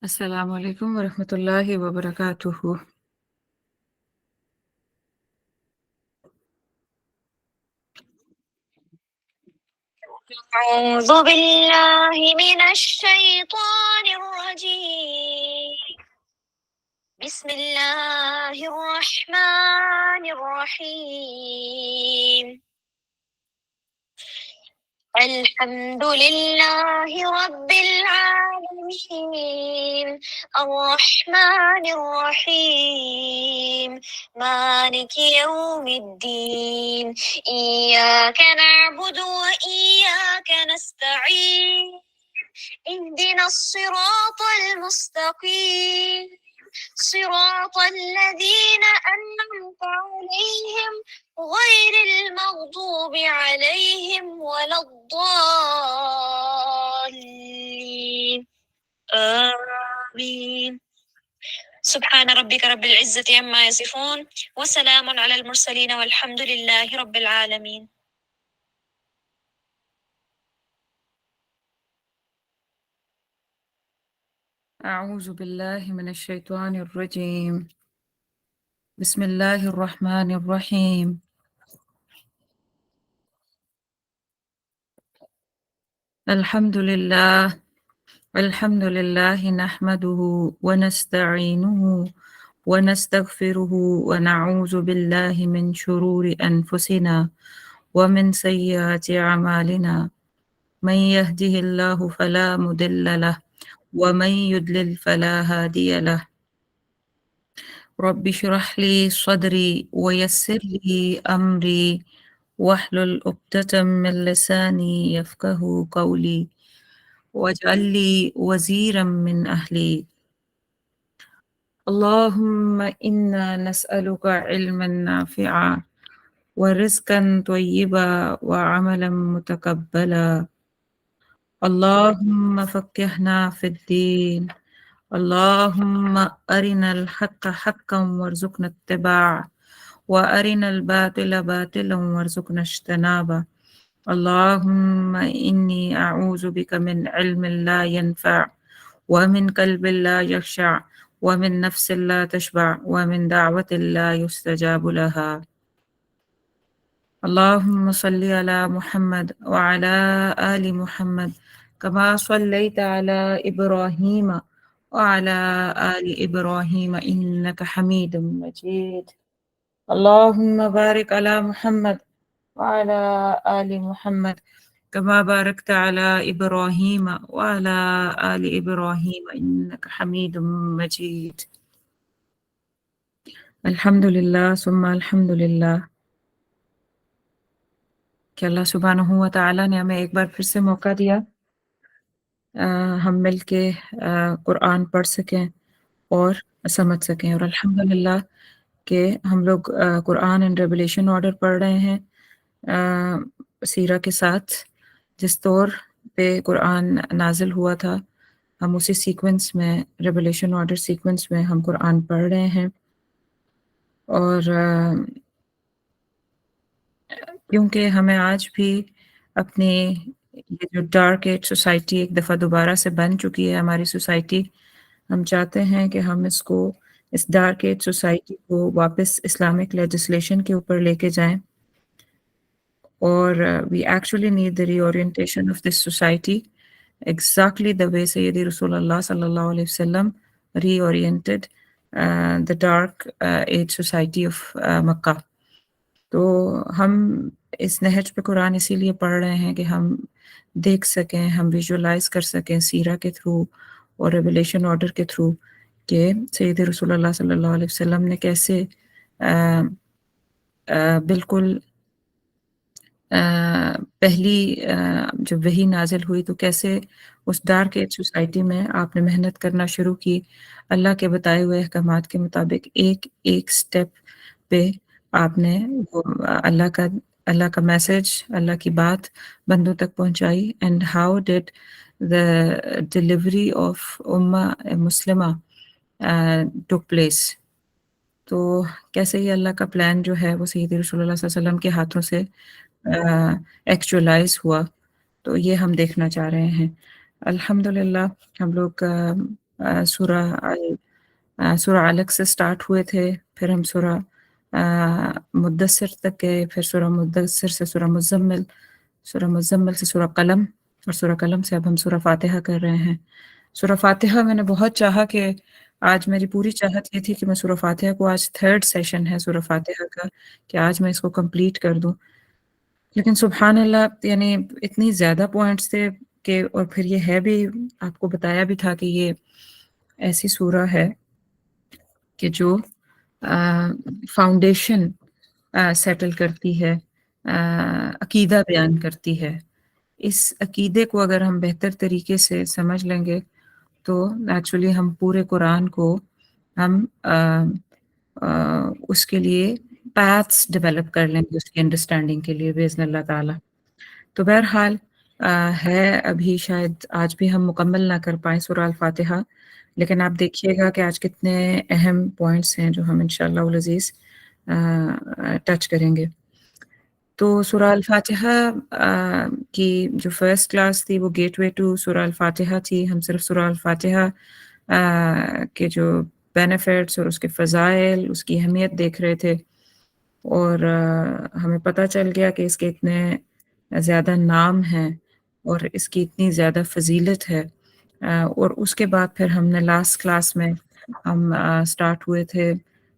السلام علیکم ورحمۃ اللہ وبرکاتہ۔ أعوذ بالله من الشيطان الرجيم. بسم الله الرحمن الرحيم. الحمد لله رب العالمين الرحمن الرحيم مالك يوم الدين إياك نعبد وإياك نستعين اهدنا الصراط المستقيم صراط الذين أنعمت عليهم غير المغضوب عليهم ولا الضالين آمين. سبحان ربك رب العزة عما يصفون وسلام على المرسلين والحمد لله رب العالمين. اعوذ باللہ من الشیطان الرجیم، بسم اللہ الرحمن الرحیم۔ الحمد للہ نحمده ونستعینه ونستغفره ونعوذ باللہ من شرور انفسنا ومن سیئات اعمالنا، من يهده اللہ فلا مضل له ومن يضلل فلا هادي له، رب اشرح لي صدري ويسر لي أمري واحلل عقدة من لساني يفقه قولي واجعل لي وزيرا من أهلي، اللهم إنا نسألك علما نافعا ورزقا طيبا وعملا متقبلا، اللهم فقهنا في الدين، اللهم أرنا الحق حقا وارزقنا اتباعه وأرنا الباطل باطلا وارزقنا اجتنابه، اللهم إني أعوذ بك من علم لا ينفع ومن قلب لا يخشع ومن نفس لا تشبع ومن دعوة لا يستجاب لها، اللهم صل على محمد وعلى آل محمد كما صليت على إبراهيم وعلى آل إبراهيم إنك حميد مجيد، اللهم بارك على محمد وعلى آل محمد كما باركت على إبراهيم وعلى آل إبراهيم إنك حميد مجيد۔ الحمد للہ ثم الحمد للہ کہ اللہ سبحانہ و تعالیٰ نے ہمیں ایک بار پھر سے موقع دیا ہم مل کے قرآن پڑھ سکیں اور سمجھ سکیں، اور الحمدللہ کہ ہم لوگ قرآن اینڈ ریویلیشن آرڈر پڑھ رہے ہیں سیرہ کے ساتھ، جس طور پہ قرآن نازل ہوا تھا ہم اسی سیکوینس میں، ریویلیشن آرڈر سیکوینس میں ہم قرآن پڑھ رہے ہیں، اور کیونکہ ہمیں آج بھی اپنی یہ جو ڈارک ایج سوسائٹی ایک دفعہ دوبارہ سے بن چکی ہے ہماری سوسائٹی، ہم چاہتے ہیں کہ ہم اس ڈارک ایج سوسائٹی کو واپس اسلامک لیجسلیشن کے اوپر لے کے جائیں، اور we actually need the reorientation of this society exactly the way سیدی رسول اللہ صلی اللہ علیہ وسلم reoriented the dark age society of Makkah. تو ہم اس نہج پہ قرآن اسی لیے پڑھ رہے ہیں کہ ہم دیکھ سکیں، ہم ویژولائز کر سکیں سیرہ کے تھرو اور ریویلیشن آرڈر کے تھرو کہ سید رسول اللہ صلی اللہ علیہ وسلم نے کیسے بالکل پہلی جب وحی نازل ہوئی تو کیسے اس ڈارک ایج سوسائٹی میں آپ نے محنت کرنا شروع کی، اللہ کے بتائے ہوئے احکامات کے مطابق ایک ایک سٹیپ پہ آپ نے اللہ کا میسج، اللہ کی بات بندوں تک پہنچائی، and how did the delivery of امہ مسلمہ ٹک پلیس۔ تو کیسے یہ اللہ کا پلان جو ہے وہ سید رسول اللہ صلی اللہ علیہ وسلم کے ہاتھوں سے ایکچولائز ہوا، تو یہ ہم دیکھنا چاہ رہے ہیں۔ الحمدللہ ہم لوگ सूरह अलक से स्टार्ट हुए थे, फिर हम सूरह मुद्दस्सिर तक गए, फिर सूरह मुद्दस्सिर से सूरह मुज़म्मिल से सूरह कलम, और सूरह कलम से अब हम सूरह फ़ातिहा कर रहे हैं। सूरह फ़ातिहा मैंने बहुत चाहा कि आज मेरी पूरी चाहत ये थी कि मैं सूरह फ़ातिहा को, आज 3rd सेशन है सूरह फ़ातिहा का, कि आज मैं इसको कंप्लीट कर दूँ। लेकिन सुबहान अल्लाह, यानी इतनी ज़्यादा पॉइंट्स थे कि, और फिर ये है भी, आपको बताया भी था कि ये ऐसी सूरह है कि जो फाउंडेशन सेटल करती है, अकीदा बयान करती है। इस अकीदे को अगर हम बेहतर तरीके से समझ लेंगे तो एक्चुअली हम पूरे कुरान को हम उसके लिए पाथ्स डेवलप कर लेंगे उसकी अंडरस्टैंडिंग के लिए बिइज़्निल्लाह ताला। तो बहरहाल है, अभी शायद आज भी हम मुकम्मल ना कर पाएँ सूरह अल-फ़ातिहा, लेकिन आप देखिएगा कि आज कितने अहम पॉइंट्स हैं जो हम इंशाअल्लाह वल अज़ीज़ टच करेंगे। तो सूरह अल-फ़ातिहा की जो फर्स्ट क्लास थी वो गेटवे टू सूरह अल-फ़ातिहा थी। हम सिर्फ़ सूरह अल-फ़ातिहा के जो बेनिफिट्स और उसके फ़ज़ाइल, उसकी अहमियत देख रहे थे, और हमें पता चल गया कि इसके इतने ज़्यादा नाम हैं और इसकी इतनी ज़्यादा फ़ज़ीलत है। और उसके बाद फिर हमने लास्ट क्लास में हम स्टार्ट हुए थे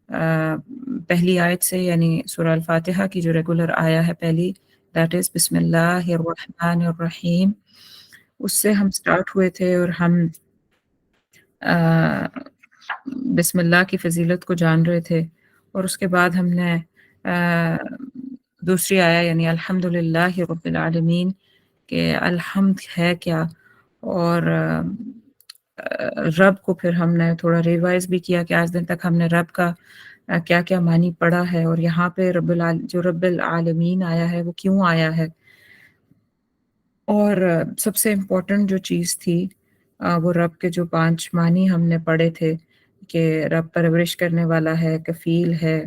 पहली आयत से, यानी सूरह अल-फ़ातिहा की जो रेगुलर आया है पहली, दैट इज़ बिस्मिल्लाहिर्रहमानिर्रहीम। उससे हम स्टार्ट हुए थे और हम अ, बिस्मिल्लाह की फ़ज़ीलत को जान रहे थे, और उसके बाद हमने दूसरी आया यानी अल्हम्दुलिल्लाहि रब्बिल आलमीन, कि अल्हम्द है क्या, और रब को फिर हमने थोड़ा रिवाइज़ भी किया कि आज दिन तक हमने रब का क्या-क्या मानी पढ़ा है, और यहाँ पे जो रब्बिल आलमीन आया है वो क्यों आया है। और सबसे इम्पोर्टेंट जो चीज़ थी वो रब के जो 5 मानी हमने पढ़े थे, कि रब परवरिश करने वाला है, कफ़ील है,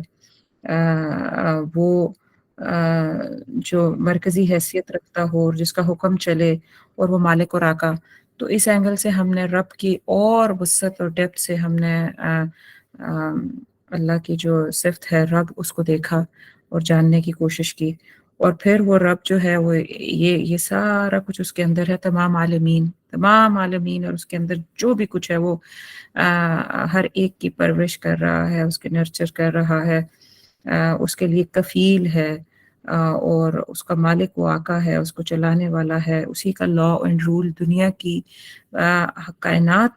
वो जो मरकज़ी हैसियत रखता हो और जिसका हुक्म चले, और वो मालिक और आका। तो इस एंगल से हमने रब की और वसअत और डेप्थ से हमने अल्लाह की जो सिफ़त है रब, उसको देखा और जानने की कोशिश की। और फिर वो रब जो है वो ये सारा कुछ उसके अंदर है, तमाम आलमीन, और उसके अंदर जो भी कुछ है वो हर एक की परवरिश कर रहा है, उसके नर्चर कर रहा है, उसके लिए कफ़ील है, और उसका मालिक वो आका है, उसको चलाने वाला है, उसी का लॉ एंड रूल दुनिया की कायनात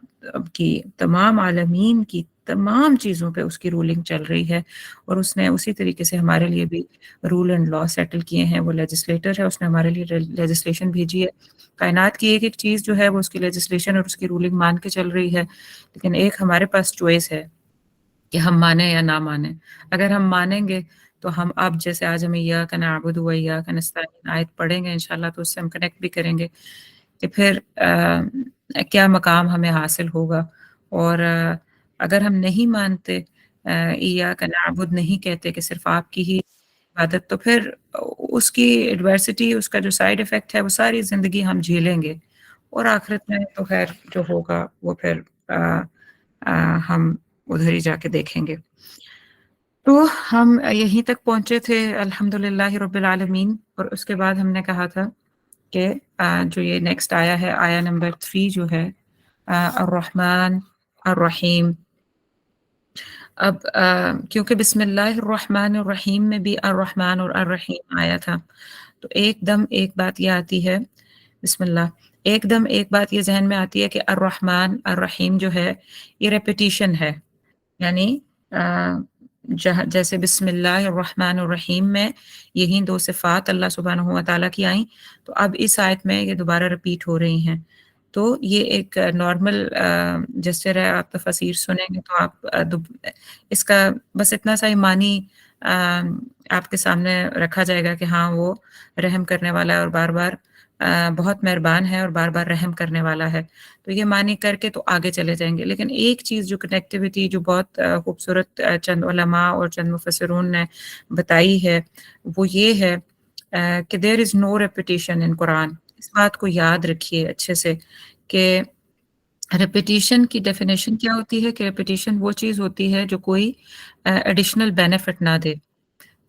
की तमाम आलमीन की तमाम चीज़ों पे उसकी रूलिंग चल रही है, और उसने उसी तरीके से हमारे लिए भी रूल एंड लॉ सेटल किए हैं। वो लेजिस्लेटर है, उसने हमारे लिए लेजिस्लेशन भेजी है। कायनात की एक-एक चीज़ जो है वो उसकी लेजिस्लेशन और उसकी रूलिंग मान के चल रही है, लेकिन एक हमारे पास चॉइस है कि हम माने या ना माने। अगर हम मानेंगे तो हम, अब जैसे आज हम इय्याका नअबुदु व इय्याका नस्तईन आयत पढ़ेंगे इंशाअल्लाह, तो उससे हम कनेक्ट भी करेंगे कि फिर क्या मकाम हमें हासिल होगा। और अगर हम नहीं मानते, इय्याका नअबुद नहीं कहते कि सिर्फ़ आपकी ही इबादत, तो फिर उसकी एडवर्सिटी, उसका जो साइड इफ़ेक्ट है वो सारी ज़िंदगी हम झेलेंगे, और आखिरत में तो ख़ैर जो होगा वो फिर अ अ, हम उधर ही जाके देखेंगे। तो हम यहीं तक पहुँचे थे अल्हम्दुलिल्लाहि रब्बिल आलमीन, और उसके बाद हमने कहा था कि जो ये नेक्स्ट आया है, आया नंबर 3 जो है, अर्रहमान अर्रहीम। अब क्योंकि बिस्मिल्लाहिर्रहमानिर्रहीम में भी अर्रहमान और अर्रहीम आया था, तो एकदम एक बात ये आती है, बिस्मिल्लाह, एकदम एक बात ये ज़हन में आती है कि अर्रहमान अर्रहीम जो है, ये रिपिटिशन है। यानी अ, जैसे बिस्मिल्लाहिर्रहमानिर्रहीम में यही 2 सिफ़ात अल्लाह सुब्हानहु व तआला की आईं, तो अब इस आयत में ये दोबारा रिपीट हो रही हैं। तो ये एक नॉर्मल जेस्चर है, आप तफ़सीर सुनेंगे तो आप इसका बस इतना सा ही मानी आपके सामने रखा जाएगा कि हाँ, वो रहम करने वाला है और बार-बार बहुत मेहरबान है और बार-बार रहम करने वाला है। तो ये मानी करके तो आगे चले जाएँगे। लेकिन एक चीज़ जो कनेक्टिविटी जो बहुत खूबसूरत चंद उलमा और चंद मुफस्सिरून ने बताई है, वो ये है कि देयर इज़ नो रिपिटिशन इन कुरान। इस बात को याद रखिए अच्छे से, कि रेपिटिशन की डेफिनेशन क्या होती है कि रेपिटिशन वो चीज़ होती है जो कोई एडिशनल बेनिफिट ना दे।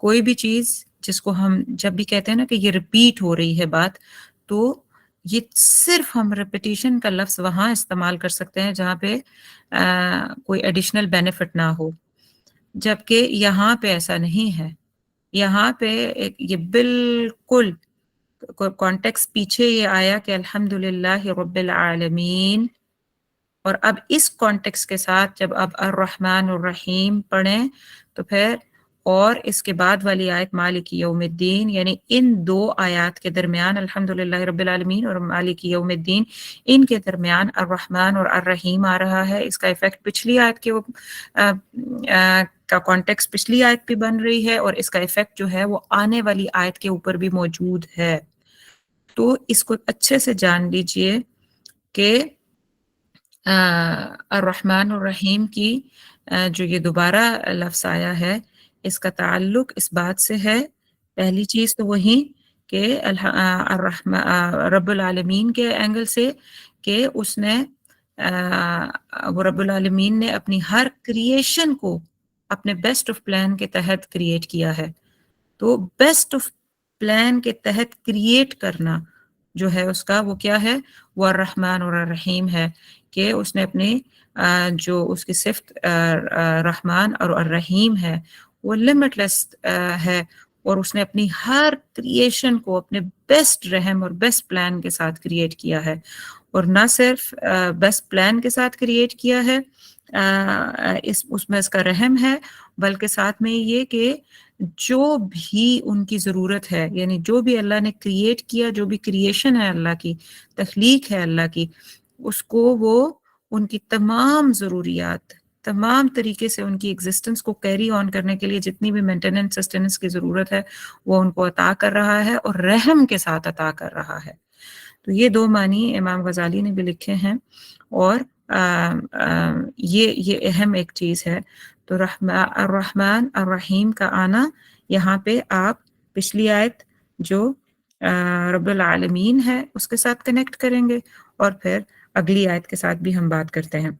कोई भी चीज़ जिसको हम जब भी कहते हैं ना कि ये रिपीट हो रही है बात, तो ये सिर्फ़ हम रेपिटिशन का लफ़्ज़ वहाँ इस्तेमाल कर सकते हैं जहाँ पे कोई एडिशनल बेनिफिट ना हो। जबकि यहाँ पे ऐसा नहीं है। यहाँ पे एक ये बिल्कुल कॉन्टेक्स्ट पीछे ये आया कि अल्हम्दुलिल्लाहि रब्बिल आलमीन, और अब इस कॉन्टेक्स्ट के साथ जब आप अर्रहमान अर्रहीम पढ़ें तो फिर और इसके बाद वाली आयत मालिक यौमिद्दीन, यानी इन दो आयत के दरमियान अल्हम्दुलिल्लाहि रब्बिल आलमीन और मालिक यौमिद्दीन, इनके दरमियान अर्रहमान और अर्रहीम आ रहा है। इसका इफेक्ट पिछली आयत के का कॉन्टेक्स्ट पिछली आयत पे बन रही है और इसका इफेक्ट जो है वो आने वाली आयत के ऊपर भी मौजूद है। तो इसको अच्छे से जान लीजिए कि अर्रहमान और रहीम की जो ये दोबारा लफ्ज़ आया है, इसका ताल्लुक इस बात से है, पहली चीज़ तो वही कि रब्बुल आलमीन के एंगल से कि उसने वो रब्बुल आलमीन ने अपनी हर क्रिएशन को अपने बेस्ट ऑफ प्लान के तहत क्रिएट किया है। तो बेस्ट ऑफ प्लान के तहत क्रिएट करना जो है उसका वो क्या है, वो अर्रहमान और अर्रहीम है कि उसने अपने जो उसकी सिफ्त रहमान और अर्रहीम है वो लिमिटलेस है, और उसने अपनी हर क्रिएशन को अपने बेस्ट रहम और बेस्ट प्लान के साथ क्रिएट किया है। और ना सिर्फ बेस्ट प्लान के साथ क्रिएट किया है, इस उसमें इसका रहम है, बल्कि साथ में ये कि जो भी उनकी ज़रूरत है, यानी जो भी अल्लाह ने क्रिएट किया, जो भी क्रिएशन है अल्लाह की, तख्लीक है अल्लाह की, उसको वो उनकी तमाम ज़रूरियात, तमाम तरीके से उनकी एग्ज़िस्टेंस को कैरी ऑन करने के लिए जितनी भी मेंटेनेंस, सस्टेनेंस की ज़रूरत है, वो उनको अता कर रहा है और रहम के साथ अता कर रहा है। तो ये 2 मानी इमाम गज़ाली ने भी लिखे हैं, और ये अहम एक चीज़ है। तो अर्रहमान अर्रहीम का आना यहाँ पे आप पिछली आयत जो रब्बुल आलमीन है उसके साथ कनेक्ट करेंगे, और फिर अगली आयत के साथ भी हम बात करते हैं।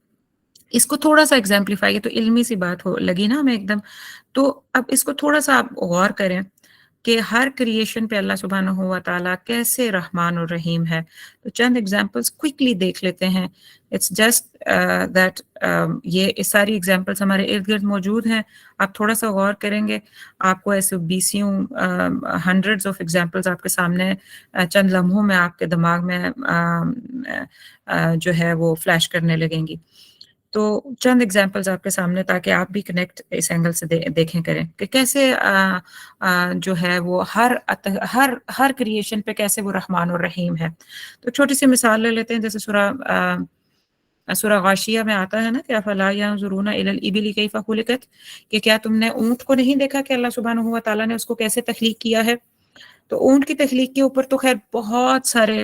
इसको थोड़ा-सा एग्ज़ाम्प्लीफाई, ये तो इल्मी सी बात हो लगी ना हमें एकदम, तो अब इसको थोड़ा-सा आप गौर करें कि हर क्रिएशन पे अल्लाह सुब्हानहू व तआला कैसे रहमान और रहीम है। तो चंद एग्ज़ाम्पल्स क्विकली देख लेते हैं। इट्स जस्ट दैट ये सारी एग्ज़ाम्पल्स हमारे इर्द-गिर्द मौजूद हैं। आप थोड़ा-सा गौर करेंगे, आपको ऐसे बीसियों हंड्रेड्स ऑफ एग्ज़ाम्पल्स आपके सामने चंद लम्हों में आपके दिमाग में जो है वो फ्लैश करने लगेंगी। तो चंद एग्जांपल्स आपके सामने, ताकि आप भी कनेक्ट इस एंगल से देखें करें कि कैसे जो है वो हर क्रिएशन पे कैसे वो रहमान और रहीम है। तो छोटी सी मिसाल ले लेते हैं, जैसे सूरह गाशिया में आता है ना कि अफला यंजुरूना इलल इबिली कैफ़ा खुलिकत, कि क्या तुमने ऊँट को नहीं देखा कि अल्लाह सुब्हानहू व तआला ने उसको कैसे तख्लीक किया है। तो ऊँट की तख्लीक के ऊपर तो खैर बहुत सारे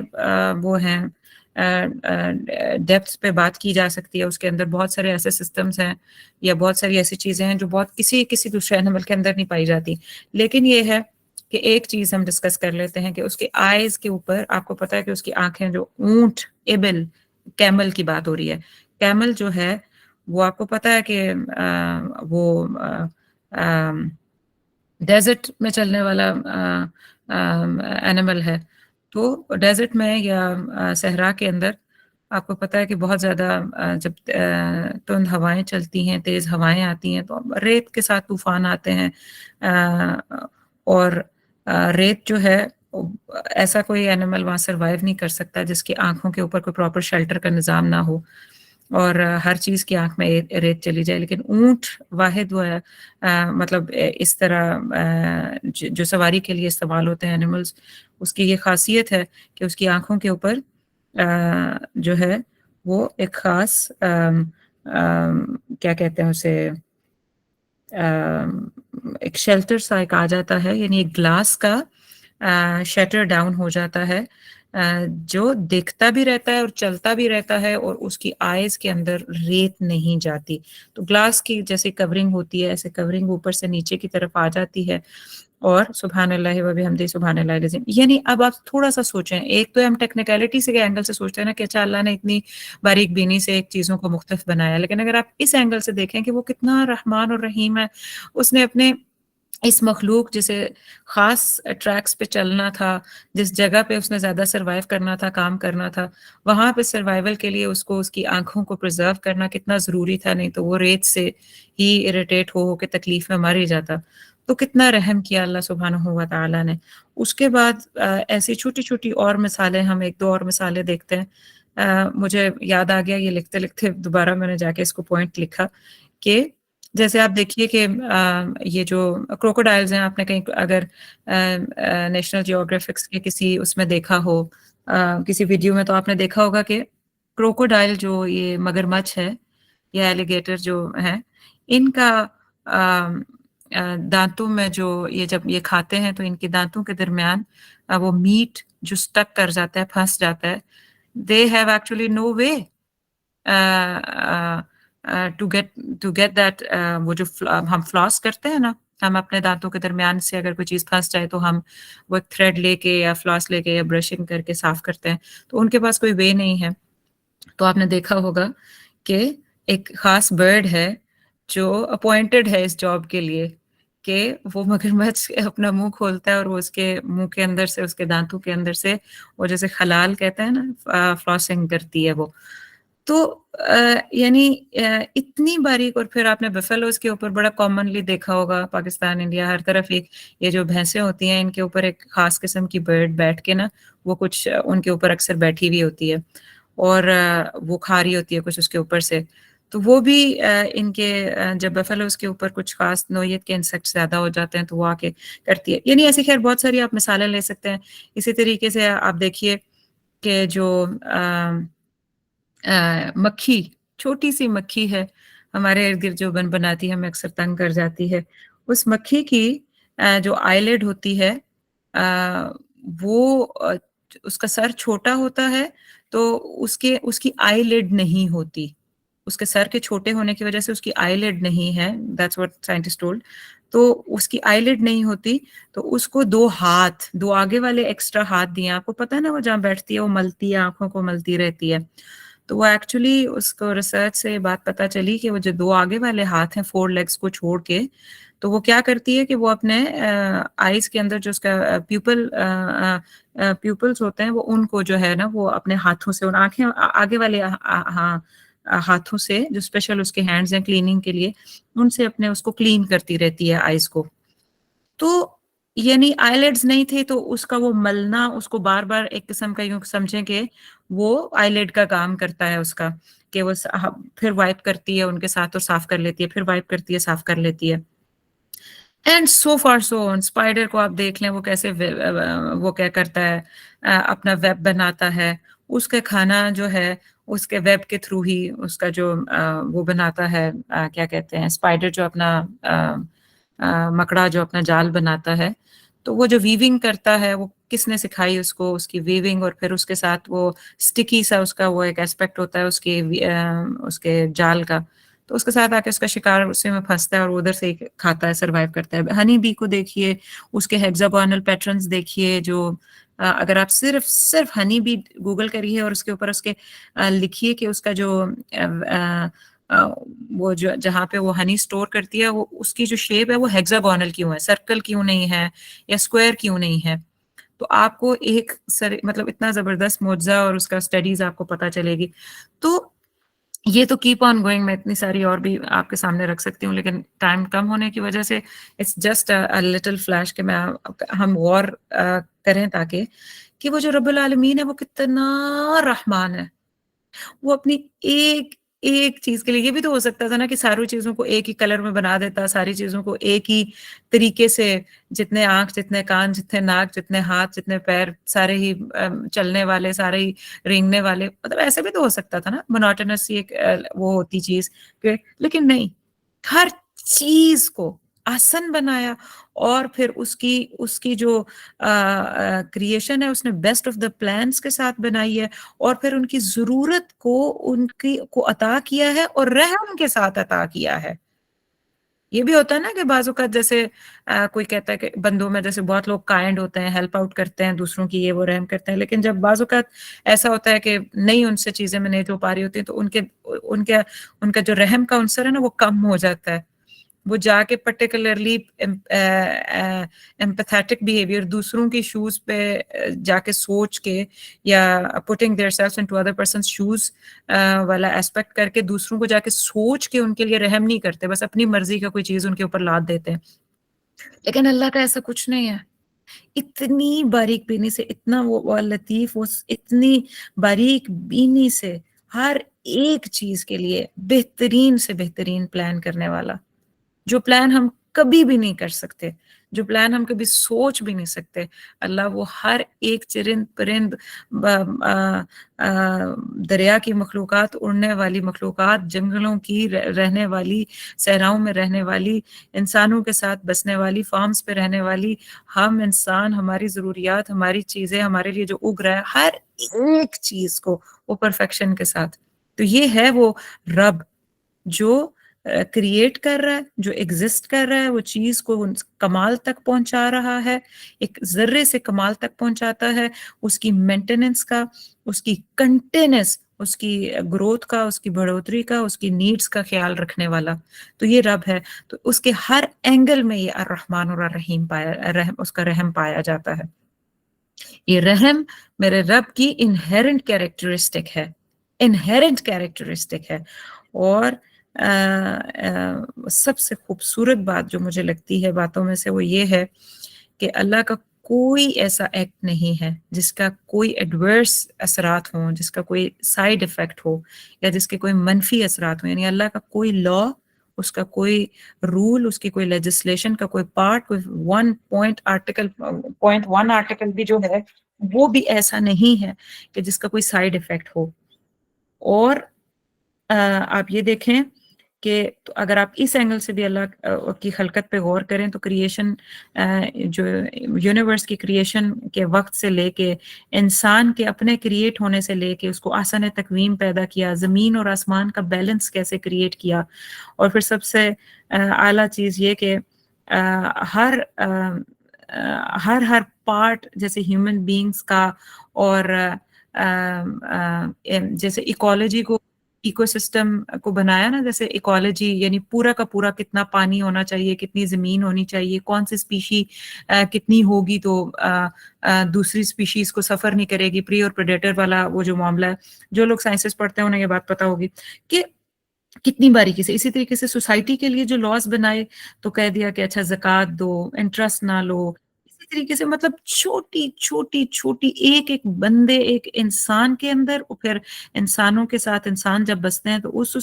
वो हैं, डेप्थ्स पे बात की जा सकती है, उसके अंदर बहुत सारे ऐसे सिस्टम्स हैं या बहुत सारी ऐसी चीज़ें हैं जो बहुत किसी किसी दूसरे एनिमल के अंदर नहीं पाई जाती। लेकिन ये है कि एक चीज़ हम डिस्कस कर लेते हैं कि उसके आइज़ के ऊपर आपको पता है कि उसकी आँखें, जो ऊँट, इबिल, कैमल की बात हो रही है। कैमल जो है वो आपको पता है कि वो डेज़र्ट में चलने वाला एनिमल है। तो डेज़र्ट में या सहरा के अंदर आपको पता है कि बहुत ज़्यादा जब तुंद हवाएँ चलती हैं, तेज़ हवाएँ आती हैं, तो रेत के साथ तूफ़ान आते हैं। और रेत जो है ऐसा कोई एनिमल वहाँ सर्वाइव नहीं कर सकता जिसकी आँखों के ऊपर कोई प्रॉपर शेल्टर का निज़ाम ना हो और हर चीज़ की आँख में रेत चली जाए। लेकिन ऊँट वाहिद वो है, मतलब इस तरह जो सवारी के लिए इस्तेमाल होते हैं एनिमल्स, उसकी ये ख़ासियत है कि उसकी आँखों के ऊपर जो है वो एक ख़ास क्या कहते हैं उसे, एक शेल्टर सा एक आ जाता है, यानी एक ग्लास का शटर डाउन हो जाता है جو دیکھتا بھی رہتا ہے اور چلتا بھی رہتا ہے اور اس کی آئز کے اندر ریت نہیں جاتی. تو گلاس کی جیسے کورنگ ہوتی ہے ایسے کورنگ اوپر سے نیچے کی طرف آ جاتی ہے. اور سبحان اللہ و بحمدہ سبحان اللہ العظیم. یعنی اب آپ تھوڑا سا سوچیں, ایک تو ہم ٹیکنیکلٹی سے کے اینگل سے سوچتے ہیں نا کہ اچھا اللہ نے اتنی باریک بینی سے ایک چیزوں کو مختلف بنایا, لیکن اگر آپ اس اینگل سے دیکھیں کہ وہ کتنا رحمان اور رحیم ہے, اس نے اپنے اس مخلوق جسے خاص ٹریکس پہ چلنا تھا, جس جگہ پہ اس نے زیادہ سروائیو کرنا تھا, کام کرنا تھا, وہاں پہ سروائیول کے لیے اس کو اس کی آنکھوں کو پرزرو کرنا کتنا ضروری تھا, نہیں تو وہ ریت سے ہی اریٹیٹ ہو کے تکلیف میں مر ہی جاتا. تو کتنا رحم کیا اللہ سبحانہ و تعالیٰ نے. اس کے بعد ایسی چھوٹی چھوٹی اور مثالیں, ہم ایک دو اور مثالیں دیکھتے ہیں. مجھے یاد آ گیا یہ لکھتے لکھتے, دوبارہ میں نے جا کے اس کو پوائنٹ لکھا کہ جیسے آپ دیکھیے کہ یہ جو کروکوڈائلز ہیں, آپ نے کہیں اگر نیشنل جیوگرافکس کے کسی اس میں دیکھا ہو کسی ویڈیو میں, تو آپ نے دیکھا ہوگا کہ کروکوڈائل جو یہ مگرمچھ ہے یا ایلیگیٹر جو ہیں, ان کا دانتوں میں جو یہ جب یہ کھاتے ہیں تو ان کے دانتوں کے درمیان وہ میٹ جو سٹک کر جاتا ہے, پھنس جاتا ہے. They have actually no way to get that. وہ جو ہم فلاس کرتے ہیں نا, ہم اپنے دانتوں کے درمیان سے اگر کوئی چیز پھنس جائے تو ہم وہ ایک تھریڈ لے کے یا فلاس لے کے یا برشنگ کر کے صاف کرتے ہیں, تو ان کے پاس کوئی وے نہیں ہے. تو آپ نے دیکھا ہوگا کہ ایک خاص برڈ ہے جو اپوائنٹڈ ہے اس جاب کے لیے کہ وہ مگرمچھ اپنا منہ کھولتا ہے اور وہ اس کے منہ کے اندر سے, اس کے دانتوں کے اندر سے وہ جیسے خلال کہتے ہیں نا, فلاسنگ کرتی ہے وہ. تو یعنی اتنی باریک. اور پھر آپ نے بفیلوز کے اوپر بڑا کامنلی دیکھا ہوگا, پاکستان انڈیا ہر طرف ایک یہ جو بھینسیں ہوتی ہیں ان کے اوپر ایک خاص قسم کی برڈ بیٹھ کے نا, وہ کچھ ان کے اوپر اکثر بیٹھی ہوئی ہوتی ہے اور وہ کھا رہی ہوتی ہے کچھ اس کے اوپر سے. تو وہ بھی ان کے جب بفیلوز کے اوپر کچھ خاص نوعیت کے انسیکٹ زیادہ ہو جاتے ہیں تو وہ آ کے کرتی ہے. یعنی ایسی خیر بہت ساری آپ مثالیں لے سکتے ہیں. اسی طریقے سے آپ دیکھیے کہ جو مکھی, چھوٹی سی مکھی ہے ہمارے ارد گرد جو بن بناتی ہے, ہمیں اکثر تنگ کر جاتی ہے. اس مکھی کی جو آئی لڈ ہوتی ہے وہ اس کا سر چھوٹا ہوتا ہے تو اس کی آئی لڈ نہیں ہوتی. اس کے سر کے چھوٹے ہونے کی وجہ سے اس کی آئی لڈ نہیں ہے, دیٹس واٹ سائنٹسٹ ٹولڈ. تو اس کی آئی لڈ نہیں ہوتی, تو اس کو دو آگے والے ایکسٹرا ہاتھ دیے. آپ کو پتا ہے نا وہ جہاں بیٹھتی ہے وہ ملتی ہے, آنکھوں کو ملتی رہتی ہے. تو وہ ایکچولی اس کو ریسرچ سے بات پتا چلی کہ وہ جو دو آگے والے ہاتھ ہیں 4 لیگز کو چھوڑ کے, تو وہ کیا کرتی ہے کہ وہ اپنے آئیز کے اندر جو اس کا پیوپلز ہوتے ہیں وہ ان کو جو ہے نا وہ اپنے ہاتھوں سے, ان آنکھیں آگے والے ہاتھوں سے جو اسپیشل اس کے ہینڈز ہیں کلیننگ کے لیے, ان سے اپنے اس کو کلین کرتی رہتی ہے آئیز کو. تو یعنی آئی لیڈز نہیں تھے تو اس کا وہ ملنا, اس کو بار بار ایک قسم کا یوں سمجھیں کہ وہ آئی لیڈ کا کام کرتا ہے اس کا, کہ وہ پھر وائپ کرتی ہے ان کے ساتھ اور صاف کر لیتی ہے, پھر وائپ کرتی ہے صاف کر لیتی ہے. And so for so on. Spider کو آپ دیکھ لیں وہ کیسے وہ کیا کرتا ہے, اپنا ویب بناتا ہے. اس کا کھانا جو ہے اس کے ویب کے تھرو ہی اس کا جو وہ بناتا ہے, کیا کہتے ہیں, اسپائڈر جو اپنا مکڑا جو اپنا جال بناتا ہے, تو وہ جو ویونگ کرتا ہے وہ کس نے سکھائی اس کو, اس کی ویونگ. اور پھر اس کے ساتھ وہ سٹکی سا اس کا وہ ایک ایسپیکٹ ہوتا ہے اس کے جال کا, تو اس کے ساتھ آ کے اس کا شکار اسی میں پھنستا ہے اور ادھر سے ہی کھاتا ہے, سروائیو کرتا ہے. ہنی بی کو دیکھیے, اس کے ہیگزاگونل پیٹرنز دیکھیے, جو اگر آپ صرف ہنی بی گوگل کریے اور اس کے اوپر اس کے لکھیے کہ اس کا جو وہ جو جہاں پہ وہ ہنی سٹور کرتی ہے وہ اس کی جو شیپ ہے وہ ہیگزاگونل کیوں ہے, سرکل کیوں نہیں ہے یا اسکوائر کیوں نہیں ہے, تو آپ کو ایک مطلب اتنا زبردست معجزہ اور اس کا اسٹڈیز آپ کو پتہ چلے گی. تو یہ تو کیپ آن گوئنگ, میں اتنی ساری اور بھی آپ کے سامنے رکھ سکتی ہوں, لیکن ٹائم کم ہونے کی وجہ سے اٹس جسٹ لٹل فلیش کہ ہم غور کریں تاکہ کہ وہ جو رب العالمین ہے وہ کتنا رحمان ہے. وہ اپنی ایک چیز کے لیے, یہ بھی تو ہو سکتا تھا نا کہ ساری چیزوں کو ایک ہی کلر میں بنا دیتا, ساری چیزوں کو ایک ہی طریقے سے, جتنے آنکھ جتنے کان جتنے ناک جتنے ہاتھ جتنے پیر, سارے ہی چلنے والے, سارے ہی رینگنے والے, مطلب ایسے بھی تو ہو سکتا تھا نا, مونوٹونس ایک وہ ہوتی چیز کہ, لیکن نہیں, ہر چیز کو आसन बनाया और फिर उसकी जो क्रिएशन है उसने बेस्ट ऑफ द प्लान्स के साथ बनाई है और फिर उनकी ज़रूरत को उनकी को अता किया है और रहम के साथ अता किया है। ये भी होता है ना कि बाज़ औक़ात जैसे कोई कहता है कि बंदों में जैसे बहुत लोग काइंड होते हैं, हेल्प आउट करते हैं दूसरों की, ये वो रहम करते हैं, लेकिन जब बाज़ औक़ात ऐसा होता है कि नहीं उनसे चीज़ें मैनेज हो पा रही होती हैं, तो उनके उनका जो रहम का अंसर है ना, वो कम हो जाता है। वो जाके पर्टिकुलरली एम्पैथेटिक बिहेवियर दूसरों की शूज़ पे जाके सोच के या putting themselves into other person's shoes वाला एस्पेक्ट करके दूसरों को जाके सोच के उनके लिए रहम नहीं करते, बस अपनी मर्ज़ी का कोई चीज़ उनके ऊपर लाद देते हैं। लेकिन अल्लाह का ऐसा कुछ नहीं है। इतनी बारीक बीनी से, इतना वो लतीफ़, वो इतनी बारीक बीनी से हर एक चीज़ के लिए बेहतरीन से बेहतरीन प्लान करने वाला। जो प्लान हम कभी भी नहीं कर सकते, जो प्लान हम कभी सोच भी नहीं सकते, अल्लाह वो हर एक चिरिंद, परिंद, दरिया की मखलूक़ात, उड़ने वाली मखलूक़ात, जंगलों की रहने वाली, सहराओं में रहने वाली, इंसानों के साथ बसने वाली, फार्म्स पे रहने वाली, हम इंसान, हमारी ज़रूरियात, हमारी चीज़ें, हमारे लिए जो उग रहा है, हर एक चीज़ को वो परफेक्शन के साथ। तो ये है वो रब जो क्रिएट कर रहा है, जो एग्जिस्ट कर रहा है, वो चीज़ को कमाल तक पहुँचा रहा है, एक ज़र्रे से कमाल तक पहुँचाता है, उसकी मेंटेनेंस का, उसकी कंटिन्यूअस, उसकी ग्रोथ का, उसकी बढ़ोतरी का, उसकी नीड्स का ख्याल रखने वाला। तो ये रब है। तो उसके हर एंगल में ये अर्रहमान और अर्रहीम उसका रहम पाया जाता है। ये रहम मेरे रब की इनहेरेंट कैरेक्टरिस्टिक है, इनहेरेंट कैरेक्टरिस्टिक है। और सबसे खूबसूरत बात जो मुझे लगती है बातों में से वो ये है कि अल्लाह का कोई ऐसा एक्ट नहीं है जिसका कोई एडवर्स असरात हों, जिसका कोई साइड इफ़ेक्ट हो या जिसके कोई मनफ़ी असरात हों। यानी अल्लाह का कोई लॉ, उसका कोई रूल, उसकी कोई लेजिस्लेशन का कोई पार्ट, कोई 1 पॉइंट आर्टिकल, पॉइंट 1 आर्टिकल भी जो है, वो भी ऐसा नहीं है कि जिसका कोई साइड इफ़ेक्ट हो। और आप ये देखें कि तो अगर आप इस एंगल से भी अल्लाह की खलकत पे गौर करें तो क्रिएशन, जो यूनिवर्स की क्रिएशन के वक्त से लेके इंसान के अपने क्रिएट होने से लेके उसको आसान तकवीम पैदा किया, ज़मीन और आसमान का बैलेंस कैसे क्रिएट किया, और फिर सबसे आला चीज़ ये कि हर पार्ट जैसे ह्यूमन बीइंग्स का और जैसे इकोलॉजी को, इकोसिस्टम को बनाया ना, जैसे इकोलॉजी यानी पूरा का पूरा कितना पानी होना चाहिए, कितनी ज़मीन होनी चाहिए, कौन सी स्पीशी कितनी होगी तो दूसरी स्पीशीज़ को सफ़र नहीं करेगी, प्री और प्रेडेटर वाला वो जो मामला है। जो लोग साइंसेस पढ़ते हैं उन्हें ये बात पता होगी कि कितनी बारीकी से। इसी तरीके से सोसाइटी के लिए जो लॉज़ बनाए तो कह दिया कि अच्छा ज़कात दो, इंटरेस्ट ना लो। इसी तरीके से मतलब छोटी-छोटी एक-एक बंदे, एक इंसान के अंदर और फिर इंसानों के साथ इंसान जब बसते हैं तो उस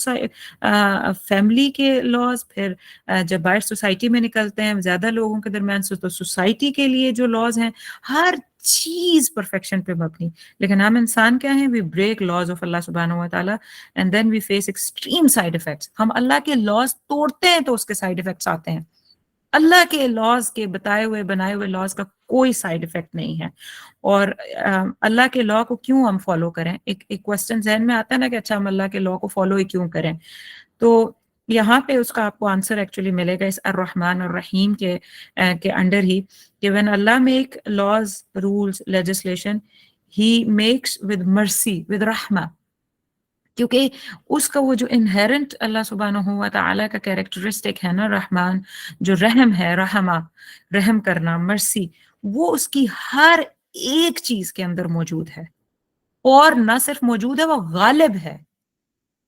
फैमिली के लॉज़, फिर जब बाहर सोसाइटी में निकलते हैं ज़्यादा लोगों के दरमियान से तो सोसाइटी के लिए जो लॉज़ हैं, हर चीज़ परफेक्शन पे मबनी। लेकिन हम इंसान क्या हैं? वी ब्रेक लॉज़ ऑफ अल्लाह सुब्हानहू व तआला and then we face extreme side effects. हम अल्लाह के लॉज़ तोड़ते हैं तो उसके साइड इफेक्ट्स आते हैं। अल्लाह के लॉज़ के बताए हुए, बनाए हुए लॉज़ का कोई साइड इफेक्ट नहीं है। और अल्लाह के लॉ को क्यों हम फॉलो करें? एक एक क्वेश्चन ज़हन में आता है ना कि अच्छा हम अल्लाह के लॉ को फॉलो ही क्यों करें? तो यहाँ पे उसका आपको आंसर एक्चुअली मिलेगा इस अर्रहमान और रहीम के अंडर ही, कि when Allah make laws, rules, legislation, he makes with mercy, with रहमा। क्योंकि उसका वो जो इनहेरेंट अल्लाह सुब्हानहू व तआला का कैरेक्टरिस्टिक है ना रहमान, जो रहम है, रहमा, रहम करना, मर्सी, वो उसकी हर एक चीज़ के अंदर मौजूद है। और ना सिर्फ मौजूद है, वो गालिब है।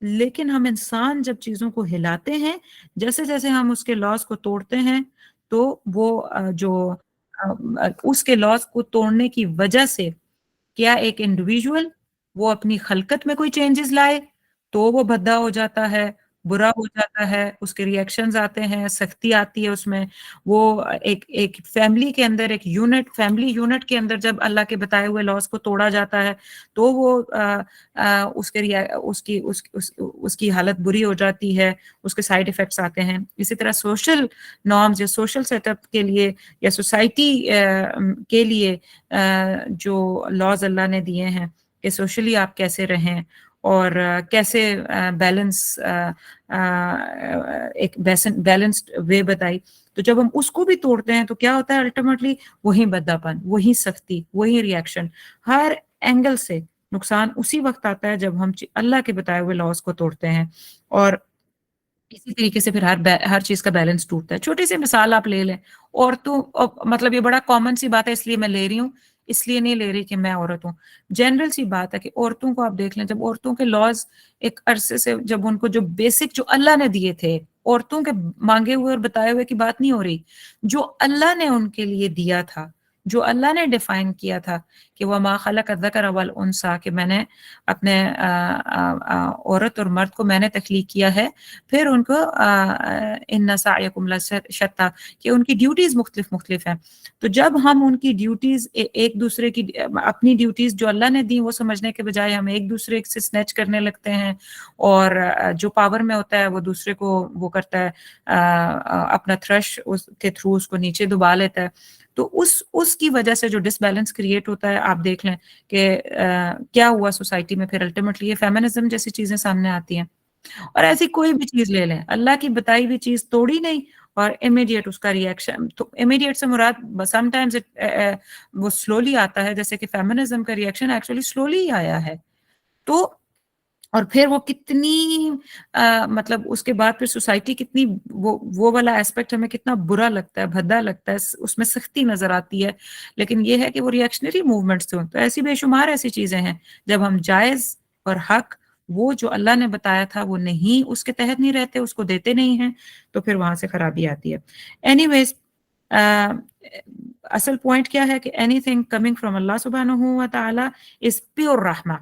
लेकिन हम इंसान जब चीज़ों को हिलाते हैं, जैसे-जैसे हम उसके लॉज़ को तोड़ते हैं, तो वो उसके लॉज़ को तोड़ने की वजह से क्या एक इंडिविजुअल वो अपनी खलकत में कोई चेंजेस लाए, तो वो भद्दा हो जाता है, बुरा हो जाता है, उसके रिएक्शंस आते हैं, सख्ती आती है उसमें। वो एक एक फैमिली के अंदर, एक फैमिली यूनिट के अंदर जब अल्लाह के बताए हुए लॉज़ को तोड़ा जाता है, तो वो उसके रिया उसकी उस उसकी हालत बुरी हो जाती है, उसके साइड इफ़ेक्ट्स आते हैं। इसी तरह सोशल नॉर्म्स या सोशल सेटअप के लिए या सोसाइटी के लिए जो लॉज़ अल्लाह ने दिए हैं कि सोशली आप कैसे रहें और कैसे बैलेंस एक बैलेंस्ड वे बताई। तो जब हम उसको भी तोड़ते हैं तो क्या होता है अल्टीमेटली, वही बद्दापन, वही सख्ती, वही रिएक्शन, हर एंगल से नुकसान उसी वक्त आता है जब हम अल्लाह के बताए हुए लॉज को तोड़ते हैं। और इसी तरीके से फिर हर चीज का बैलेंस टूटता है। छोटी सी मिसाल आप ले लें, औरतों मतलब ये बड़ा कॉमन सी बात है इसलिए मैं ले रही हूँ, इसलिए नहीं ले रही कि मैं औरत हूँ। जनरल सी बात है कि औरतों को आप देख लें, जब औरतों के लॉज एक अरसे से, जब उनको जो बेसिक जो अल्लाह ने दिए थे, औरतों के मांगे हुए और बताए हुए की बात नहीं हो रही, जो अल्लाह ने उनके लिए दिया था, जो अल्लाह ने डिफाइन किया था कि वह मा खलक ज़कर वल उनसा, कि मैंने अपने औरत और मर्द को मैंने तख्लीक किया है, फिर उनको इन्ना सायकुम लशत्ता, कि उनकी ड्यूटीज मुख्तलिफ मुख्तलिफ हैं। तो जब हम उनकी ड्यूटीज एक दूसरे की अपनी ड्यूटीज जो अल्लाह ने दी वो समझने के बजाय हम एक दूसरे से स्नैच करने लगते हैं, और जो पावर में होता है वो दूसरे को वो करता है, अपना थ्रश उसके थ्रू उसको नीचे दबा लेता है। तो उसकी वजह से जो डिसबैलेंस क्रिएट होता है, आप देख लें कि क्या हुआ सोसाइटी में, फिर अल्टीमेटली ये फेमिनिज्म जैसी चीजें सामने आती हैं। और ऐसी कोई भी चीज ले लें, अल्लाह की बताई हुई चीज तोड़ी नहीं और इमीडिएट उसका रिएक्शन, तो इमीडिएट से मुराद समटाइम्स वो स्लोली आता है, जैसे कि फेमिनिज्म का रिएक्शन एक्चुअली स्लोली ही आया है। तो और फिर वो कितनी मतलब उसके बाद फिर सोसाइटी कितनी वो वाला एस्पेक्ट हमें कितना बुरा लगता है, भद्दा लगता है, उसमें सख्ती नजर आती है। लेकिन ये है कि वो रिएक्शनरी मूवमेंट्स थे, तो ऐसी बेशुमार ऐसी चीजें हैं जब हम जायज और हक, वो जो अल्लाह ने बताया था वो नहीं, उसके तहत नहीं रहते, उसको देते नहीं हैं, तो फिर वहां से खराबी आती है। एनीवेज, असल पॉइंट क्या है कि एनीथिंग कमिंग फ्रॉम अल्लाह सुब्हानहू व तआला इज प्योर रहमा।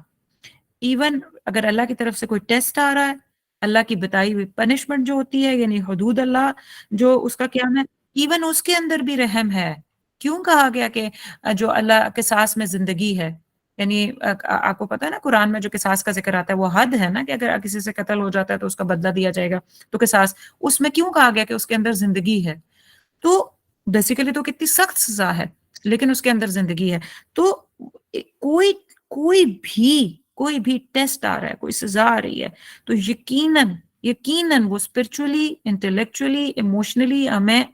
इवन अगर अल्लाह की तरफ से कोई टेस्ट आ रहा है, अल्लाह की बताई हुई पनिशमेंट जो होती है, यानी हुदूद अल्लाह जो उसका क्या है, इवन उसके अंदर भी रहम है। क्यों कहा गया कि जो अल्लाह के सास में जिंदगी है, यानी आपको पता है ना, कुरान में जो किसास का जिक्र आता है वो हद है ना, कि अगर किसी से कत्ल हो जाता है तो उसका बदला दिया जाएगा, तो किसास, उसमें क्यों कहा गया कि उसके अंदर जिंदगी है? तो बेसिकली तो कितनी सख्त सजा है, लेकिन उसके अंदर जिंदगी है। तो कोई कोई भी कोई भी टेस्ट आ रहा है, कोई सजा आ रही है, तो यकीनन यकीनन वो स्पिरिचुअली, इंटेलेक्चुअली, इमोशनली हमें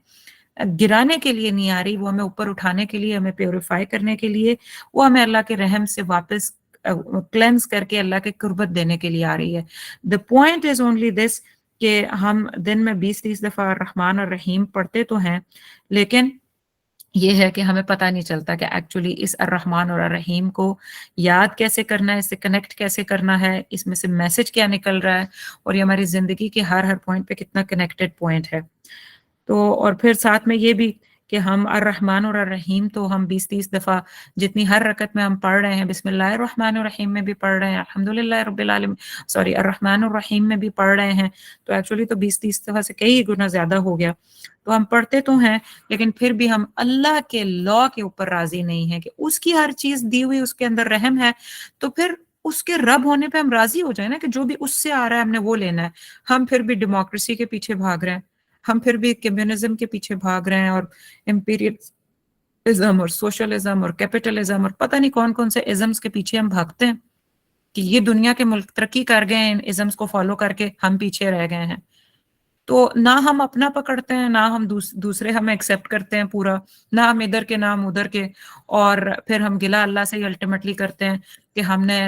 गिराने के लिए नहीं आ रही, वो हमें ऊपर उठाने के लिए, हमें प्योरीफाई करने के लिए, वो हमें अल्लाह के रहम से वापस क्लेंस करके अल्लाह के कुर्बत देने के लिए आ रही है। The point is only this कि हम दिन में 20-30 दफा रहमान और रहीम पढ़ते तो हैं, लेकिन ये है कि हमें पता नहीं चलता कि एक्चुअली इस अर्रहमान और अर्रहीम को याद कैसे करना है, इससे कनेक्ट कैसे करना है, इसमें से मैसेज क्या निकल रहा है, और ये हमारी जिंदगी के हर हर पॉइंट पे कितना कनेक्टेड पॉइंट है। तो और फिर साथ में ये भी कि हम अर्रहमान और अर्रहीम तो हम 20-30 दफ़ा जितनी हर रकत में हम पढ़ रहे हैं, बिस्मिल्लाहिर्रहमानिर्रहीम में भी पढ़ रहे हैं, अल्हम्दुलिल्लाह रब्बिल आलमीन, सॉरी अर्रहमान और रहीम में भी पढ़ रहे हैं, तो एक्चुअली तो 20-30 दफ़ा से कई गुना ज़्यादा हो गया। तो हम पढ़ते तो हैं, लेकिन फिर भी हम अल्लाह के लॉ के ऊपर राज़ी नहीं हैं कि उसकी हर चीज़ दी हुई उसके अंदर रहम है, तो फिर उसके रब होने पे हम राज़ी हो जाएँ ना, कि जो भी उससे आ रहा है हमने वो लेना है। हम फिर भी डेमोक्रेसी के पीछे भाग रहे हैं, हम फिर भी कम्युनिज्म के पीछे भाग रहे हैं, और इम्पीरियलिज्म और सोशलिज्म और कैपिटलिज्म और पता नहीं कौन कौन से इज़म्स के पीछे हम भागते हैं, कि ये दुनिया के मुल्क तरक्की कर गए हैं इन इज़म्स को फॉलो करके, हम पीछे रह गए हैं। तो ना हम अपना पकड़ते हैं, ना हम दूसरे हमें एक्सेप्ट करते हैं पूरा, ना हम इधर के ना हम उधर के, और फिर हम गिला अल्लाह से ही अल्टीमेटली करते हैं कि हमने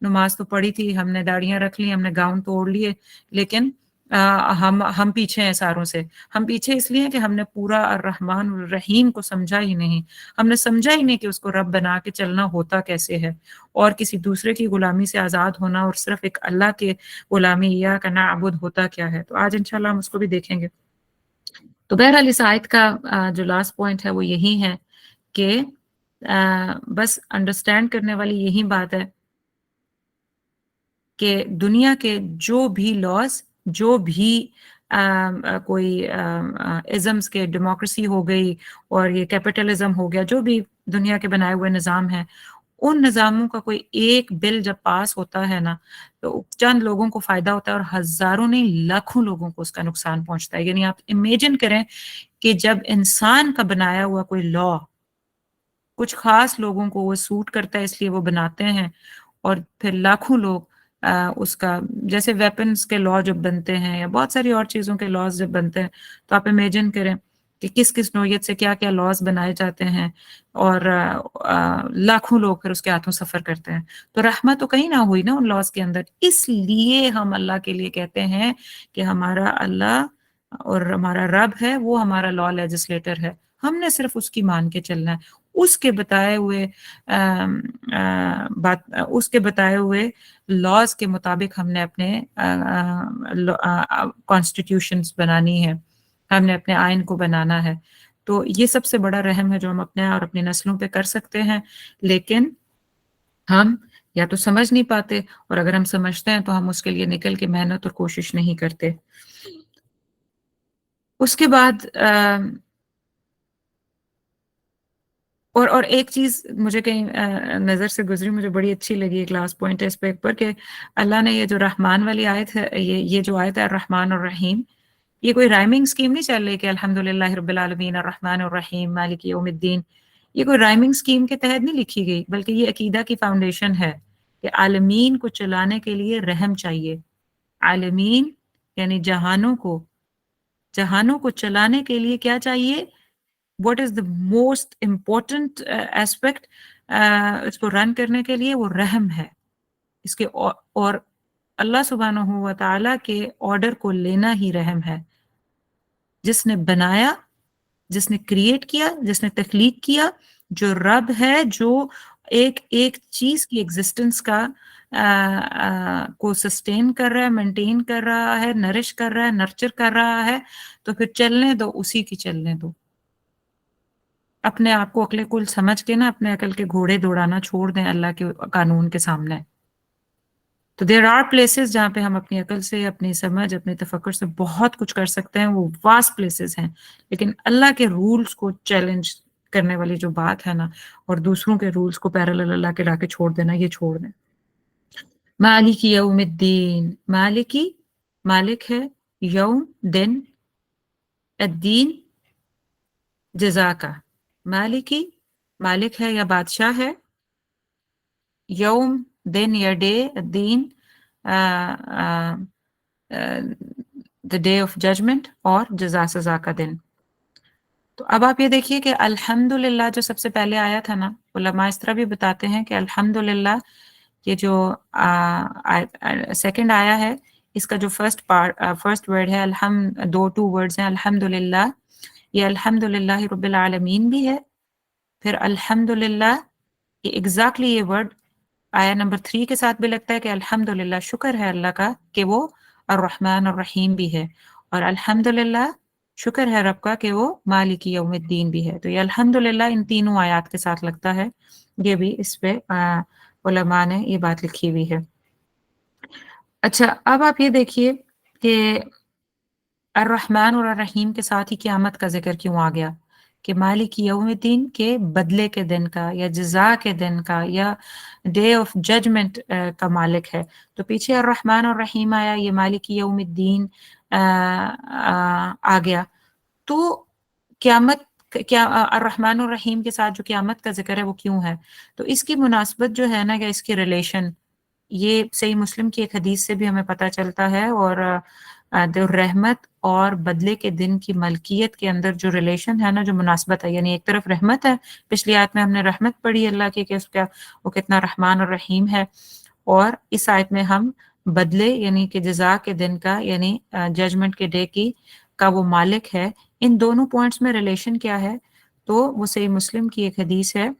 नमाज तो पढ़ी थी, हमने दाढ़ियां रख ली, हमने गाउन तो ओढ़ लिए, लेकिन हम पीछे हैं सारों से। हम पीछे इसलिए हैं कि हमने पूरा अर्रहमान रहीम को समझा ही नहीं, हमने समझा ही नहीं कि उसको रब बना के चलना होता कैसे है, और किसी दूसरे की गुलामी से आज़ाद होना और सिर्फ एक अल्लाह के गुलामी या का नाबुद होता क्या है। तो आज इंशाल्लाह हम उसको भी देखेंगे। तो बहरहाल इस आयत का जो लास्ट पॉइंट है वो यही है कि बस अंडरस्टैंड करने वाली यही बात है कि दुनिया के जो भी लॉज जो भी कोई इज़म्स के डेमोक्रेसी हो गई और ये कैपिटलिज्म हो गया, जो भी दुनिया के बनाए हुए निज़ाम हैं, उन निज़ामों का कोई एक बिल जब पास होता है ना, तो चंद लोगों को फ़ायदा होता है और हज़ारों नहीं लाखों लोगों को उसका नुकसान पहुँचता है। यानी आप इमेजिन करें कि जब इंसान का बनाया हुआ कोई लॉ कुछ ख़ास लोगों को वो सूट करता है इसलिए वो बनाते हैं और फिर लाखों लोग उसका जैसे वेपन्स के लॉ जब बनते हैं या बहुत सारी और चीज़ों के लॉज़ जब बनते हैं, तो आप इमेजिन करें कि किस-किस नौयत से क्या-क्या लॉज़ बनाए जाते हैं और लाखों लोग फिर उसके हाथों सफ़र करते हैं। तो रहमत तो कहीं ना हुई ना उन लॉज़ के अंदर, इसलिए हम अल्लाह के लिए कहते हैं कि हमारा अल्लाह और हमारा रब है, वो हमारा लॉ लेजिस्लेटर है। हमने सिर्फ़ उसकी मान के चलना है। उसके बताए हुए उसके बताए हुए लॉज़ के मुताबिक हमने अपने कॉन्स्टिट्यूशंस बनानी है, हमने अपने आइन को बनाना है। तो ये सबसे बड़ा रहम है जो हम अपने और अपनी नस्लों पे कर सकते हैं, लेकिन हम या तो समझ नहीं पाते और अगर हम समझते हैं तो हम उसके लिए निकल के मेहनत और कोशिश नहीं करते। उसके बाद और एक चीज़ मुझे कहीं नज़र से गुज़री, मुझे बड़ी अच्छी लगी, एक लास्ट पॉइंट है इस पे पर कि अल्लाह ने ये जो रहमान वाली आयत है, ये जो आयत है अर्रहमान और रहीम, ये कोई राइमिंग स्कीम नहीं चल रही कि अल्हम्दुलिल्लाहि रब्बिल आलमीन अर्रहमान और रहीम मालिक यौमिद्दीन। ये कोई राइमिंग स्कीम के तहत नहीं लिखी गई, बल्कि ये अकीदा की फाउंडेशन है कि आलमीन को चलाने के लिए रहम चाहिए। आलमीन यानी जहानों को चलाने के लिए क्या चाहिए? What is the most important aspect इसको रन करने के लिए वो रहम है। इसके और अल्लाह सुब्हानहू व तआला के ऑर्डर को लेना ही रहम है। जिसने बनाया, जिसने क्रिएट किया, जिसने तख्लीक किया, जो रब है, जो एक चीज़ की एग्ज़िस्टेंस का को सस्टेन कर रहा है, मेंटेन कर रहा है, नरिश कर रहा है, नर्चर कर रहा है, तो फिर चलने दो, उसी की चलने दो। अपने आप को अक्ल कुल समझ के ना अपने अकल के घोड़े दौड़ाना छोड़ दें अल्लाह के कानून के सामने। तो देयर आर प्लेसेस जहाँ पे हम अपनी अकल से, अपनी समझ, अपने तफक्कुर से बहुत कुछ कर सकते हैं, वो वास्ट प्लेसेस हैं। लेकिन अल्लाह के रूल्स को चैलेंज करने वाली जो बात है ना और दूसरों के रूल्स को पैरेलल अल्लाह के लाके छोड़ देना, ये छोड़ दें। मालिकी यौमिद्दीन, मालिकी मालिक है, यौम दिन, अद्दीन जज़ा का। मालिकी मालिक है या बादशाह है, यौम दिन या day, Deen the day of judgement और जज़ा सज़ा का दिन। तो अब आप ये देखिए कि अल्हम्दुलिल्लाह जो सबसे पहले आया था ना, उलमा इस तरह भी बताते हैं कि अल्हम्दुलिल्लाह ये जो सेकंड आया है, इसका जो फर्स्ट वर्ड है दो टू वर्ड्स हैं अल्हम्दुलिल्लाह, ये अल्हम्दुलिल्लाहि रब्बिल आलमीन भी है। फिर अल्हम्दुलिल्लाह ये एग्ज़ैक्टली ये वर्ड आया नंबर 3 के साथ भी लगता है कि अल्हम्दुलिल्लाह शुक्र है अल्लाह का कि वो अर्रहमान और रहीम भी है और अल्हम्दुलिल्लाह शुक्र है रब का कि वो मालिकी यौमिद्दीन भी है। तो ये अल्हम्दुलिल्लाह इन तीनों आयात के साथ लगता है। ये भी इस पे उलमा ने ये बात लिखी हुई है। अच्छा, अब आप ये देखिए कि अर्रहमान और अर्रहीम के साथ ही क़यामत का ज़िक्र क्यों आ गया? कि मालिक यौमिद्दीन के बदले के दिन का या जज़ा के दिन का या डे ऑफ जजमेंट का मालिक है। तो पीछे अर्रहमान और रहीम आया, ये मालिक यौमिद्दीन आ गया। तो क़यामत अर्रहमान और रहीम के साथ जो क़यामत का ज़िक्र है वो क्यों है? तो इसकी मुनासबत जो है ना या इसकी रिलेशन ये सही मुस्लिम की एक हदीस से भी हमें पता चलता है और जो रहमत और बदले के दिन की मलकियत के अंदर जो रिलेशन है ना, जो मुनासबत है, यानी एक तरफ रहमत है, पिछली आयत में हमने रहमत पढ़ी अल्लाह की कि उसका वो कितना रहमान और रहीम है और इस आयत में हम बदले यानी कि जज़ा के दिन का यानी जजमेंट के डे की का वो मालिक है। इन दोनों पॉइंट्स में रिलेशन क्या है? तो वो सही मुस्लिम की एक हदीस है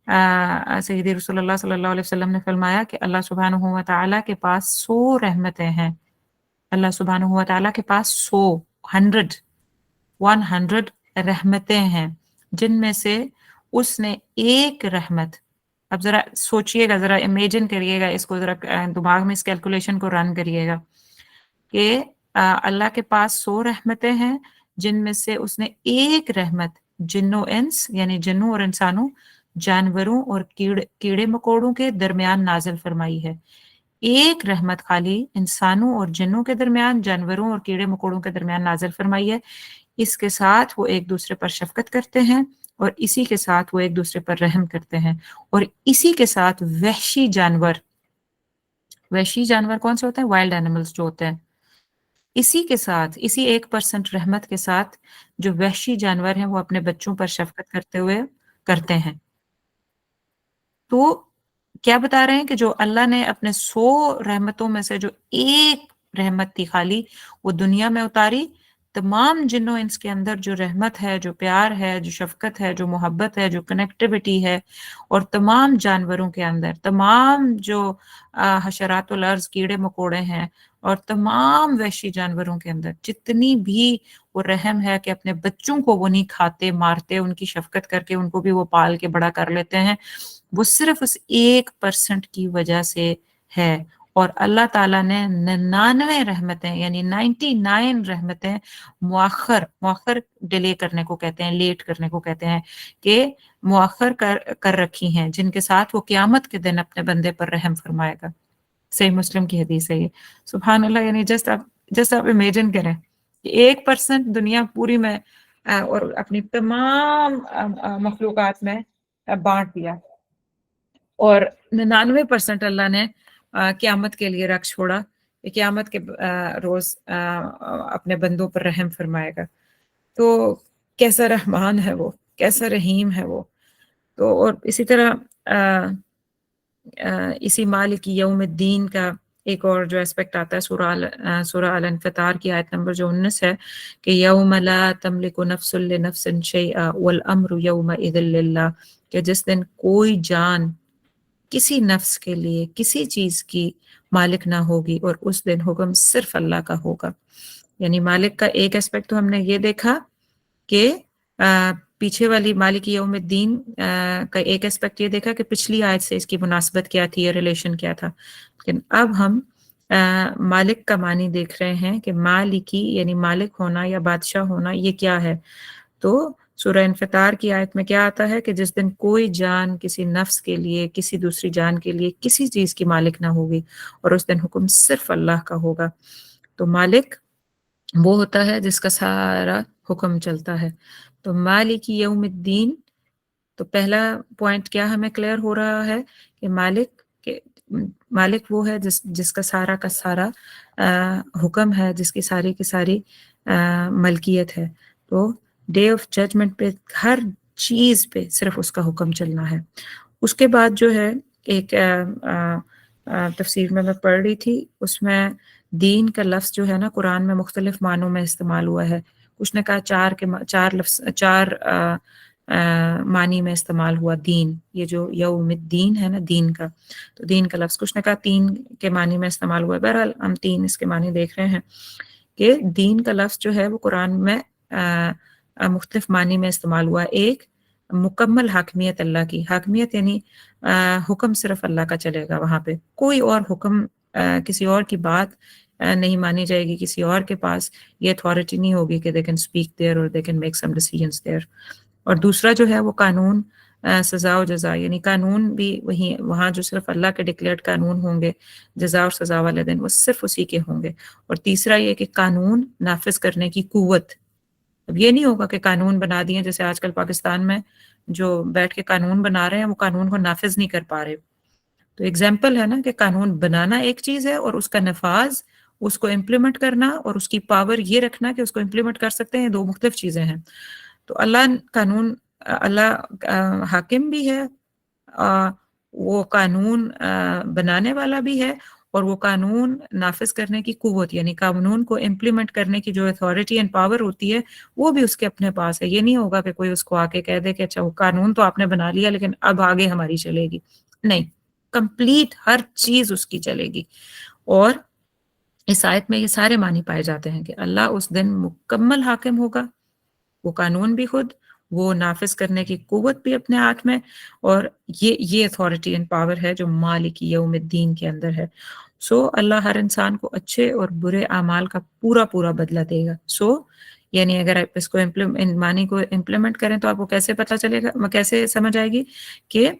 सय्यदी रसूलुल्लाह सल्लल्लाहु अलैहि वसल्लम ने फरमाया कि अल्लाह सुब्हानहू व तआला के पास 100 रहमतें हैं। अल्लाह सुब्हानहू व तआला के पास 100 100 रहमतें हैं, जिनमें से उसने एक रहमत अब ज़रा सोचिएगा, ज़रा इमेजिन करिएगा इसको ज़रा दिमाग में इस कैलकुलेशन को रन करिएगा कि अल्लाह के पास 100 रहमतें हैं, जिनमें से उसने एक रहमत जिन्नो इंस यानी जिन्नों और इंसानों, जानवरों और कीड़े मकोड़ों के दरमियान नाजिल फरमाई है। एक रहमत खाली इंसानों और जिन्नों के दरमियान, जानवरों और कीड़े मकोड़ों के दरमियान नाजिल फरमाई है। इसके साथ वो एक दूसरे पर शफकत करते हैं और इसी के साथ वो एक दूसरे पर रहम करते हैं, और इसी के साथ वहशी जानवर कौन से होते हैं? वाइल्ड एनिमल्स जो होते हैं, इसी के साथ, इसी 1% रहमत के साथ जो वहशी जानवर हैं वो अपने बच्चों पर शफकत करते हुए करते हैं। तो क्या बता रहे हैं कि जो अल्लाह ने अपने 100 रहमतों में से जो एक रहमत थी खाली, वो दुनिया में उतारी, तमाम जिन्नों इंस के अंदर जो रहमत है, जो प्यार है, जो शफ़क़त है, जो मोहब्बत है, जो कनेक्टिविटी है, और तमाम जानवरों के अंदर, तमाम जो हशरातुल अर्ज़ कीड़े-मकोड़े हैं और तमाम वहशी जानवरों के अंदर जितनी भी वो रहम है कि अपने बच्चों को वो नहीं खाते, मारते, उनकी शफ़क़त करके उनको भी वो पाल के बड़ा कर लेते हैं, वो सिर्फ़ उस 1% की वजह से है। और अल्लाह ताला ने 99 रहमतें यानी 99 रहमतें मुअख़्ख़र डिले करने को कहते हैं, लेट करने को कहते हैं, कि मुअख़्ख़र कर रखी हैं, जिनके साथ वो क़यामत के दिन अपने बंदे पर रहम फरमाएगा। सही मुस्लिम की हदीस है ये। सुभान अल्लाह, यानी जस्ट आप इमेजिन करें कि 1% दुनिया पूरी में और अपनी तमाम मखलूक़ात में बाँट दिया, और 99% अल्लाह ने क़यामत के लिए रख छोड़ा कि क़यामत के रोज़ अपने बंदों पर रहम फरमाएगा। तो कैसा रहमान है वो, कैसा रहीम है वो। तो और इसी तरह इसी मालिक यौमिद्दीन का एक और जो एस्पेक्ट आता है सूरह अल-इंफ़ितार की आयत नंबर जो 19 है कि यौम ला तमलिकु नफ्सुन लिनफ्सिन शैअ वल अम्रु यौमइज़िन लिल्लाह, कि जिस दिन कोई जान किसी नफ्स के लिए किसी चीज़ की मालिक ना होगी और उस दिन हुक्म सिर्फ अल्लाह का होगा। यानी मालिक का एक एस्पेक्ट तो हमने ये देखा कि पीछे वाली मालिक यौमिद्दीन का एक एस्पेक्ट ये देखा कि पिछली आयत से इसकी मुनासबत क्या थी या रिलेशन क्या था। लेकिन अब हम मालिक का मानी देख रहे हैं कि मालिकी यानी मालिक होना या बादशाह होना ये क्या है। तो सूरह इंफ़ितार की आयत में क्या आता है कि जिस दिन कोई जान किसी नफ्स के लिए, किसी दूसरी जान के लिए किसी चीज़ की मालिक ना होगी और उस दिन हुक्म सिर्फ अल्लाह का होगा। तो मालिक वो होता है जिसका सारा हुक्म चलता है। तो मालिकी यौमिद्दीन, तो पहला पॉइंट क्या हमें क्लियर हो रहा है कि मालिक वो है जिसका सारा का सारा हुक्म है, जिसकी सारी की सारी मलकियत है। तो डे ऑफ जजमेंट पे हर चीज़ पे सिर्फ उसका हुक्म चलना है। उसके बाद जो है एक तफसीर में मैं पढ़ रही थी, उसमें दीन का लफ्ज़ जो है ना कुरान में मुख्तलिफ मानों में इस्तेमाल हुआ है। कुछ ने कहा चार मानी में इस्तेमाल हुआ दीन, ये जो यौमिद्दीन है ना दीन का, तो दीन का लफ्ज़ कुछ ने कहा 3 के मानी में इस्तेमाल हुआ है। बहरहाल हम 3 इसके मानी देख रहे हैं कि दीन का लफ्ज़ जो है वो कुरान में मुख्तलिफ मानी में इस्तेमाल हुआ। एक, मुकम्मल हाकमियत अल्लाह की, हाकमियत यानी हुक्म सिर्फ अल्लाह का चलेगा, वहाँ पे कोई और हुक्म किसी और की बात नहीं मानी जाएगी, किसी और के पास ये अथॉरिटी नहीं होगी कि दे कैन स्पीक देयर और they can make some decisions there. और दूसरा जो है वो कानून, सज़ा और जज़ा, यानी कानून भी वही वहाँ जो सिर्फ अल्लाह के डिक्लेयर्ड कानून होंगे, जज़ा और सज़ा वाले दिन वो सिर्फ उसी के होंगे। और तीसरा ये कि कानून नाफ़िज़ करने की क़ुव्वत, अब ये नहीं होगा कि कानून बना दिए, जैसे आजकल पाकिस्तान में जो बैठ के कानून बना रहे हैं वो कानून को नाफ़िज़ नहीं कर पा रहे। तो एग्ज़ाम्पल है ना कि कानून बनाना एक चीज़ है और उसका नफ़ाज़, उसको इम्प्लीमेंट करना और उसकी पावर ये रखना कि उसको इम्प्लीमेंट कर सकते हैं, 2 मुख्तलिफ चीज़ें हैं। तो अल्लाह हाकिम भी है, वो कानून बनाने वाला भी है, और वो कानून नाफ़िज़ करने की क़ुव्वत यानी कानून को इम्प्लीमेंट करने की जो अथॉरिटी एंड पावर होती है वो भी उसके अपने पास है। ये नहीं होगा कि कोई उसको आके कह दे कि अच्छा वो कानून तो आपने बना लिया लेकिन अब आगे हमारी चलेगी। नहीं, कंप्लीट हर चीज़ उसकी चलेगी। और इस आयत में ये सारे मानी पाए जाते हैं कि अल्लाह उस दिन मुकम्मल हाकिम होगा, वो कानून भी खुद, वो नाफ़िज़ करने की क़ुव्वत भी अपने हाथ में, और ये अथॉरिटी एंड पावर है जो मालिक यौमिद्दीन के अंदर है। اللہ ہر انسان کو اچھے اور برے اعمال کا پورا پورا بدلہ دے گا. یعنی اگر آپ اس کو ان معنی کو امپلیمنٹ کریں تو آپ کو کیسے پتہ چلے گا، کیسے سمجھ آئے گی کہ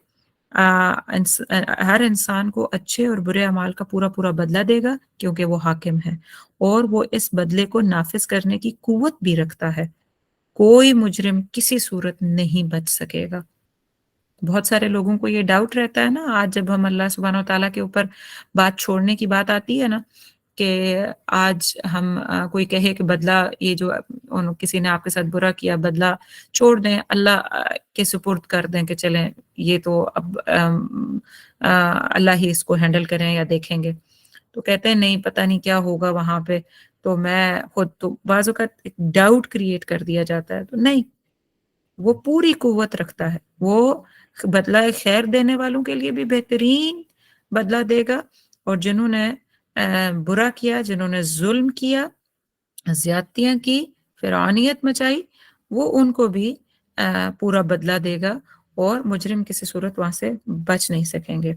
ہر انسان کو اچھے اور برے اعمال کا پورا پورا بدلہ دے گا کیونکہ وہ حاکم ہے اور وہ اس بدلے کو نافذ کرنے کی قوت بھی رکھتا ہے. کوئی مجرم کسی صورت نہیں بچ سکے گا. بہت سارے لوگوں کو یہ ڈاؤٹ رہتا ہے نا، آج جب ہم اللہ سبحانہ وتعالیٰ کے اوپر بات چھوڑنے کی بات آتی ہے نا، کہ آج ہم کوئی کہے کہ بدلہ یہ جو کسی نے آپ کے ساتھ برا کیا بدلہ چھوڑ دیں، اللہ کے سپرد کر دیں کہ چلیں یہ تو اب اللہ ہی اس کو ہینڈل کریں یا دیکھیں گے. تو کہتے ہیں نہیں پتہ نہیں کیا ہوگا وہاں پہ، تو میں خود تو بعض اوقات ایک ڈاؤٹ کریٹ کر دیا جاتا ہے. تو نہیں، وہ پوری قوت رکھتا ہے، وہ بدلہ خیر دینے والوں کے لیے بھی بہترین بدلہ دے گا، اور جنہوں نے برا کیا، جنہوں نے ظلم کیا، زیادتیاں کی، فرعونیت مچائی، وہ ان کو بھی پورا بدلہ دے گا اور مجرم کسی صورت وہاں سے بچ نہیں سکیں گے.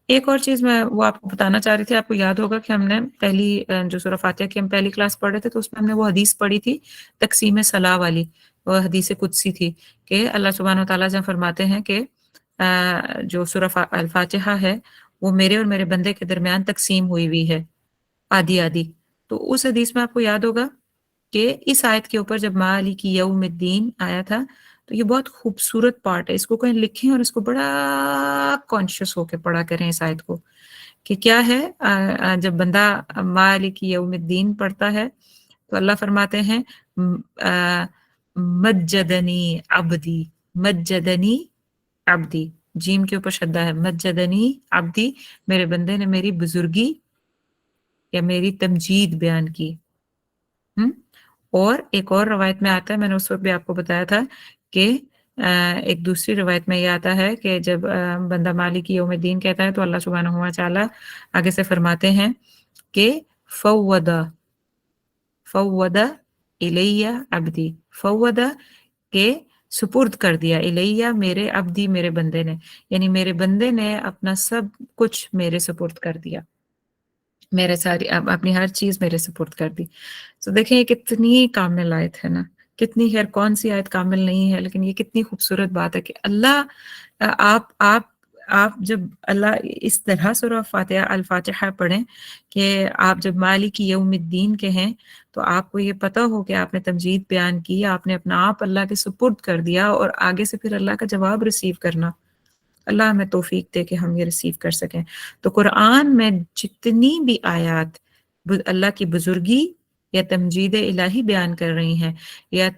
ایک اور چیز میں وہ آپ کو بتانا چاہ رہی تھی، آپ کو یاد ہوگا کہ ہم نے پہلی جو سورہ فاتحہ کی ہم پہلی کلاس پڑھ رہے تھے تو اس میں ہم نے وہ حدیث پڑھی تھی تقسیم صلاح والی، وہ حدیث قدسی تھی کہ اللہ سبحانہ وتعالیٰ جہاں فرماتے ہیں کہ جو سورہ الفاتحہ ہے وہ میرے اور میرے بندے کے درمیان تقسیم ہوئی ہے آدھی آدھی. تو اس حدیث میں آپ کو یاد ہوگا کہ اس آیت کے اوپر جب مالک یوم الدین آیا تھا تو یہ بہت خوبصورت پارٹ ہے، اس کو کہیں لکھیں اور اس کو بڑا کانشیس ہو کے پڑھا کریں اس آیت کو کہ کیا ہے. جب بندہ مالک یوم الدین پڑھتا ہے تو اللہ فرماتے ہیں مجدنی عبدی، مجدنی عبدی، جیم کے اوپر شدہ ہے، مجدنی عبدی، میرے بندے نے میری بزرگی یا میری تمجید بیان کی. اور ایک اور روایت میں آتا ہے، میں نے اس وقت بھی آپ کو بتایا تھا کہ ایک دوسری روایت میں یہ آتا ہے کہ جب بندہ مالک یوم الدین کہتا ہے تو اللہ سبحانہ و تعالی آگے سے فرماتے ہیں کہ فوّد الیہ عبدی، فوّد کہ سپرد کر دیا، الیہ میرے عبدی، میرے بندے نے، یعنی میرے بندے نے اپنا سب کچھ میرے سپرد کر دیا، میرے ساری اپنی ہر چیز میرے سپرد کر دی. تو دیکھیں یہ کتنی کامل آیت ہے نا، کتنی خیر کون سی آیت کامل نہیں ہے، لیکن یہ کتنی خوبصورت بات ہے کہ اللہ آپ جب اللہ اس طرح سورہ الفاتحہ پڑھیں کہ آپ جب مالک یوم الدین کے ہیں تو آپ کو یہ پتہ ہو کہ آپ نے تمجید بیان کی، آپ نے اپنا آپ اللہ کے سپرد کر دیا اور آگے سے پھر اللہ کا جواب ریسیو کرنا. اللہ ہمیں توفیق دے کہ ہم یہ ریسیو کر سکیں. تو قرآن میں جتنی بھی آیات اللہ کی بزرگی یا تمجید الہی بیان کر رہی ہیں یا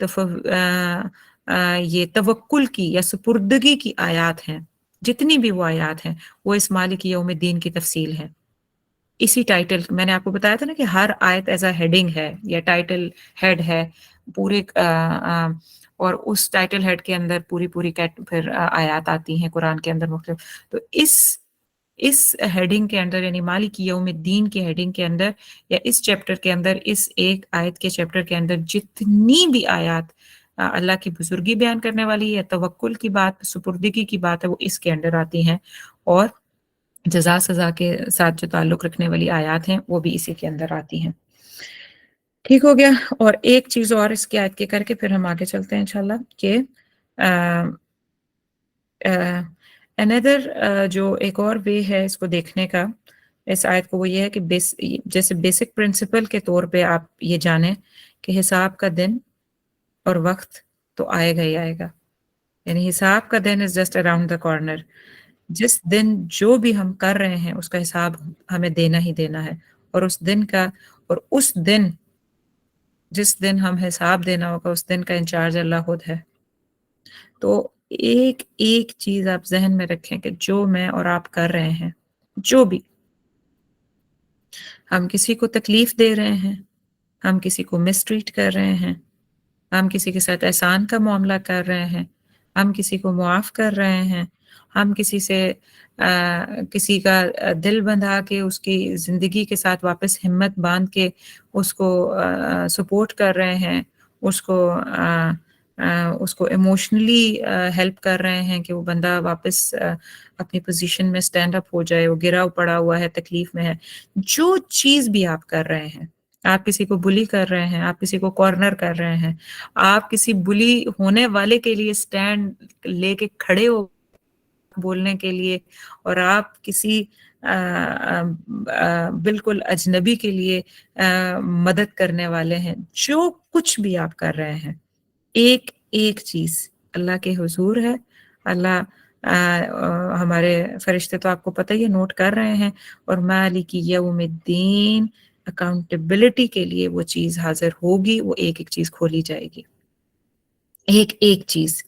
یہ توکل کی یا سپردگی کی آیات ہیں، جتنی بھی وہ آیات ہیں وہ اس مالک یوم الدین کی تفصیل ہے. اسی ٹائٹل میں نے آپ کو بتایا تھا نا کہ ہر آیت ایز اے ہیڈنگ ہے یا ٹائٹل ہیڈ ہے پورے، اور اس ٹائٹل ہیڈ کے اندر پوری پھر آیات آتی ہیں قرآن کے اندر مختلف. تو اس ہیڈنگ کے اندر یعنی مالک یوم الدین کے ہیڈنگ کے اندر یا اس چیپٹر کے اندر، اس ایک آیت کے چیپٹر کے اندر جتنی بھی آیات اللہ کی بزرگی بیان کرنے والی یا توکل کی بات، سپردگی کی بات ہے، وہ اس کے اندر آتی ہیں، اور جزا سزا کے ساتھ جو تعلق رکھنے والی آیات ہیں وہ بھی اسی کے اندر آتی ہیں. ٹھیک ہو گیا. اور ایک چیز اور اس کی آیت کے کر کے پھر ہم آگے چلتے ہیں انشاءاللہ کہ another جو ایک اور وے ہے اس کو دیکھنے کا اس آیت کو، وہ یہ ہے کہ جیسے بیسک پرنسپل کے طور پہ آپ یہ جانیں کہ حساب کا دن اور وقت تو آئے گا ہی آئے گا، یعنی حساب کا دن is just around the corner. جس دن جو بھی ہم کر رہے ہیں اس کا حساب ہمیں دینا ہی دینا ہے، اور اس دن جس دن ہم حساب دینا ہوگا اس دن کا انچارج اللہ خود ہے. تو ایک چیز آپ ذہن میں رکھیں کہ جو میں اور آپ کر رہے ہیں، جو بھی ہم کسی کو تکلیف دے رہے ہیں، ہم کسی کو مسٹریٹ کر رہے ہیں، ہم کسی کے ساتھ احسان کا معاملہ کر رہے ہیں، ہم کسی کو معاف کر رہے ہیں، ہم کسی کا دل بندھا کے اس کی زندگی کے ساتھ واپس ہمت باندھ کے اس کو سپورٹ کر رہے ہیں، اس کو उसको इमोशनली हेल्प कर रहे हैं कि वो बंदा वापस अपनी पोजीशन में स्टैंड अप हो जाए, वो गिरा पड़ा हुआ है, तकलीफ में है। जो चीज़ भी आप कर रहे हैं, आप किसी को बुली कर रहे हैं, आप किसी को कॉर्नर कर रहे हैं, आप किसी बुली होने वाले के लिए स्टैंड लेके खड़े हो बोलने के लिए, और आप किसी बिल्कुल अजनबी के लिए मदद करने वाले हैं। जो कुछ भी आप कर रहे हैं, एक एक चीज अल्लाह के हुजूर है। अल्लाह हमारे फरिश्ते तो आपको पता ही है, नोट कर रहे हैं, और मालिकी यौमिद्दीन, अकाउंटेबिलिटी के लिए वो चीज हाजिर होगी, वो एक एक चीज खोली जाएगी, एक एक चीज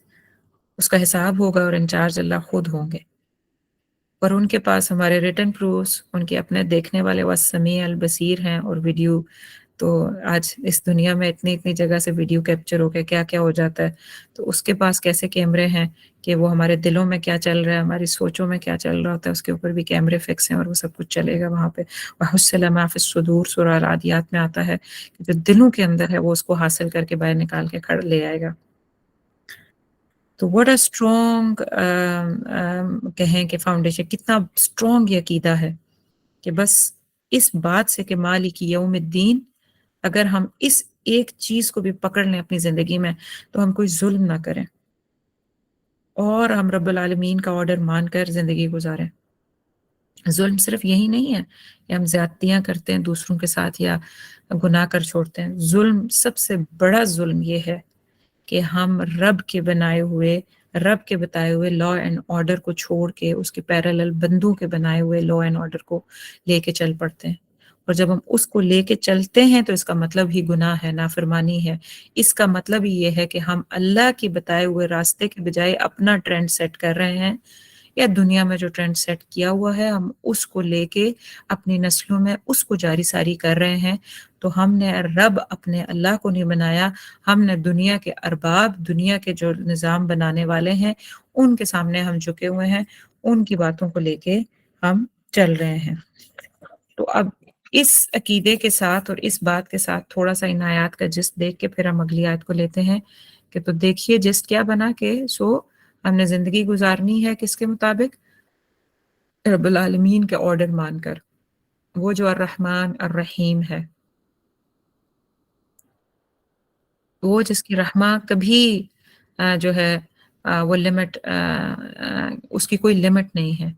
उसका हिसाब होगा, और इंचार्ज अल्लाह खुद होंगे। और उनके पास हमारे रिटन प्रूफ्स, उनके अपने देखने वाले वस्समी अल बसीर हैं, और वीडियो तो आज इस दुनिया में इतनी इतनी जगह से वीडियो कैप्चर हो के क्या क्या हो जाता है, तो उसके पास कैसे कैमरे हैं कि वो हमारे दिलों में क्या चल रहा है, हमारी सोचों में क्या चल रहा होता है, उसके ऊपर भी कैमरे फिक्स हैं, और वो सब कुछ चलेगा वहाँ पे। वहुस्सला फिस सुदूर, सूरह आदियात में आता है कि जो दिलों के अंदर है वो उसको हासिल करके बाहर निकाल के खड़ ले आएगा। तो व्हाट अ स्ट्रॉन्ग कहें कि फाउंडेशन, कितना स्ट्रॉन्ग ये अकीदा है कि बस इस बात से कि मालिक यौमिद्दीन, अगर हम इस एक चीज को भी पकड़ लें अपनी जिंदगी में, तो हम कोई जुल्म ना करें, और हम रब्बुल आलमीन का ऑर्डर मानकर जिंदगी गुजारें। जुल्म सिर्फ यही नहीं है कि हम ज्यादतियां करते हैं दूसरों के साथ या गुनाह कर छोड़ते हैं। जुल्म, सबसे बड़ा जुल्म ये है कि हम रब के बनाए हुए, रब के बताए हुए लॉ एंड ऑर्डर को छोड़ के उसके पैरेलल बंदों के बनाए हुए लॉ एंड ऑर्डर को लेके चल पड़ते हैं। और जब हम उसको लेके चलते हैं तो इसका मतलब ही गुनाह है, नाफरमानी है। इसका मतलब ही ये है कि हम अल्लाह के बताए हुए रास्ते के बजाय अपना ट्रेंड सेट कर रहे हैं, या दुनिया में जो ट्रेंड सेट किया हुआ है हम उसको लेके अपनी नस्लों में उसको जारी सारी कर रहे हैं। तो हमने रब अपने अल्लाह को नहीं बनाया, हमने दुनिया के अरबाब, दुनिया के जो निज़ाम बनाने वाले हैं उनके सामने हम झुके हुए हैं, उनकी बातों को लेके हम चल रहे हैं। तो अब इस अकीदे के साथ और इस बात के साथ थोड़ा सा इन आयात का जिस्ट देख के फिर हम अगली आयत को लेते हैं कि तो देखिए जिस्ट क्या बना के, सो हमने जिंदगी गुजारनी है किसके मुताबिक? रब्बुल आलमीन के ऑर्डर मानकर, वो जो अर्रहमान अर्रहीम है, वो जिसकी रहमा कभी जो है वो लिमिट, उसकी कोई लिमिट नहीं है,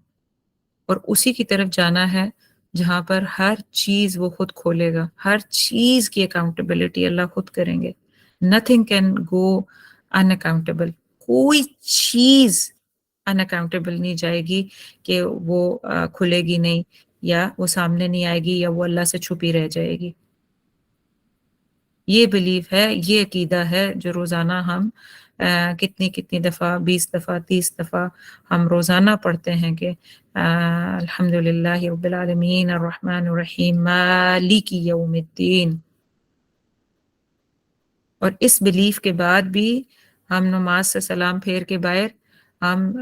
और उसी की तरफ जाना है जहां पर हर चीज वो खुद खोलेगा, हर चीज की अकाउंटेबिलिटी अल्लाह खुद करेंगे। नथिंग कैन गो अनअकाउंटेबल, कोई चीज अनअकाउंटेबल नहीं जाएगी कि वो खुलेगी नहीं, या वो सामने नहीं आएगी, या वो अल्लाह से छुपी रह जाएगी। ये बिलीफ है, ये अकीदा है जो रोजाना हम कितनी कितनी दफा, 20 दफा, 30 दफा हम रोजाना पढ़ते हैं कि अल्हम्दुलिल्लाह रब्बिल आलमीन अर्रहमानिर रहीम मालिकी यौमिद्दीन। और इस बिलीफ के बाद भी हम नमाज से सलाम फेर के बाहर, हम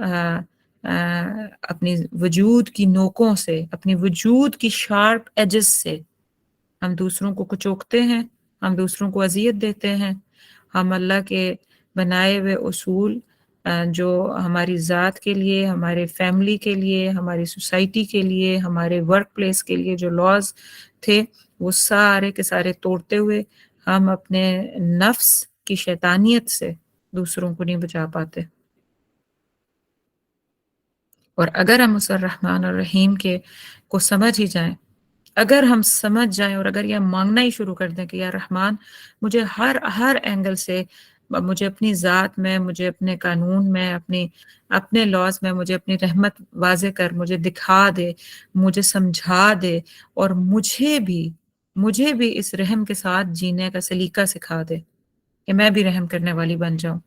अपनी वजूद की नोकों से, अपनी वजूद की शार्प एजेस से हम दूसरों को कुचोकते हैं, हम दूसरों को अजियत देते हैं। हम अल्लाह के बनाए हुए उसूल जो हमारी ज़ात के लिए, हमारे फैमिली के लिए, हमारी सोसाइटी के लिए, हमारे वर्क प्लेस के लिए जो लॉज थे, वो सारे के सारे तोड़ते हुए हम अपने नफ्स की शैतानियत से दूसरों को नहीं बचा पाते। और अगर हम उस रहमान और रहीम के को समझ ही जाएं, अगर हम समझ जाएं, और अगर ये मांगना ही शुरू कर दें कि यार रहमान, मुझे हर हर एंगल से, मुझे अपनी ज़ात में, मुझे अपने कानून में, अपनी अपने लॉज में, मुझे अपनी रहमत वाज़े कर, मुझे दिखा दे, मुझे समझा दे, और मुझे भी इस रहम के साथ जीने का सलीका सिखा दे कि मैं भी रहम करने वाली बन जाऊं,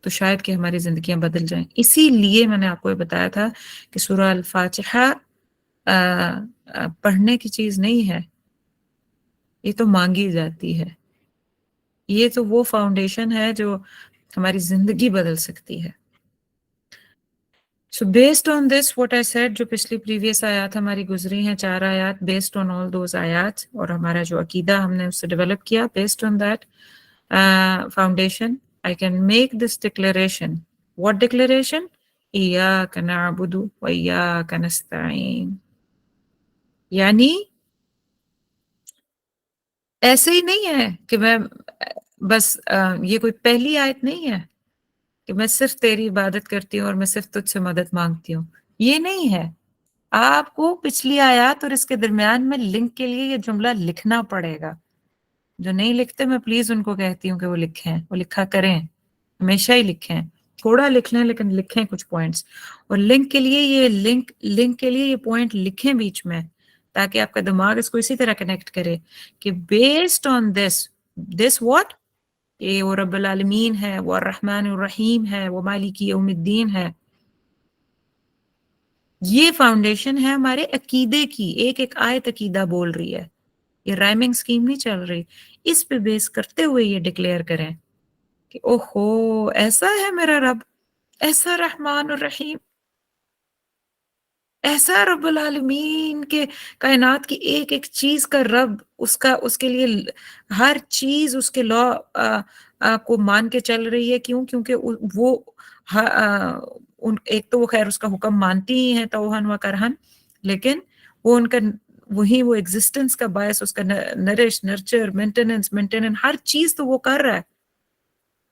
तो शायद कि हमारी जिंदगियां बदल जाएं। इसीलिए मैंने आपको ये बताया था कि सूरह अल फातिहा पढ़ने की चीज नहीं है, ये तो मांगी जाती है। ये तो वो फाउंडेशन है जो हमारी जिंदगी बदल सकती है। So based on this what I said, जो पिछली प्रीवियस आयत हमारी गुजरी हैं 4 आयत, बेस्ड ऑन ऑल दोज आयत, और हमारा जो अकीदा हमने उससे डेवलप किया, based on that foundation, I can make this declaration. What declaration? إياك نعبد وإياك نستعين. यानी ऐसे ही नहीं है कि मैं बस ये कोई पहली आयत नहीं है कि मैं सिर्फ तेरी इबादत करती हूँ और मैं सिर्फ तुझसे मदद मांगती हूँ, ये नहीं है। आपको पिछली आयत और इसके दरमियान में लिंक के लिए ये जुमला लिखना पड़ेगा। जो नहीं लिखते मैं प्लीज उनको कहती हूँ कि वो लिखें, वो लिखा करें, हमेशा ही लिखें, थोड़ा लिख लें लेकिन लिखें कुछ पॉइंट्स। और लिंक के लिए ये लिंक के लिए ये पॉइंट लिखें बीच में, ताकि आपका दिमाग इसको इसी तरह कनेक्ट करे कि बेस्ड ऑन दिस व्हाट, ये वो रब्बुल आलमीन है, वो अर्रहमानुर रहीम है, वो मालिकी यौमिद्दीन है। ये फाउंडेशन है हमारे अकीदे की, एक एक आयत अकीदा बोल रही है, ये राइमिंग स्कीम नहीं चल रही। इस पे बेस करते हुए ये डिक्लेयर करें कि ओहो ऐसा है मेरा रब, ऐसा रहमान और रहीम, ऐसा रब्बुल आलमीन के कायनात की एक एक चीज का रब, उसका उसके लिए हर चीज उसके लॉ को मान के चल रही है। क्यों? क्योंकि वो एक तो वो खैर उसका हुक्म मानती ही है तौहन व करहन, लेकिन वो उनका वही वो एग्जिस्टेंस का बायस, उसका नरिश नर्चर मेंटेनेंस हर चीज तो वो कर रहा है,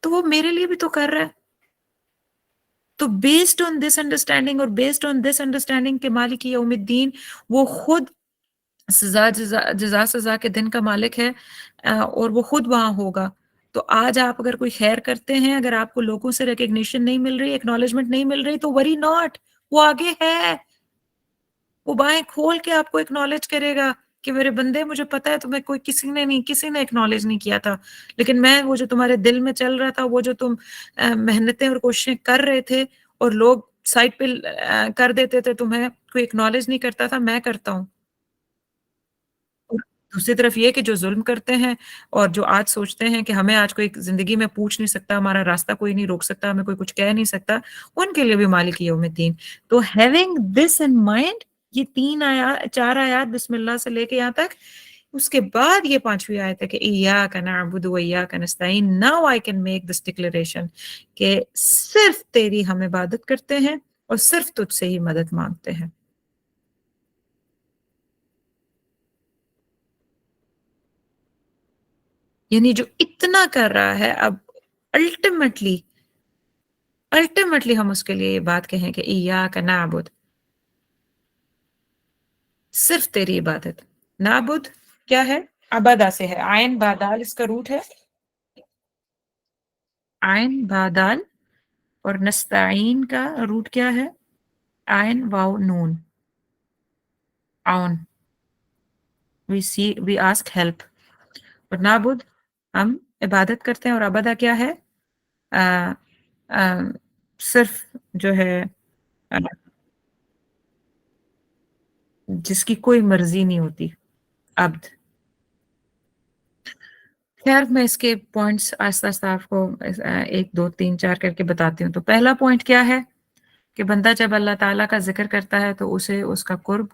तो वो मेरे लिए भी तो कर रहा है। तो बेस्ड ऑन दिस अंडरस्टैंडिंग और बेस्ड ऑन दिस अंडरस्टैंडिंग के मालिक यौमिद्दीन, वो खुद जजा सजा के दिन का मालिक है और वो खुद वहां होगा। तो आज आप अगर कोई खैर करते हैं, अगर आपको लोगों से रिकग्निशन नहीं मिल रही, एक्नॉलेजमेंट नहीं मिल रही, तो वरी नॉट, वो आगे है, वो बाएं खोल के आपको एक्नॉलेज करेगा कि मेरे बंदे मुझे पता है तुम्हें कोई किसी ने एक्नॉलेज नहीं किया था, लेकिन मैं वो जो तुम्हारे दिल में चल रहा था, वो जो तुम मेहनतें और कोशिशें कर रहे थे और लोग साइड पे कर देते थे, तुम्हें कोई एक्नॉलेज नहीं करता था, मैं करता हूँ। और दूसरी तरफ ये कि जो जुल्म करते हैं और जो आज सोचते हैं कि हमें आज कोई जिंदगी में पूछ नहीं सकता, हमारा रास्ता कोई नहीं रोक सकता, हमें कोई कुछ कह नहीं सकता, उनके लिए भी मालिक यौमिद्दीन। तो हैविंग दिस इन माइंड, ये 4 आयात बिस्मिल्लाह से लेके यहाँ तक, उसके बाद ये 5वीं आयत है कि इय्याका नअबुदु व इय्याका नस्तईन। Now I can make this declaration कि सिर्फ तेरी हम इबादत करते हैं और सिर्फ तुझसे ही मदद मांगते हैं। यानी जो इतना कर रहा है, अब अल्टीमेटली हम उसके लिए ये बात कहें कि इय्याका नअबुद, सिर्फ तेरी इबादत। नाबुद क्या है? अबदा से है, आयन बादाल इसका रूट है, आयन बादाल। और नस्ताइन का रूट क्या है? आयन वाव नून, आउन। We ask help. और नाबुद हम इबादत करते हैं, और अबदा क्या है? आ, आ, सिर्फ जो है आ, जिसकी कोई मर्जी नहीं होती, अब्द। खैर मैं इसके पॉइंट्स आस्ता आस्ता आपको 1 2 3 4 करके बताती हूँ। तो पहला पॉइंट क्या है कि बंदा जब अल्लाह ताला का जिक्र करता है तो उसे उसका कुर्ब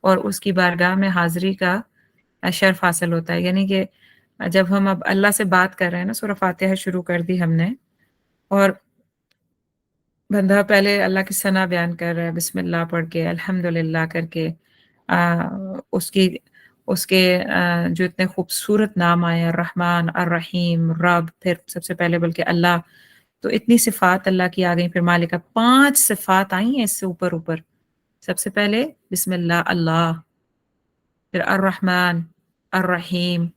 और उसकी बारगाह में हाजिरी का शर्फ हासिल होता है। यानी कि जब हम अब अल्लाह से बात कर रहे हैं ना, सूरह फातिहा शुरू कर दी हमने, और बंदा पहले अल्लाह की सना बयान कर रहा है बिस्मिल्लाह पढ़ के, अल्हम्दुलिल्लाह करके, उसकी उसके जो इतने खूबसूरत नाम आए, रहमान अर्रहीम रब, फिर सबसे पहले बल्कि अल्लाह, तो इतनी सिफात अल्लाह की आ गई। फिर मालिक का 5 सिफात आई हैं इससे ऊपर ऊपर। सबसे पहले बिस्मिल्लाह अल्लाह, फिर अर्रहमान अर्रहीम,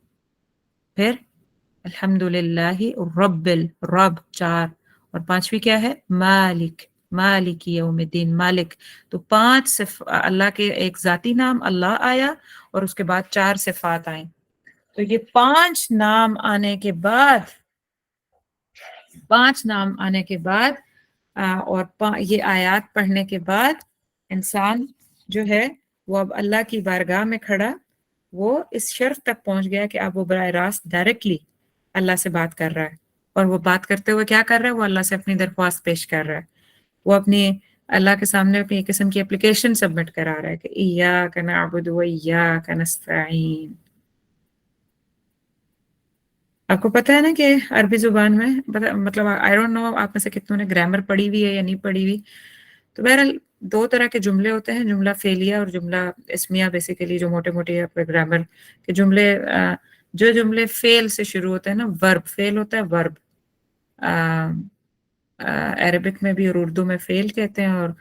फिर अल्हम्दुलिल्लाहि रब्बिल रब 4, और 5वीं क्या है? मालिक, मालिक यौमिद्दीन, मालिक। तो 5 सिफ अल्लाह के एक जाती नाम अल्लाह आया और उसके बाद 4 सिफात आई। तो ये 5 नाम आने के बाद, 5 नाम आने के बाद और ये आयत पढ़ने के बाद इंसान जो है वो अब अल्लाह की बारगाह में खड़ा, वो इस शर्फ तक पहुंच गया कि अब वो बराह रास्त डायरेक्टली अल्लाह से बात कर रहा है। और वो बात करते हुए क्या कर रहा है? वो अल्लाह से अपनी दरख्वास्त पेश कर रहा है। वो अपनी अल्लाह के सामने अपनी एक किस्म की एप्लीकेशन सबमिट करा रहा है कि इय्याका नअबुदु व इय्याका नस्तईन। आपको पता है ना कि अरबी ज़ुबान में मतलब आई डोंट नो आप में से कितनों ने ग्रामर पढ़ी हुई है या नहीं पढ़ी हुई। तो बहरहाल 2 तरह के जुमले होते हैं, जुमला फ़ेलिया और जुमला इस्मिया बेसिकली जो मोटे-मोटे आपके ग्रामर के जुमले जो जुमले फ़ेल से शुरू होते हैं ना वर्ब फ़ेल होता है वर्ब। अ अरबिक में भी और उर्दू में फ़ेल कहते हैं और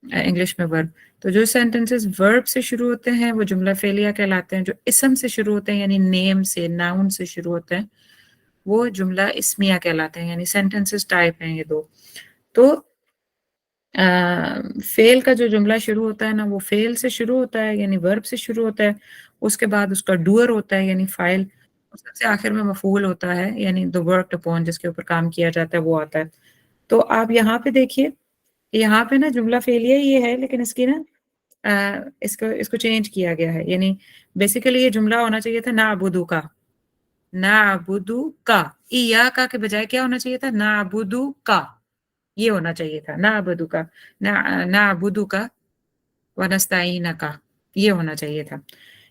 इंग्लिश में वर्ब। तो जो सेंटेंसेस वर्ब से शुरू होते हैं वो जुमला फ़ेलिया कहलाते हैं, जो इस्म से शुरू होते हैं यानी नेम से, नाउन से शुरू होते हैं वो जुमला इस्मिया कहलाते हैं, यानी सेंटेंसेस टाइप हैं ये 2। तो अ, फ़ेल का जो जुमला शुरू होता है ना वो फ़ेल से शुरू होता है यानी वर्ब से शुरू होता है, उसके बाद उसका डूअर होता है यानी फ़ाइल और सबसे आखिर में मफ़ऊल होता है यानी द वर्क्ड अपॉन जिसके ऊपर काम किया जाता है वो आता है। तो आप यहाँ पे देखिए, यहाँ पे ना जुमला फ़ेलिया ये है लेकिन इसकी ना इसको इसको चेंज किया गया है यानी बेसिकली ये जुमला होना चाहिए था नाअबुदु का। नाअबुदु का, इय्याका के बजाय क्या होना चाहिए था? नाअबुदु का, ये होना चाहिए था। नाअबुदु का, नाअबुदु का व नस्तईन का, ये होना चाहिए था।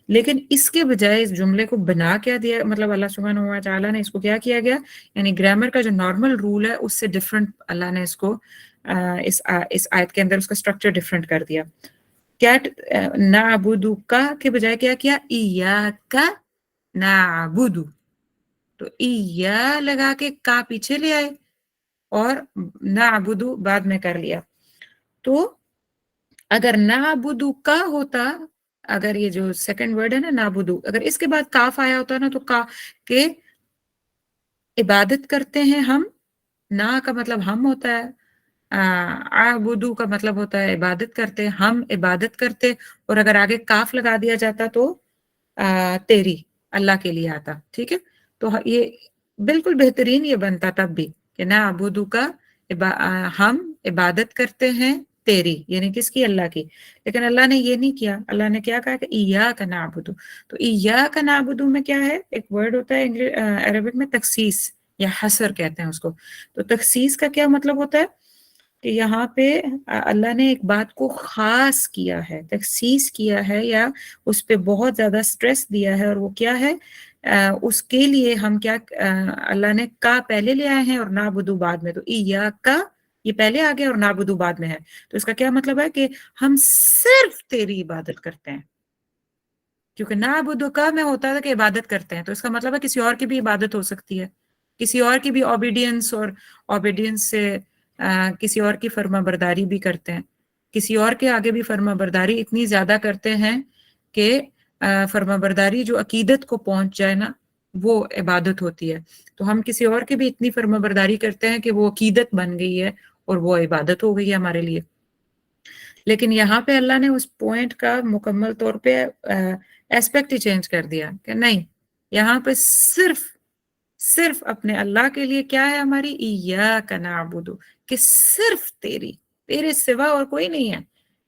लेकिन इसके बजाय इस जुमले को बना क्या दिया मतलब अल्लाह सुब्हानहू व तआला ने इसको क्या किया गया, यानी ग्रामर का जो नॉर्मल रूल है उससे डिफरेंट अल्लाह ने इसको इस आयत के अंदर उसका स्ट्रक्चर डिफरेंट कर दिया। क्या नाअबुदु का के बजाय क्या किया? इय्याका नाअबुदु। तो इया लगा के का पीछे ले आए और नाअबुदु बाद में कर लिया। तो अगर नाअबुदु का होता, अगर ये जो सेकंड वर्ड है ना नाअबुदु, अगर इसके बाद काफ आया होता ना तो का के इबादत करते हैं हम, ना का मतलब हम होता है, आबुदु का मतलब होता है इबादत करते, हम इबादत करते और अगर आगे काफ लगा दिया जाता तो तेरी अल्लाह के लिए आता, ठीक है? तो ये बिल्कुल बेहतरीन ये बनता तब भी कि ना अबूदू का हम इबादत करते हैं तेरी यानी किसकी? अल्लाह की। लेकिन अल्लाह ने ये नहीं किया, अल्लाह ने क्या कहा कि इय्याका नअबुदु। तो इय्याका नअबुदु में क्या है? एक वर्ड होता है अरबिक में तखसीस या हसर कहते हैं उसको। तो तखसीस का क्या मतलब होता है कि यहाँ पे अल्लाह ने एक बात को ख़ास किया है, तख़सीस किया है या उस पे बहुत ज़्यादा स्ट्रेस दिया है और वो क्या है उसके लिए हम क्या अल्लाह ने का पहले ले आए हैं और नाबुदु बाद में। तो इय्याका ये पहले आ गया और नाबुदु बाद में है। तो इसका क्या मतलब है कि हम सिर्फ़ तेरी इबादत करते हैं। क्योंकि नाबुदु का में होता है कि इबादत करते हैं, तो इसका मतलब है किसी और की भी इबादत हो सकती है। किसी और की भी ओबीडियंस और ओबीडियंस से किसी और की फर्माबरदारी भी करते हैं। किसी और के आगे भी फर्माबरदारी इतनी ज़्यादा करते हैं कि फर्माबरदारी जो अकीदत को पहुँच जाए ना, वो इबादत होती है। तो हम किसी और की भी इतनी फर्माबरदारी करते हैं कि वो अकीदत बन गई है और वो इबादत हो गई है हमारे लिए। लेकिन यहाँ पे अल्लाह ने उस पॉइंट का मुकम्मल तौर पे एस्पेक्ट ही चेंज कर दिया कि नहीं, यहाँ पे सिर्फ अपने अल्लाह के लिए क्या है हमारी इय्याका नअबुदु, कि सिर्फ तेरे सिवा और कोई नहीं है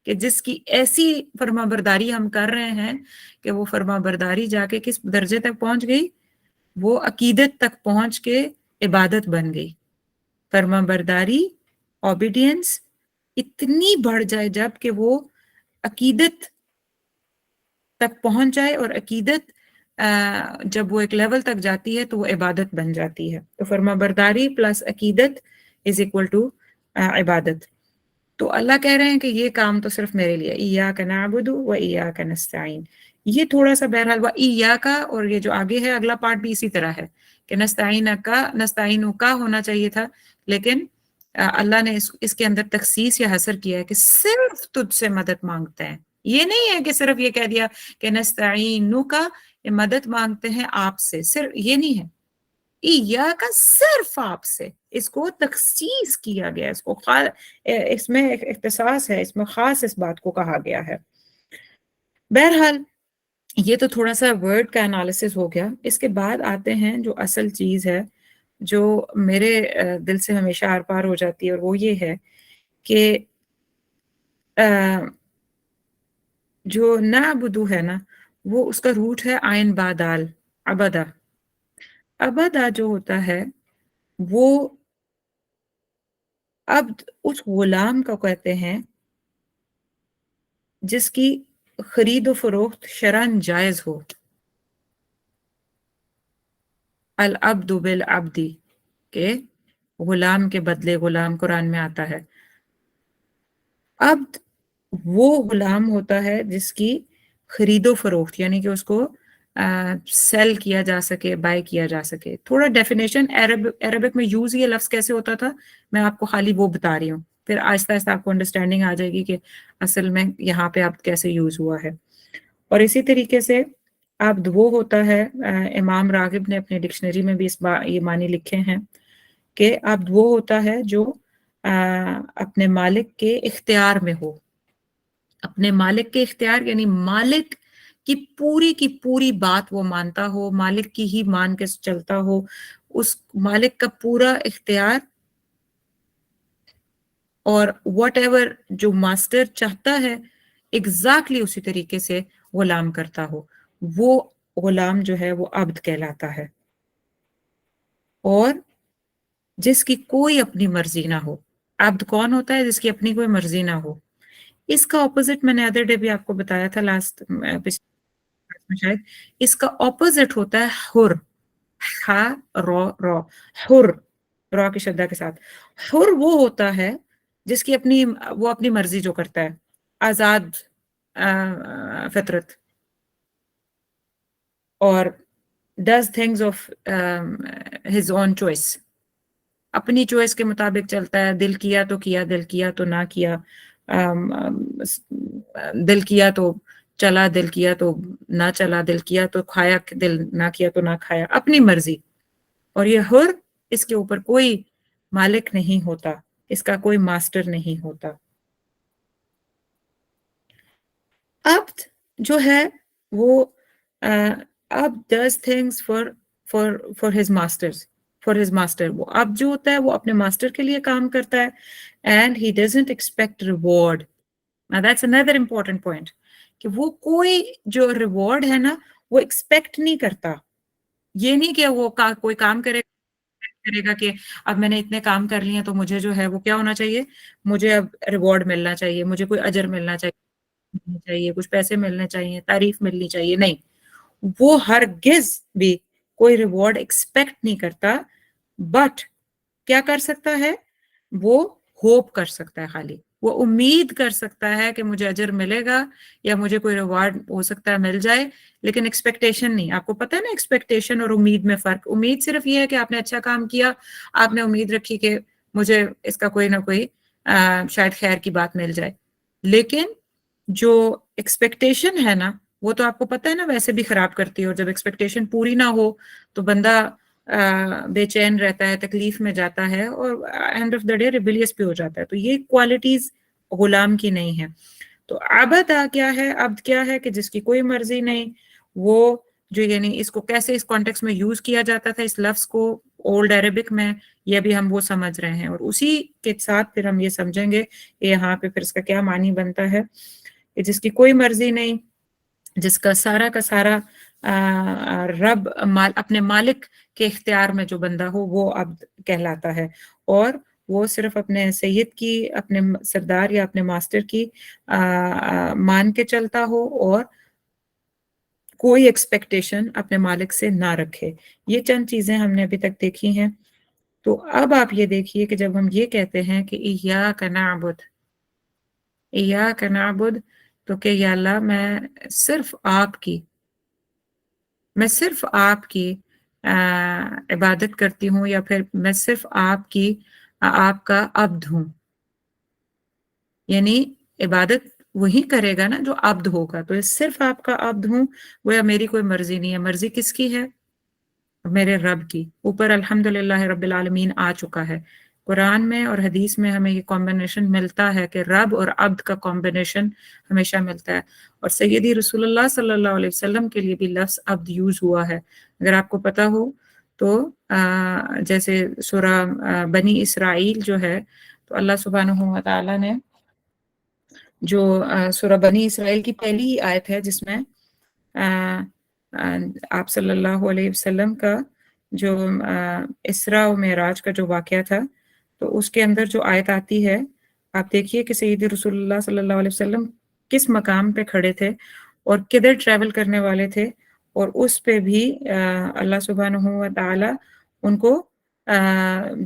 कि जिसकी ऐसी फर्माबरदारी हम कर रहे हैं कि वो फर्माबरदारी जाके किस दर्जे तक पहुंच गई, वो अकीदत तक पहुंच के इबादत बन गई। फर्माबरदारी ओबीडियंस इतनी बढ़ जाए जब कि वो अकीदत तक पहुंच जाए और अकीदत जब वो एक लेवल तक जाती है तो वो इबादत बन जाती है। तो फर्माबरदारी प्लस अकीदत इज इक्वल टू इबादत। तो अल्लाह कह रहे हैं कि ये काम तो सिर्फ मेरे लिए, इय्याका नअबुदु व इय्याका नस्तईन। ये थोड़ा सा बहरहाल व इय्याका और ये जो आगे है अगला पार्ट भी इसी तरह है कि नस्तईनु का होना चाहिए था, लेकिन अल्लाह ने इसके अंदर तखसीस या हसर किया है कि सिर्फ तुझसे मदद मांगते हैं। ये नहीं है कि सिर्फ ये कह दिया कि नस्तईनु का मदद मांगते हैं आपसे, सिर्फ ये नहीं है। इय्याका सिर्फ आपसे, इसको तखसीस किया गया, इसमें एक इख्तिसास है, इसमें खास इस बात को कहा गया है। बहरहाल ये तो थोड़ा सा वर्ड का एनालिसिस हो गया। इसके बाद आते हैं जो असल चीज़ है, जो मेरे दिल से हमेशा आर पार हो जाती है और वो ये है कि अ, जो नाबुदू है ना, वो उसका रूट है आइन बा दाल, अबदा। अबदा जो होता है वो अब्द उस गुलाम को कहते हैं जिसकी खरीद व फरोख्त शरअन जायज़ हो। अल अब्दु बिल अब्दी, के गुलाम के बदले गुलाम कुरान में आता है। अब्द वो गुलाम होता है जिसकी खरीदो फरोख्त, यानी कि उसको सेल किया जा सके, बाय किया जा सके। थोड़ा डेफिनेशन अरबिक में यूज ये लफ्ज कैसे होता था, मैं आपको खाली वो बता रही हूँ, फिर आहिस्ता आहिस्ता आपको अंडरस्टैंडिंग आ जाएगी कि असल में यहाँ पे अब्द कैसे यूज हुआ है। और इसी तरीके से अब्द वो होता है, इमाम रागिब ने अपने डिक्शनरी में भी ये मानी लिखे हैं कि अब्द वो होता है जो अपने मालिक के इख्तियार में हो। अपने मालिक के इख्तियार यानी मालिक की पूरी बात वो मानता हो, मालिक की ही मान के चलता हो, उस मालिक का पूरा इख्तियार, और वट एवर जो मास्टर चाहता है एग्जैक्टली उसी तरीके से गुलाम करता हो, वो गुलाम जो है वो अब्द कहलाता है। और जिसकी कोई अपनी मर्जी ना हो, अब्द कौन होता है? जिसकी अपनी कोई मर्जी ना हो। इसका ऑपोजिट मैंने अदर डे भी आपको बताया था, लास्ट पिछले में शायद, इसका ऑपोजिट होता है हुर, हा रो रो, हुर, रो की शद्दा के साथ। हुर वो होता है जिसकी अपनी, वो अपनी मर्जी जो करता है, आजाद फितरत, और does things of his own choice, अपनी चॉइस के मुताबिक चलता है। दिल किया तो किया, दिल किया तो ना किया, दिल किया तो चला, दिल किया तो ना चला, दिल किया तो खाया, दिल ना किया तो ना खाया, अपनी मर्जी। और ये हुर, इसके ऊपर कोई मालिक नहीं होता, इसका कोई मास्टर नहीं होता। अब्द जो है वो अब does things for his masters, for his master. वो अब जो होता है वो अपने मास्टर के लिए काम करता है, and he doesn't expect reward. That's another important point, कि वो कोई जो रिवॉर्ड है ना वो एक्सपेक्ट नहीं करता। ये नहीं कि वो कोई काम करेगा कि अब मैंने इतने काम कर लिए तो मुझे जो है वो क्या होना चाहिए, मुझे अब रिवॉर्ड मिलना चाहिए, मुझे कोई अजर मिलना चाहिए, कुछ पैसे मिलने चाहिए, तारीफ मिलनी चाहिए। नहीं, वो हरगिज भी कोई रिवॉर्ड एक्सपेक्ट नहीं करता, बट क्या कर सकता है, वो होप कर सकता है, खाली वो उम्मीद कर सकता है कि मुझे अजर मिलेगा या मुझे कोई रिवॉर्ड हो सकता है मिल जाए, लेकिन एक्सपेक्टेशन नहीं। आपको पता है ना एक्सपेक्टेशन और उम्मीद में फर्क। उम्मीद सिर्फ ये है कि आपने अच्छा काम किया, आपने उम्मीद रखी कि मुझे इसका कोई ना कोई शायद खैर की बात मिल जाए, लेकिन जो एक्सपेक्टेशन है ना वो तो आपको पता है ना वैसे भी खराब करती है। और जब एक्सपेक्टेशन पूरी ना हो तो बंदा बेचैन रहता है, तकलीफ में जाता है, और एंड ऑफ द डे रिबिलियस भी हो जाता है। तो ये क्वालिटीज गुलाम की नहीं है। तो अबद क्या है, अब्द क्या है, कि जिसकी कोई मर्जी नहीं, वो जो, यानी इसको कैसे इस कॉन्टेक्स्ट में यूज किया जाता था इस लफ्ज को ओल्ड अरेबिक में, ये भी हम वो समझ रहे हैं। और उसी के साथ फिर हम ये समझेंगे यहाँ पे फिर इसका क्या मानी बनता है, कि जिसकी कोई मर्जी नहीं, जिसका सारा का सारा रब अपने मालिक के इख्तियार में जो बंदा हो वो अब्द कहलाता है। और वो सिर्फ अपने सैयद की, अपने सरदार या अपने मास्टर की मान के चलता हो, और कोई एक्सपेक्टेशन अपने मालिक से ना रखे। ये चंद चीजें हमने अभी तक देखी हैं। तो अब आप ये देखिए कि जब हम ये कहते हैं कि इय्याका नअबुद, इय्याका नअबुद, तो कि या अल्लाह मैं सिर्फ आपकी इबादत करती हूँ, या फिर मैं सिर्फ आपका अब्द हूँ। यानी इबादत वही करेगा ना जो अब्द होगा। तो सिर्फ आपका अब्द हूँ, वो या मेरी कोई मर्जी नहीं है। मर्जी किसकी है? मेरे रब की। ऊपर अल्हम्दुलिल्लाह रब्बिल आलमीन आ चुका है। कुरान में और हदीस में हमें ये कॉम्बिनेशन मिलता है कि रब और अब्द का कॉम्बिनेशन हमेशा मिलता है। और सैयदी रसूलुल्लाह सल्लल्लाहु अलैहि वसल्लम के लिए भी लफ्ज़ अब्द यूज हुआ है। अगर आपको पता हो तो जैसे सूरा बनी इसराइल जो है, तो अल्लाह सुब्हानहू व तआला ने जो सूरा बनी इसराइल की पहली ही आयत है जिसमें आप सल्लल्लाहु अलैहि वसल्लम का जो इसरा और मेराज का जो वाक़या था, तो उसके अंदर जो आयत आती है, आप देखिए कि सैयदी रसूलुल्लाह सल्लल्लाहु अलैहि वसल्लम किस मकाम पे खड़े थे और किधर ट्रैवल करने वाले थे, اور اس پہ بھی اللہ سبحانہ و تعالی ان کو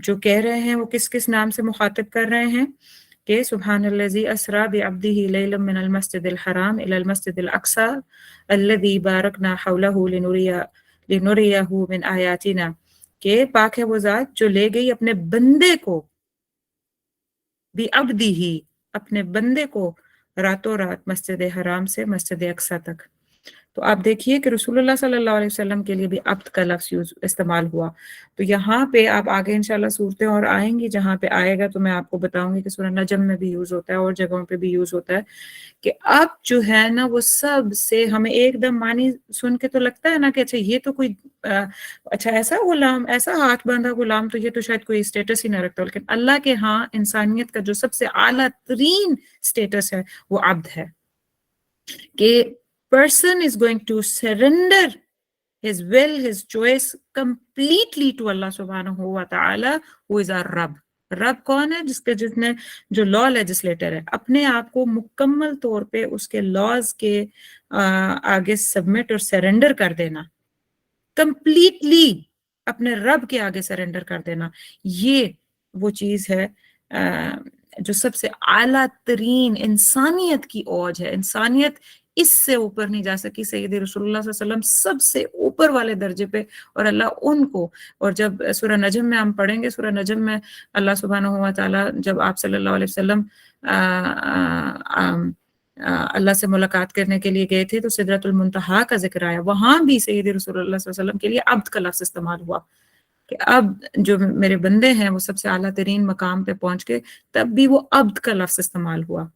جو کہہ رہے ہیں وہ کس کس نام سے مخاطب کر رہے ہیں کہ سبحان الذی اسری بعبدہ لیلا من المسجد الحرام الی المسجد الاقصی الذی بارکنا حولہ لنریہ من آیاتنا، کہ پاک ہے وہ ذات جو لے گئی اپنے بندے کو بعبدہ، اپنے بندے کو راتوں رات مسجد حرام سے مسجد اقصی تک۔ تو آپ دیکھیے کہ رسول اللہ صلی اللہ علیہ وسلم کے لیے بھی عبد کا لفظ استعمال ہوا۔ تو یہاں پہ آپ آگے انشاءاللہ صورتیں اور آئیں گی جہاں پہ آئے گا تو میں آپ کو بتاؤں گی کہ سورہ نجم میں بھی یوز ہوتا ہے اور جگہوں پہ بھی یوز ہوتا ہے کہ اب جو ہے نا وہ سب سے ہمیں ایک دم معنی سن کے تو لگتا ہے نا کہ اچھا یہ تو کوئی اچھا ایسا غلام، ایسا ہاتھ باندھا غلام، تو یہ تو شاید کوئی اسٹیٹس ہی نہ رکھتا، لیکن اللہ کے ہاں انسانیت کا جو سب سے اعلیٰ ترین اسٹیٹس ہے وہ عبد ہے، کہ person is going to surrender his will, his choice completely to Allah subhanahu wa ta'ala who is our Rabb۔ رب کون ہے؟ جس نے جو لا لیجسلیٹر ہے، اپنے آپ کو مکمل طور پہ اس کے لاز کے آگے سبمٹ اور سرنڈر کر دینا، کمپلیٹلی اپنے رب کے آگے سرنڈر کر دینا، یہ وہ چیز ہے جو سب سے اعلیٰ ترین انسانیت کی اوج ہے۔ انسانیت اس سے اوپر نہیں جا سکی، سید رسول اللہ صلی اللہ علیہ وسلم سب سے اوپر والے درجے پہ، اور اللہ ان کو، اور جب سورہ نجم میں ہم پڑھیں گے، سورہ نجم میں اللہ سبحانہ و تعالیٰ جب آپ صلی اللہ علیہ وسلم اللہ سے ملاقات کرنے کے لیے گئے تھے تو سدرۃ المنتہا کا ذکر آیا، وہاں بھی سید رسول اللہ صلی اللہ علیہ وسلم کے لیے عبد کا لفظ استعمال ہوا کہ اب جو میرے بندے ہیں وہ سب سے اعلیٰ ترین مقام پہ پہنچ کے، تب بھی وہ عبد کا لفظ استعمال ہوا۔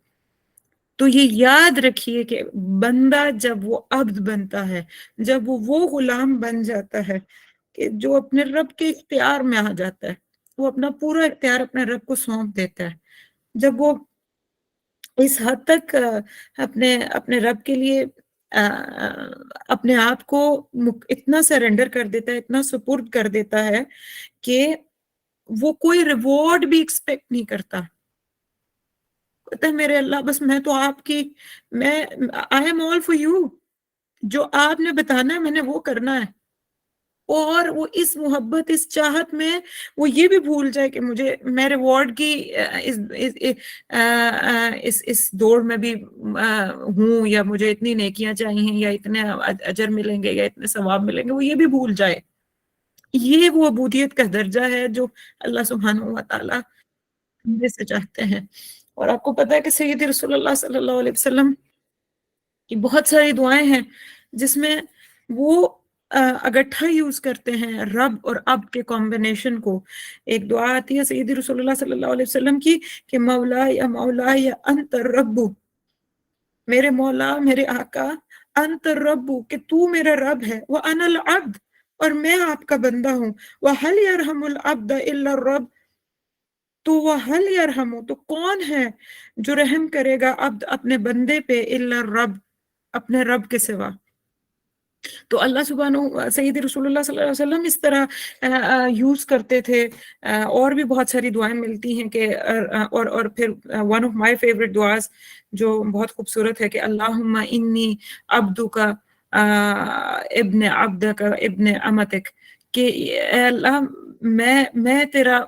تو یہ یاد رکھیے کہ بندہ جب وہ عبد بنتا ہے، جب وہ غلام بن جاتا ہے کہ جو اپنے رب کے اختیار میں آ جاتا ہے، وہ اپنا پورا اختیار اپنے رب کو سونپ دیتا ہے، جب وہ اس حد تک اپنے رب کے لیے اپنے آپ کو اتنا سرنڈر کر دیتا ہے، اتنا سپرد کر دیتا ہے کہ وہ کوئی ریوارڈ بھی ایکسپیکٹ نہیں کرتا، کہتا ہے میرے اللہ بس میں تو آپ کی، I am all for you، جو آپ نے بتانا ہے میں نے وہ کرنا ہے، اور وہ اس محبت، اس چاہت میں وہ یہ بھی بھول جائے کہ میں ریوارڈ کی اس دوڑ میں بھی ہوں، یا مجھے اتنی نیکیاں چاہیے، یا اتنے اجر ملیں گے، یا اتنے ثواب ملیں گے، وہ یہ بھی بھول جائے۔ یہ وہ عبودیت کا درجہ ہے جو اللہ سبحانہ و تعالیٰ ہم سے چاہتے ہیں۔ اور آپ کو پتہ ہے کہ سید رسول اللہ صلی اللہ علیہ وسلم کی بہت ساری دعائیں ہیں جس میں وہ اگٹھا یوز کرتے ہیں رب اور عبد کے کمبینیشن کو۔ ایک دعا آتی ہے سید رسول اللہ صلی اللہ علیہ وسلم کی کہ مولا یا مولا یا انت الرب، میرے مولا، میرے آقا، انت الرب، کہ تو میرا رب ہے، وانا العبد، اور میں آپ کا بندہ ہوں، وَهَلْ يَرْحَمُ الْعَبْدَ إِلَّا الرَّبُّ، تو وَهَلْ يَرْحَمُ، تو کون ہے جو رحم کرے گا عبد اپنے بندے پہ، إِلَّا الرَّبُّ، اپنے رب کے سوا۔ تو اللہ سبحانہ، سید رسول اللہ صلی اللہ علیہ وسلم اس طرح یوز کرتے تھے۔ اور بھی بہت ساری دعائیں ملتی ہیں کہ اور پھر ون آف مائی فیوریٹ دعاز جو بہت خوبصورت ہے کہ اللہم انی عبدک ابن عبدک ابن امتک، کہ اے اللہ میں تیرا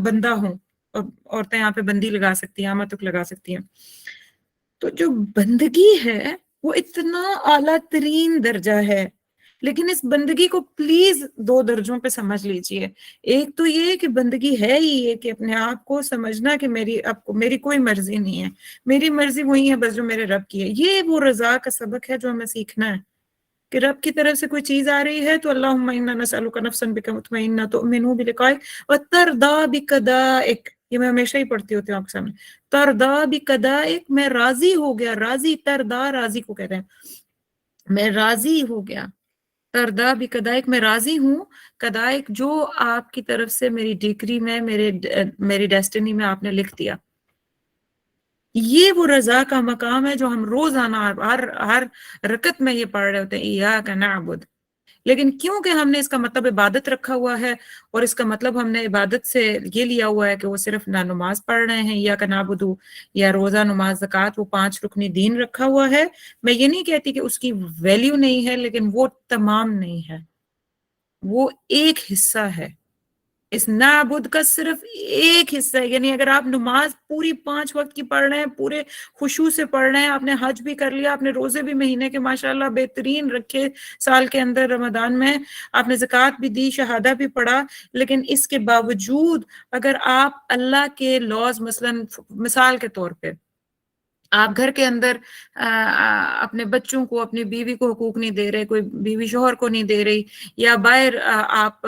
بندہ ہوں، اور عورتیں یہاں پہ بندی لگا سکتی ہیں، امتک لگا سکتی ہیں۔ تو جو بندگی ہے وہ اتنا اعلیٰ ترین درجہ ہے، لیکن اس بندگی کو پلیز دو درجوں پہ سمجھ لیجئے۔ ایک تو یہ کہ بندگی ہے ہی یہ کہ اپنے آپ کو سمجھنا کہ میری کوئی مرضی نہیں ہے، میری مرضی وہی ہے بس جو میرے رب کی ہے۔ یہ وہ رضا کا سبق ہے جو ہمیں سیکھنا ہے کہ رب کی طرف سے کوئی چیز آ رہی ہے تو اللہم انا نسألک نفسا بک مطمئنہ تؤمن بلقائک وترضی بقضائک، یہ میں ہمیشہ ہی پڑھتی ہوتی ہوں آپ کے سامنے، ترضی بقضائک، میں راضی ہو گیا، راضی ترضا راضی کو کہتے ہیں، میں راضی ہو گیا، ترضا بقضائک، میں راضی ہوں، قضائک جو آپ کی طرف سے میری ڈگری میں، میری ڈیسٹنی میں آپ نے لکھ دیا۔ یہ وہ رضا کا مقام ہے جو ہم روزانہ ہر رکعت میں یہ پڑھ رہے ہوتے ہیں، ایاک نعبد، لیکن کیونکہ ہم نے اس کا مطلب عبادت رکھا ہوا ہے اور اس کا مطلب ہم نے عبادت سے یہ لیا ہوا ہے کہ وہ صرف نہ نماز پڑھ رہے ہیں یا نعبدو یا روزہ نماز زکوٰۃ وہ 5 رکنی دین رکھا ہوا ہے، میں یہ نہیں کہتی کہ اس کی ویلیو نہیں ہے، لیکن وہ تمام نہیں ہے، وہ ایک حصہ ہے، اس نعبد کا صرف ایک حصہ ہے. یعنی اگر آپ نماز پوری 5 وقت کی پڑھ رہے ہیں، پورے خشوع سے پڑھ رہے ہیں، آپ نے حج بھی کر لیا، آپ نے روزے بھی مہینے کے ماشاءاللہ بہترین رکھے سال کے اندر رمضان میں، آپ نے زکوٰۃ بھی دی، شہادہ بھی پڑھا، لیکن اس کے باوجود اگر آپ اللہ کے لاز مثال کے طور پہ آپ گھر کے اندر اپنے بچوں کو، اپنی بیوی کو حقوق نہیں دے رہے، کوئی بیوی شوہر کو نہیں دے رہی، یا باہر آپ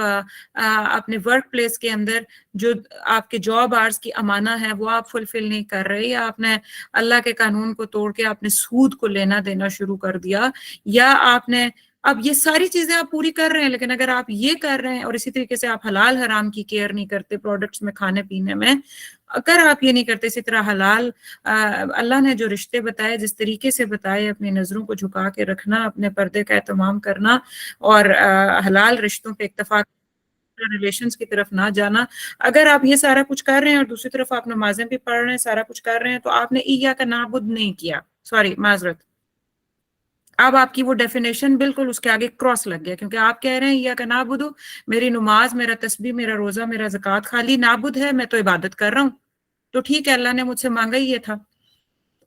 اپنے ورک پلیس کے اندر جو آپ کے جاب آرز کی امانہ ہے وہ آپ فلفل نہیں کر رہے، یا آپ نے اللہ کے قانون کو توڑ کے آپ نے سود کو لینا دینا شروع کر دیا، یا آپ نے اب یہ ساری چیزیں آپ پوری کر رہے ہیں، لیکن اگر آپ یہ کر رہے ہیں اور اسی طریقے سے آپ حلال حرام کی کیئر نہیں کرتے پروڈکٹس میں کھانے پینے میں، اگر آپ یہ نہیں کرتے، اسی طرح حلال اللہ نے جو رشتے بتائے جس طریقے سے بتائے، اپنی نظروں کو جھکا کے رکھنا، اپنے پردے کا اہتمام کرنا اور حلال رشتوں پہ اکتفا ریلیشنز کی طرف نہ جانا، اگر آپ یہ سارا کچھ کر رہے ہیں اور دوسری طرف آپ نمازیں بھی پڑھ رہے ہیں، سارا کچھ کر رہے ہیں، تو آپ نے ایاک نعبد نہیں کیا، سوری معذرت، اب آپ کی وہ ڈیفینیشن بالکل اس کے آگے کراس لگ گیا، کیونکہ آپ کہہ رہے ہیں ایاک نعبد، میری نماز، میرا تسبیح، میرا روزہ، میرا زکوٰۃ خالی نعبد ہے، میں تو عبادت کر رہا ہوں، تو ٹھیک ہے اللہ نے مجھ سے مانگا ہی یہ تھا،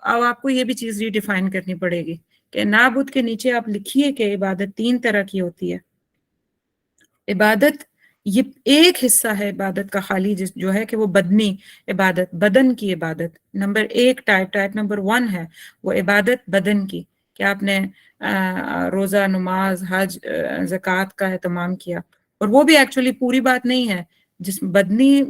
اب آپ کو یہ بھی چیز ریڈیفائن کرنی پڑے گی کہ نعبد کے نیچے آپ لکھیے کہ عبادت 3 طرح کی ہوتی ہے. عبادت یہ ایک حصہ ہے عبادت کا خالی جو ہے کہ وہ بدنی عبادت، بدن کی عبادت، نمبر 1 ٹائپ نمبر 1 ہے وہ عبادت بدن کی، کہ آپ نے روزہ، نماز، حج، زکوٰۃ کا اہتمام کیا، اور وہ بھی ایکچولی پوری بات نہیں ہے، جس بدنی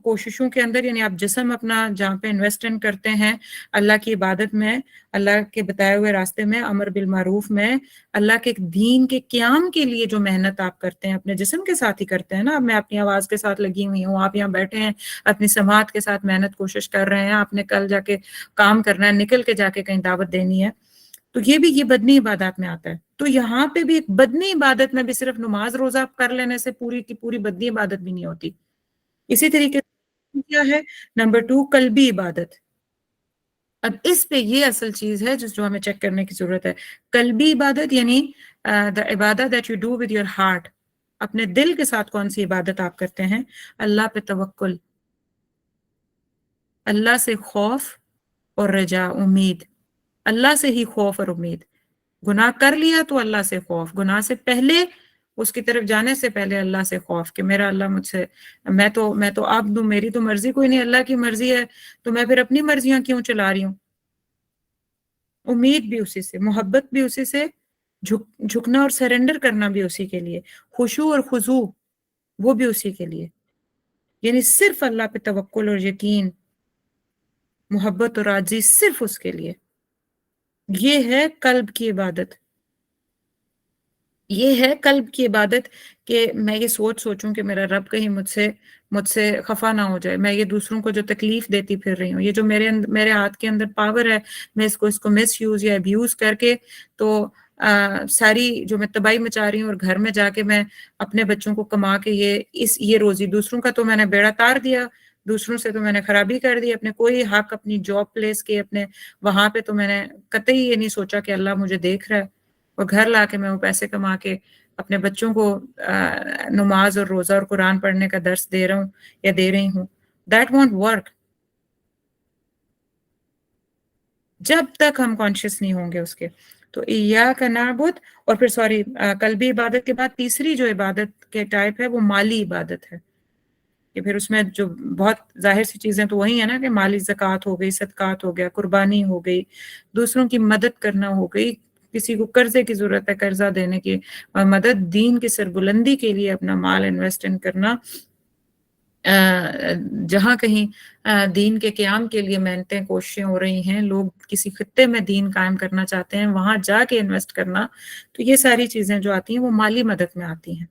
کوششوں کے اندر، یعنی آپ جسم اپنا جہاں پہ انویسٹمنٹ کرتے ہیں اللہ کی عبادت میں، اللہ کے بتائے ہوئے راستے میں، امر بالمعروف میں، اللہ کے دین کے قیام کے لیے جو محنت آپ کرتے ہیں اپنے جسم کے ساتھ ہی کرتے ہیں نا. اب میں اپنی آواز کے ساتھ لگی ہوئی ہوں، آپ یہاں بیٹھے ہیں اپنی سماعت کے ساتھ محنت کوشش کر رہے ہیں، آپ نے کل جا کے کام کرنا ہے، نکل کے جا کے کہیں دعوت دینی ہے، تو یہ بھی یہ بدنی عبادات میں آتا ہے. تو یہاں پہ بھی ایک بدنی عبادت میں بھی صرف نماز روزہ کر لینے سے پوری کی پوری بدنی عبادت بھی نہیں ہوتی. اسی طریقے سے کیا ہے نمبر 2 قلبی عبادت. اب اس پہ یہ اصل چیز ہے جو ہمیں چیک کرنے کی ضرورت ہے. قلبی عبادت یعنی the عبادت that you do with your heart، اپنے دل کے ساتھ کون سی عبادت آپ کرتے ہیں؟ اللہ پہ توکل، اللہ سے خوف اور رجا، امید، اللہ سے ہی خوف اور امید. گناہ کر لیا تو اللہ سے خوف، گناہ سے پہلے، اس کی طرف جانے سے پہلے اللہ سے خوف کہ میرا اللہ مجھ سے، میں تو عبد ہوں، میری تو مرضی کوئی نہیں، اللہ کی مرضی ہے، تو میں پھر اپنی مرضیاں کیوں چلا رہی ہوں. امید بھی اسی سے، محبت بھی اسی سے، جھکنا اور سرنڈر کرنا بھی اسی کے لیے، خشوع اور خضوع وہ بھی اسی کے لیے. یعنی صرف اللہ پہ توکل اور یقین، محبت اور عاجزی صرف اس کے لیے. یہ ہے قلب کی عبادت، یہ ہے قلب کی عبادت کہ میں یہ سوچوں کہ میرا رب کہیں مجھ سے خفا نہ ہو جائے، میں یہ دوسروں کو جو تکلیف دیتی پھر رہی ہوں، یہ جو میرے ہاتھ کے اندر پاور ہے، میں اس کو مس یوز یا ابیوز کر کے تو ساری جو میں تباہی مچا رہی ہوں، اور گھر میں جا کے میں اپنے بچوں کو کما کے یہ روزی دوسروں کا تو میں نے بیڑا تار دیا، دوسروں سے تو میں نے خرابی کر دی، اپنے کوئی حق اپنی جاب پلیس کے اپنے وہاں پہ تو میں نے قطعی یہ نہیں سوچا کہ اللہ مجھے دیکھ رہا ہے، اور گھر لا کے میں وہ پیسے کما کے اپنے بچوں کو نماز اور روزہ اور قرآن پڑھنے کا درس دے رہا ہوں یا دے رہی ہوں. That won't work جب تک ہم کانشیس نہیں ہوں گے اس کے. تو ایاک نعبد، اور پھر قلبی عبادت کے بعد تیسری جو عبادت کے ٹائپ ہے وہ مالی عبادت ہے، کہ پھر اس میں جو بہت ظاہر سی چیزیں تو وہی ہیں نا، کہ مالی زکوٰۃ ہو گئی، صدقات ہو گیا، قربانی ہو گئی، دوسروں کی مدد کرنا ہو گئی، کسی کو قرضے کی ضرورت ہے قرضہ دینے کی مدد، دین کی سربلندی کے لیے اپنا مال انویسٹ کرنا، جہاں کہیں دین کے قیام کے لیے محنتیں کوششیں ہو رہی ہیں، لوگ کسی خطے میں دین قائم کرنا چاہتے ہیں، وہاں جا کے انویسٹ کرنا، تو یہ ساری چیزیں جو آتی ہیں وہ مالی مدد میں آتی ہیں.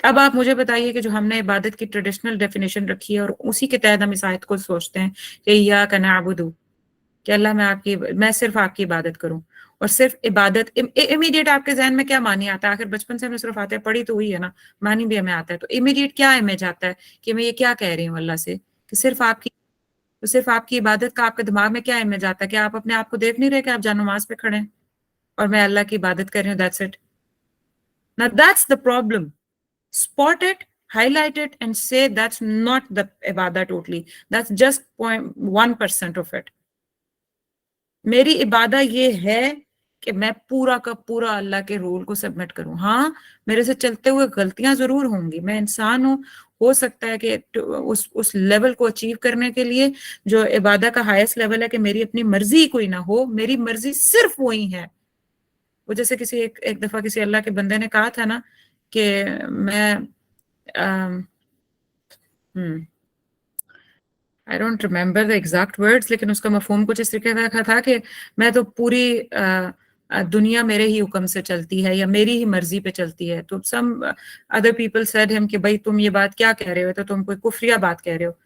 اب آپ مجھے بتائیے کہ جو ہم نے عبادت کی ٹریڈیشنل ڈیفینیشن رکھی ہے اور اسی کے تحت ہم اس آیت کو سوچتے ہیں کہ ایاک نعبد، کہ اللہ میں صرف آپ کی عبادت کروں، और सिर्फ इबादत इमीडिएट आपके जहन में क्या मानी आता है? आखिर बचपन से हमने सिर्फ फातिहा पढ़ी तो हुई है ना, मानी भी हमें आता है, तो इमीडिएट क्या इमेज आता है कि मैं ये क्या कह रही हूँ अल्लाह से, कि सिर्फ आपकी इबादत का आपके दिमाग में क्या इमेज आता है कि आप अपने आप को देख नहीं रहे कि आप जहाँ नमाज पे खड़े हैं और मैं अल्लाह की इबादत कर रही हूँ, that's it. Now that's the problem. Spot it, highlight it, and say that's not the ibadah totally. That's just 0.1% of it. मेरी इबादा ये है कि मैं पूरा का पूरा अल्लाह के रूल को सबमिट करूं। हाँ, मेरे से चलते हुए गलतियां जरूर होंगी, मैं इंसान हूं, हो सकता है कि उस लेवल को अचीव करने के लिए जो इबादा का हाईएस्ट लेवल है कि मेरी अपनी मर्जी कोई ना हो, मेरी मर्जी सिर्फ वही है। वो जैसे किसी एक दफा किसी अल्लाह के बंदे ने कहा था ना कि मैं I don't remember the exact words, लेकिन उसका मफहूम कुछ इस तरीके का था कि मैं तो पूरी दुनिया मेरे ही हुक्म से चलती है या मेरी ही मर्जी पे चलती है। तो some other people said him कि भाई तुम ये बात क्या कह रहे हो, तो तुम कोई कुफरिया बात कह रहे हो।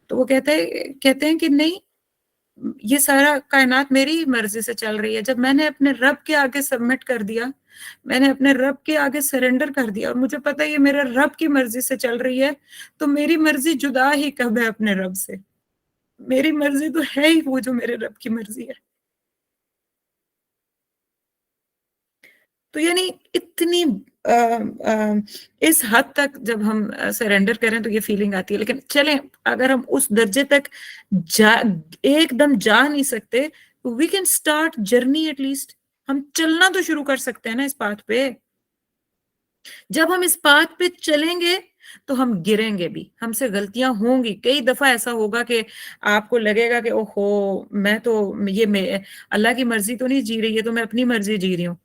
तो वो कहते हैं कि नहीं, ये सारा कायनात मेरी ही मर्जी से चल रही है। जब मैंने अपने रब के आगे सबमिट कर दिया, मैंने अपने रब के आगे सरेंडर कर दिया और मुझे पता है ये मेरे रब की मर्जी से चल रही है, तो मेरी मर्जी जुदा ही कब है अपने रब से? मेरी मर्जी तो है ही वो जो मेरे रब की मर्जी है। तो यानी इतनी इस हद तक जब हम सरेंडर करें तो ये फीलिंग आती है। लेकिन चलें, अगर हम उस दर्जे तक एकदम जा नहीं सकते, तो we can start journey at least. हम चलना तो शुरू कर सकते हैं ना इस पाथ पे। जब हम इस पाथ पे चलेंगे तो हम गिरेंगे भी, हमसे गलतियां होंगी। कई दफा ऐसा होगा कि आपको लगेगा कि ओहो, मैं तो ये अल्लाह की मर्जी तो नहीं जी रही, ये तो मैं अपनी मर्जी जी रही हूँ,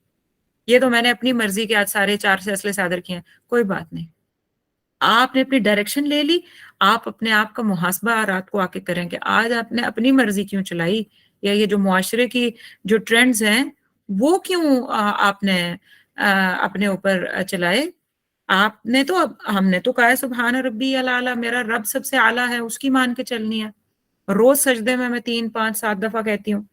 ये तो मैंने अपनी मर्जी के आज सारे 4 फैसले सादर किए हैं। कोई बात नहीं, आपने अपनी डायरेक्शन ले ली, आप अपने आप का मुहासबा रात को आके करें कि आज आपने अपनी मर्जी क्यों चलाई, या ये जो मुआशरे की जो ट्रेंड्स हैं वो क्यों आपने अपने ऊपर चलाए। आपने तो हमने तो कहा है सुबहान रब्बी अल आला, मेरा रब सबसे आला है, उसकी मान के चलनी है। रोज सजदे में मैं 3 5 7 दफा कहती हूँ।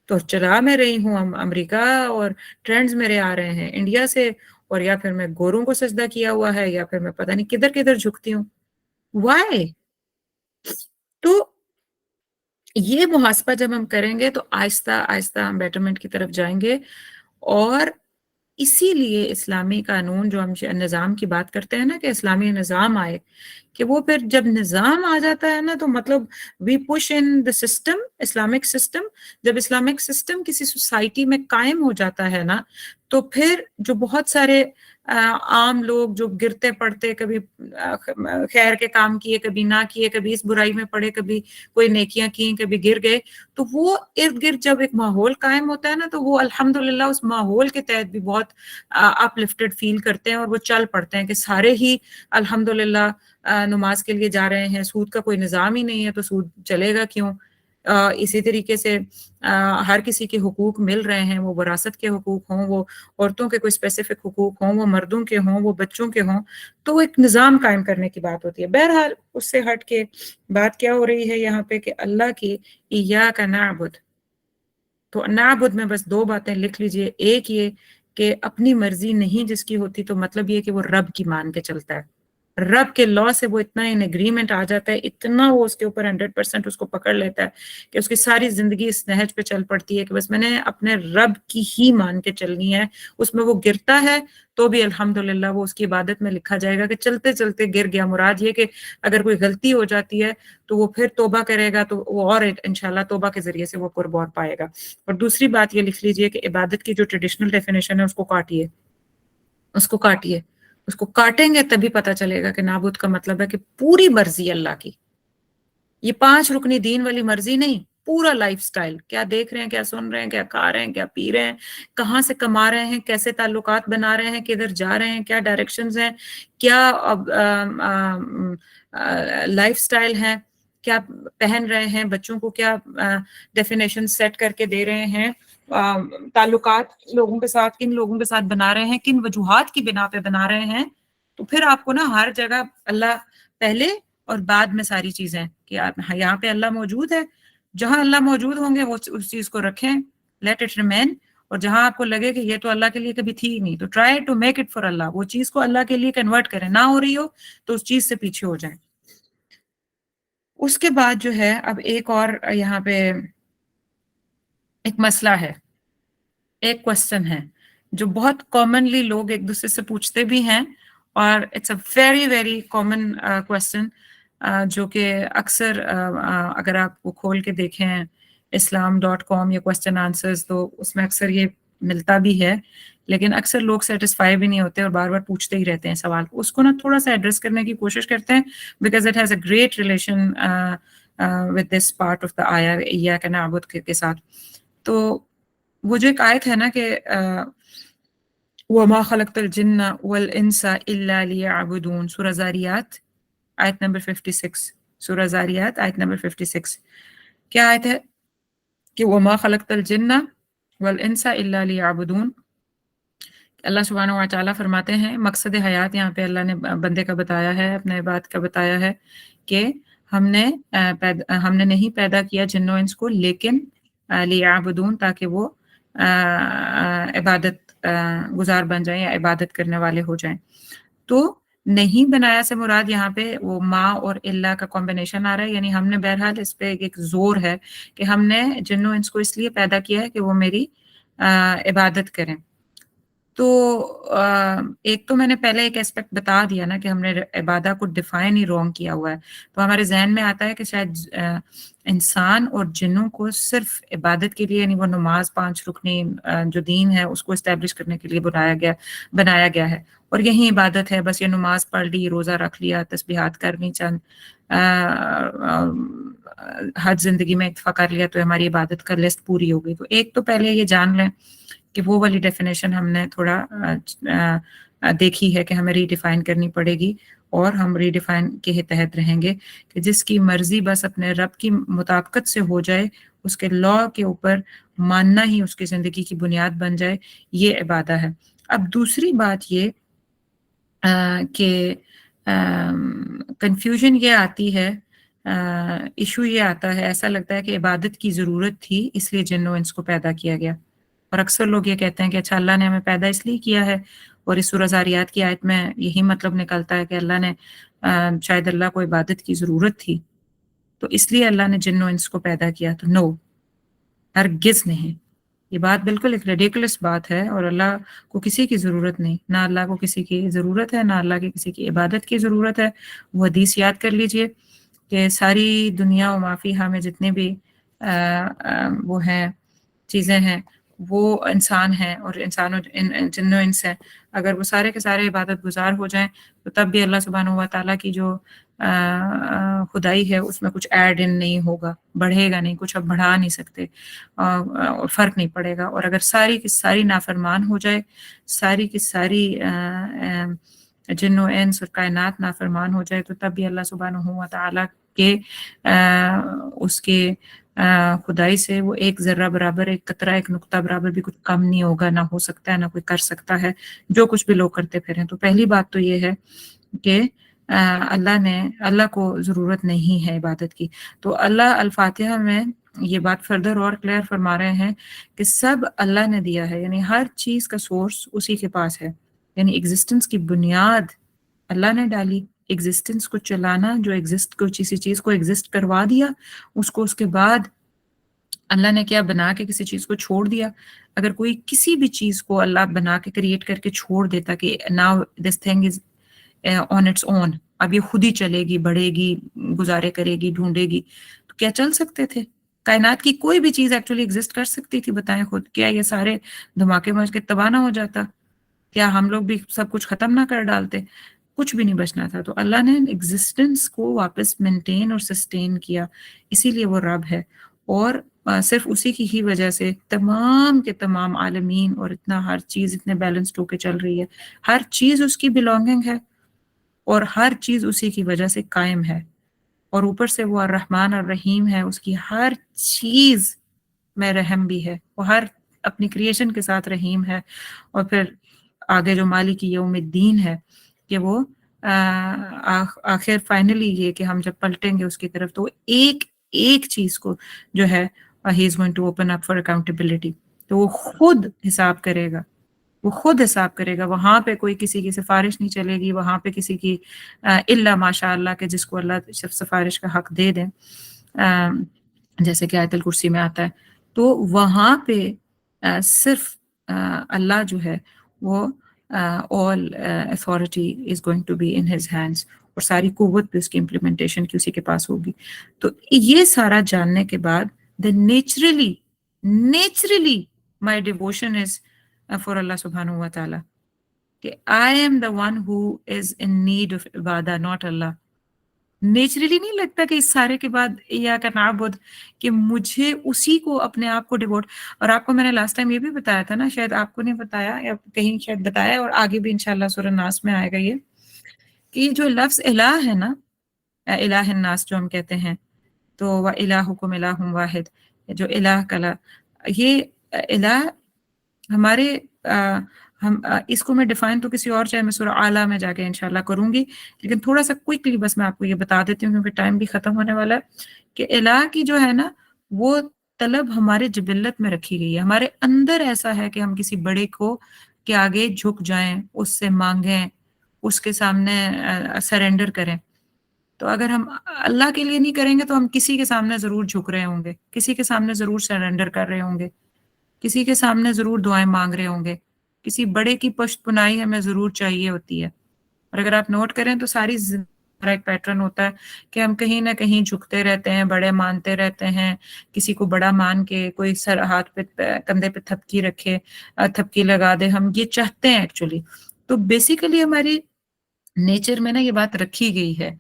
तो चला मैं रही हूँ अमेरिका, और ट्रेंड्स मेरे आ रहे हैं इंडिया से, और या फिर मैं गोरों को सजदा किया हुआ है, या फिर मैं पता नहीं किधर किधर झुकती हूँ। वाई? तो ये मुहासबा जब हम करेंगे तो आहिस्ता आहिस्ता हम बेटरमेंट की तरफ जाएंगे। और इसीलिए इस्लामी कानून जो हम निज़ाम की बात करते हैं ना कि इस्लामी निज़ाम आए, कि वो फिर जब निज़ाम आ जाता है ना तो मतलब we push in the system, Islamic system. जब इस्लामिक सिस्टम किसी सोसाइटी में कायम हो जाता है ना, तो फिर जो बहुत सारे आम लोग जो गिरते पड़ते, कभी खैर के काम किए कभी ना किए, कभी इस बुराई में पड़े, कभी कोई नेकियां की कभी गिर गए, तो वो इर्द गिर्द जब एक माहौल कायम होता है ना, तो वो अल्हम्दुलिल्लाह उस माहौल के तहत भी बहुत अपलिफ्टेड फील करते हैं और वो चल पड़ते हैं कि सारे ही अल्हम्दुलिल्लाह नमाज के लिए जा रहे हैं। सूद का कोई निज़ाम ही नहीं है तो सूद चलेगा क्यों? इसी तरीके से हर किसी के हुकूक मिल रहे हैं, वो विरासत के हुकूक हों, वो औरतों के कोई स्पेसिफिक हुकूक हों, वो मर्दों के हों, वो बच्चों के हों, तो एक निज़ाम कायम करने की बात होती है। बहरहाल उससे हट के बात क्या हो रही है यहाँ पे कि अल्लाह की इय्याका नअबुद। तो नाबुद में बस 2 बातें लिख लीजिए। एक ये कि अपनी मर्जी नहीं जिसकी होती, तो मतलब ये कि वो रब की मान के चलता है, रब के लॉ से वो इतना इन एग्रीमेंट आ जाता है, इतना वो उसके ऊपर 100% उसको पकड़ लेता है कि उसकी सारी जिंदगी इस नहज पे चल पड़ती है कि बस मैंने अपने रब की ही मान के चलनी है। उसमें वो गिरता है तो भी अल्हम्दुलिल्लाह वो उसकी इबादत में लिखा जाएगा कि चलते चलते गिर गया। मुराद ये कि अगर कोई गलती हो जाती है तो वो फिर तौबा करेगा, तो वो और इंशाल्लाह तौबा के जरिए से वो कुर्ब और पाएगा। और दूसरी बात ये लिख लीजिए कि इबादत की जो ट्रेडिशनल डेफिनेशन है उसको काटिए, उसको काटिए, उसको काटेंगे तभी पता चलेगा कि नाबुद का मतलब है कि पूरी मर्जी अल्लाह की। ये 5 रुकनी दीन वाली मर्जी नहीं, पूरा लाइफस्टाइल, क्या देख रहे हैं, क्या सुन रहे हैं, क्या खा रहे हैं, क्या पी रहे हैं, कहाँ से कमा रहे हैं, कैसे ताल्लुकात बना रहे हैं, किधर जा रहे हैं, क्या डायरेक्शंस हैं, क्या लाइफस्टाइल है, क्या पहन रहे हैं, बच्चों को क्या डेफिनेशन सेट करके दे रहे हैं, ताल्लुकात लोगों के साथ किन लोगों के साथ बना रहे हैं, किन वजूहात की बिना पे बना रहे हैं। तो फिर आपको ना हर जगह अल्लाह पहले और बाद में सारी चीजें कि यहाँ पे अल्लाह मौजूद है, जहां अल्लाह मौजूद होंगे वो उस चीज को रखें, लेट इट रिमेन। اور جہاں آپ کو لگے کہ یہ تو اللہ کے لیے کبھی تھی ہی نہیں تو try to make it for Allah, وہ چیز کو اللہ کے لیے کنورٹ کریں, نہ ہو رہی ہو تو اس چیز سے پیچھے ہو جائیں. اس کے بعد جو ہے اب ایک اور یہاں پہ ایک مسئلہ ہے, ایک کوسچن ہے جو بہت کامنلی لوگ ایک دوسرے سے پوچھتے بھی ہیں, اور it's a very very common question جو کہ اکثر اگر آپ وہ کھول کے دیکھیں islam.com یا کوسچن آنسرز تو اس میں اکثر یہ ملتا بھی ہے, لیکن اکثر لوگ سیٹسفائی بھی نہیں ہوتے اور بار بار پوچھتے ہی رہتے ہیں سوال. اس کو نا تھوڑا سا ایڈریس کرنے کی کوشش کرتے ہیں because it has a great relation with this part of the آیا ایاک نعبد کے ساتھ. تو وہ جو ایک آیت ہے نا کہ وَمَا خَلَقْتَ الْجِنَّ وَالْإِنسَ إِلَّا لِيَعْبُدُونَ, سورہ زاریات آیت نمبر 56, سورہ زاریات آیت نمبر 56. کیا آیت ہے کہ وَمَا خَلَقْتَ الْجِنَّ وَالْإِنسَ إِلَّا لِيَعْبُدُونَ. اللہ سبحانہ و تعالیٰ فرماتے ہیں مقصد حیات یہاں پہ اللہ نے بندے کا بتایا ہے, اپنے بات کا بتایا ہے کہ ہم نے نہیں پیدا کیا جن و انس کو لیکن لیعبدون, تاکہ وہ عبادت گزار بن جائیں یا عبادت کرنے والے ہو جائیں. تو نہیں بنایا سے مراد یہاں پہ وہ ما اور اللہ کا کمبینیشن آ رہا ہے, یعنی ہم نے بہرحال اس پہ ایک زور ہے کہ ہم نے جن و انس کو اس لیے پیدا کیا ہے کہ وہ میری عبادت کریں. تو ایک تو میں نے پہلے ایک اسپیکٹ بتا دیا نا کہ ہم نے عبادت کو ڈیفائن ہی رونگ کیا ہوا ہے, تو ہمارے ذہن میں آتا ہے کہ شاید انسان اور جنوں کو صرف عبادت کے لیے, یعنی وہ نماز 5 رکنی جو دین ہے اس کو اسٹیبلش کرنے کے لیے بنایا گیا ہے, اور یہی عبادت ہے, بس یہ نماز پڑھ لی, روزہ رکھ لیا, تسبیحات کرنی, چند حج زندگی میں اتفاق کر لیا تو ہماری عبادت کا لسٹ پوری ہو گئی. تو ایک تو پہلے یہ جان لیں کہ وہ والی ڈیفینیشن ہم نے تھوڑا دیکھی ہے کہ ہمیں ری ڈیفائن کرنی پڑے گی, اور ہم ری ڈیفائن کے تحت رہیں گے کہ جس کی مرضی بس اپنے رب کی مطابقت سے ہو جائے, اس کے لا کے اوپر ماننا ہی اس کی زندگی کی بنیاد بن جائے, یہ عبادت ہے. اب دوسری بات یہ کہ کنفیوژن یہ آتی ہے, ایشو یہ آتا ہے, ایسا لگتا ہے کہ عبادت کی ضرورت تھی اس لیے جن و انس کو پیدا کیا گیا, اور اکثر لوگ یہ کہتے ہیں کہ اچھا اللہ نے ہمیں پیدا اس لیے کیا ہے, اور اس سورہ زاریات کی آیت میں یہی مطلب نکلتا ہے کہ اللہ نے شاید اللہ کو عبادت کی ضرورت تھی تو اس لیے اللہ نے جن و انس کو پیدا کیا. تو نو, ہرگز نہیں, یہ بات بالکل ایک ریڈیکولس بات ہے, اور اللہ کو کسی کی ضرورت نہیں, نہ اللہ کو کسی کی ضرورت ہے, نہ اللہ کی کسی کی عبادت کی ضرورت ہے. وہ حدیث یاد کر لیجئے کہ ساری دنیا و معافیہ میں جتنے بھی وہ ہیں چیزیں ہیں وہ انسان ہیں, اور انسان جن و انس ہیں, اگر وہ سارے کے سارے عبادت گزار ہو جائیں تو تب بھی اللہ سبحانہ و تعالیٰ کی جو خدائی ہے اس میں کچھ ایڈ ان نہیں ہوگا, بڑھے گا نہیں, کچھ اب بڑھا نہیں سکتے, اور فرق نہیں پڑے گا. اور اگر ساری کی ساری نافرمان ہو جائے, ساری کی ساری جن و انس اور کائنات نافرمان ہو جائے, تو تب بھی اللہ سبحانہ و تعالیٰ کے اس کے خدائی سے وہ ایک ذرہ برابر, ایک قطرہ, ایک نقطہ برابر بھی کچھ کم نہیں ہوگا, نہ ہو سکتا ہے, نہ کوئی کر سکتا ہے, جو کچھ بھی لوگ کرتے پھریں. تو پہلی بات تو یہ ہے کہ اللہ کو ضرورت نہیں ہے عبادت کی. تو اللہ الفاتحہ میں یہ بات فردر اور کلیئر فرما رہے ہیں کہ سب اللہ نے دیا ہے, یعنی ہر چیز کا سورس اسی کے پاس ہے, یعنی ایگزسٹنس کی بنیاد اللہ نے ڈالی. ایگزسٹنس کو چلانا, جو ایگزسٹ کو کسی چیز کو ایگزسٹ کروا دیا, اس کو اس کے بعد اللہ نے کیا بنا کے کسی چیز کو چھوڑ دیا. اگر کوئی کسی بھی چیز کو اللہ بنا کے کریٹ کر کے چھوڑ دیتا کہ now this thing is on its own, اب یہ خود ہی چلے گی, بڑھے گی, گزارے کرے گی, ڈھونڈے گی, تو کیا چل سکتے تھے؟ کائنات کی کوئی بھی چیز ایکچولی ایگزسٹ کر سکتی تھی؟ بتائیں خود, کیا یہ سارے دھماکے مچ کے تباہ نہ ہو جاتا؟ کیا ہم لوگ بھی سب کچھ ختم نہ کر ڈالتے؟ کچھ بھی نہیں بچنا تھا. تو اللہ نے ایگزسٹنس کو واپس مینٹین اور سسٹین کیا, اسی لیے وہ رب ہے, اور صرف اسی کی ہی وجہ سے تمام کے تمام عالمین اور اتنا ہر چیز اتنے بیلنسڈ ہو کے چل رہی ہے. ہر چیز اس کی بلونگنگ ہے, اور ہر چیز اسی کی وجہ سے قائم ہے, اور اوپر سے وہ الرحمن الرحیم ہے, اس کی ہر چیز میں رحم بھی ہے, وہ ہر اپنی کریشن کے ساتھ رحیم ہے. اور پھر آگے جو مالک یوم الدین ہے کہ وہ آخر فائنلی یہ کہ ہم جب پلٹیں گے اس کی طرف تو ایک چیز کو جو ہے he is going to open up for accountability. تو वो खुद हिसाब करेगा, वो खुद हिसाब करेगा। वहाँ पे कोई किसी की सिफ़ारिश नहीं चलेगी, वहाँ पे किसी की इल्ला माशाअल्लाह के जिसको अल्लाह सिर्फ़ सिफ़ारिश का हक दे दें, जैसे कि आयतुल कुर्सी में आता है। तो वहाँ पे सिर्फ़ अल्लाह जो है वो all authority is going to be in his hands, और सारी कुव्वत भी उसकी इम्प्लीमेंटेशन की उसी के पास होगी। तो ये सारा जानने के बाद then naturally my devotion is for Allah सुब्हानहू व तआला, कि I am the one who is in need of इबादा, नॉट अल्लाह। नेचुरली नहीं लगता कि इस सारे के बाद इय्याका नअबुद, कि मुझे उसी को अपने आप को डिवोट। और आपको मैंने लास्ट टाइम ये भी बताया था ना, शायद आपको नहीं बताया या कहीं शायद बताया, और आगे भी इंशाल्लाह सूरह नास में आएगा ये, कि जो लफ्ज़ इलाह है ना, इलाह नास जो हम कहते हैं, तो व इलाहुकुम इलाहुम वाहिद, जो इलाह कला, ये इलाह हमारे इसको मैं डिफाइन तो किसी और चाहे मैं सूरह आला में जाके इंशाल्लाह करूंगी, लेकिन थोड़ा सा क्विकली बस मैं आपको ये बता देती हूँ क्योंकि टाइम भी खत्म होने वाला है, कि इलाह की जो है ना वो तलब हमारे जिबिल्लत में रखी गई है, हमारे अंदर ऐसा है कि हम किसी बड़े को के आगे झुक जाएं, उससे मांगें, उसके सामने सरेंडर करें। तो अगर हम अल्लाह के लिए नहीं करेंगे तो हम किसी के सामने जरूर झुक रहे होंगे, किसी के सामने जरूर सरेंडर कर रहे होंगे, किसी के सामने ज़रूर दुआएँ माँग रहे होंगे, किसी बड़े की पश्त-पुनाई हमें ज़रूर चाहिए होती है। और अगर आप नोट करें तो सारी हमारा एक पैटर्न होता है कि हम कहीं न कहीं झुकते रहते हैं, बड़े मानते रहते हैं, किसी को बड़ा मान के कोई सर हाथ पे कंधे पे थपकी रखे, थपकी लगा दे, हम ये चाहते हैं एक्चुअली। तो बेसिकली हमारी नेचर में ना ये बात रखी गई है।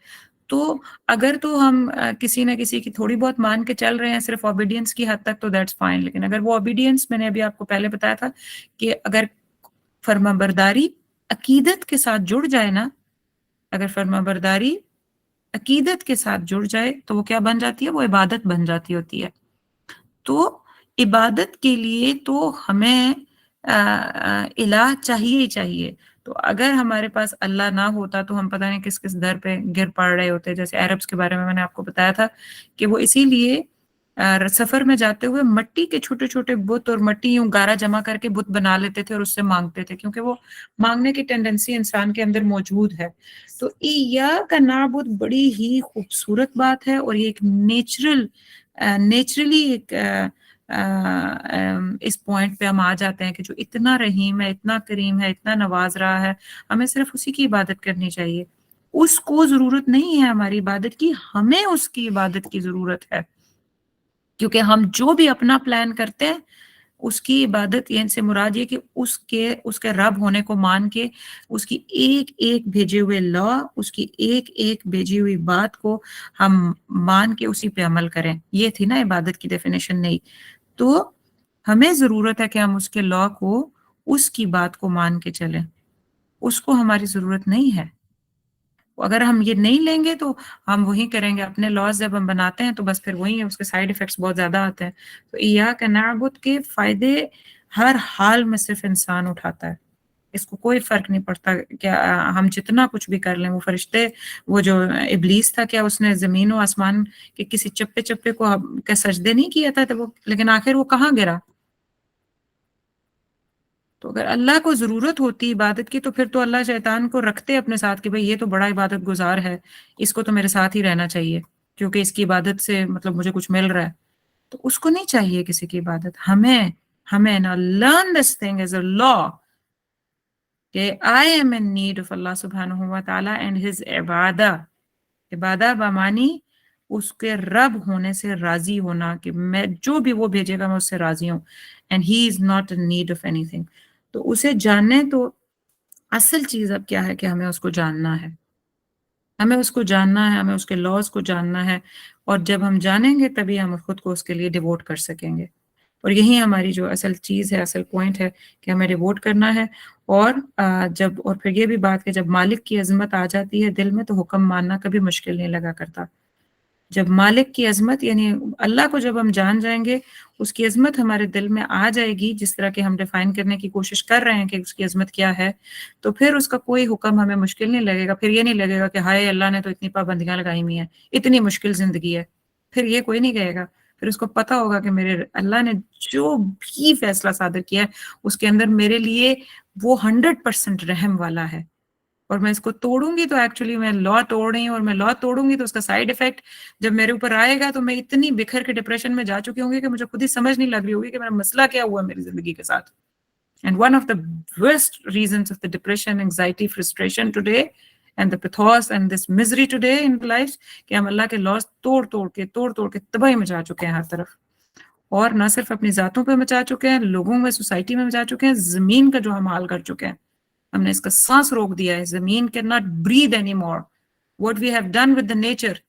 तो अगर तो हम किसी न किसी की थोड़ी बहुत मान के चल रहे हैं सिर्फ़ ओबीडियंस की हद तक, तो दैट्स फाइन, लेकिन अगर वो ओबीडियंस, मैंने अभी आपको पहले बताया था कि अगर फर्माबरदारी अकीदत के साथ जुड़ जाए ना, अगर फर्माबरदारी अकीदत के साथ जुड़ जाए तो वो क्या बन जाती है, वो इबादत बन जाती होती है। तो इबादत के लिए तो हमें इलाह चाहिए ही चाहिए। तो अगर हमारे पास अल्लाह ना होता तो हम पता नहीं किस-किस दर पे गिर पड़ रहे होते। जैसे अरब्स के बारे में मैंने आपको बताया था कि वो इसीलिए सफ़र में जाते हुए मिट्टी के छोटे-छोटे बुत और मिट्टी यूँ गारा जमा करके बुत बना लेते थे और उससे माँगते थे, क्योंकि वो माँगने की टेंडेंसी इंसान के अंदर मौजूद है। तो इय्याका नअबुद बड़ी ही खूबसूरत बात है, और ये एक नेचुरली एक इस पॉइंट पे हम आ जाते हैं कि जो इतना रहीम है, इतना करीम है, इतना नवाज रहा है, हमें सिर्फ उसी की इबादत करनी चाहिए। उसको ज़रूरत नहीं है हमारी इबादत की, हमें उसकी इबादत की ज़रूरत है। क्योंकि हम जो भी अपना प्लान करते हैं, उसकी इबादत ये से मुराद ये कि उसके रब होने को मान के, उसकी एक-एक भेजे हुए लॉ, उसकी एक-एक भेजी हुई बात को हम मान के उसी पे अमल करें। ये थी ना इबादत की डेफिनिशन नहीं। तो हमें ज़रूरत है कि हम उसके लॉ को, उसकी बात को मान के चलें। उसको हमारी ज़रूरत नहीं है। अगर हम ये नहीं लेंगे तो हम वही करेंगे, अपने लॉज़ जब हम बनाते हैं तो बस फिर वही है, उसके साइड इफ़ेक्ट्स बहुत ज़्यादा आते हैं। तो इय्याका नअबुद के फ़ायदे हर हाल में सिर्फ़ इंसान उठाता है। इसको कोई फ़र्क नहीं पड़ता क्या हम जितना कुछ भी कर लें, वो फ़रिश्ते, वो जो इब्लीस था, क्या उसने ज़मीन और आसमान के किसी चप्पे-चप्पे को का सजदे नहीं किया था, तो वो, लेकिन आखिर वो कहाँ गिरा? तो अगर अल्लाह को ज़रूरत होती इबादत की, तो फिर तो अल्लाह शैतान को रखते अपने साथ कि भई ये तो बड़ा इबादत गुज़ार है, इसको तो मेरे साथ ही रहना चाहिए, क्योंकि इसकी इबादत से मतलब मुझे कुछ मिल रहा है। तो उसको नहीं चाहिए किसी की इबादत। हमें हमें ना learn this thing as a law कि I am in need of अल्लाह सुब्हानहू व तआला एंड हिज़ इबादा। इबादा बमानी उसके रब होने से राज़ी होना, कि मैं जो भी वो भेजेगा मैं उससे राज़ी हूँ, and he is not in need of anything. तो उसे जानने, तो असल चीज़ अब क्या है कि हमें उसको जानना है। हमें उसको जानना है, हमें उसके लॉज़ को जानना है, और जब हम जानेंगे तभी हम खुद को उसके लिए डिवोट कर सकेंगे। और यही हमारी जो असल चीज़ है, असल पॉइंट है कि हमें डिवोट करना है। और जब, और फिर ये भी बात कि जब मालिक की अज़मत आ जाती है दिल में, तो हुक्म मानना कभी मुश्किल नहीं लगा करता। जब मालिक की अज़मत, यानी अल्लाह को जब हम जान जाएँगे, उसकी अज़मत हमारे दिल में आ जाएगी, जिस तरह के हम डिफ़ाइन करने की कोशिश कर रहे हैं कि उसकी अज़मत क्या है, तो फिर उसका कोई हुक्म हमें मुश्किल नहीं लगेगा। फिर ये नहीं लगेगा कि हाय! अल्लाह ने तो इतनी पाबंदियाँ लगाई हुई हैं, इतनी मुश्किल ज़िंदगी है। फिर ये कोई नहीं कहेगा। फिर उसको पता होगा कि मेरे अल्लाह ने जो भी फैसला सादर किया है उसके अंदर मेरे लिए वो 100% रहम वाला है, और मैं इसको तोड़ूंगी तो एक्चुअली मैं लॉ तोड़ रही हूँ, और मैं लॉ तोड़ूंगी तो उसका साइड इफेक्ट जब मेरे ऊपर आएगा तो मैं इतनी बिखर के डिप्रेशन में जा चुकी होंगी कि मुझे खुद ही समझ नहीं लग रही होगी कि मेरा मसला क्या हुआ मेरी जिंदगी के साथ. And one of the worst reasons of the depression, anxiety, frustration today, and the pathos and this misery today in life, कि हम अल्लाह के लॉस तोड़ तोड़ के तबाही मचा चुके हैं हर तरफ, और ना सिर्फ अपनी जातों पे मचा चुके हैं, लोगों में, सोसाइटी में मचा चुके हैं, जमीन का जो हम हाल कर चुके हैं. हमने इसका सांस रोक दिया है. जमीन can not breathe any more. What we have done with the nature.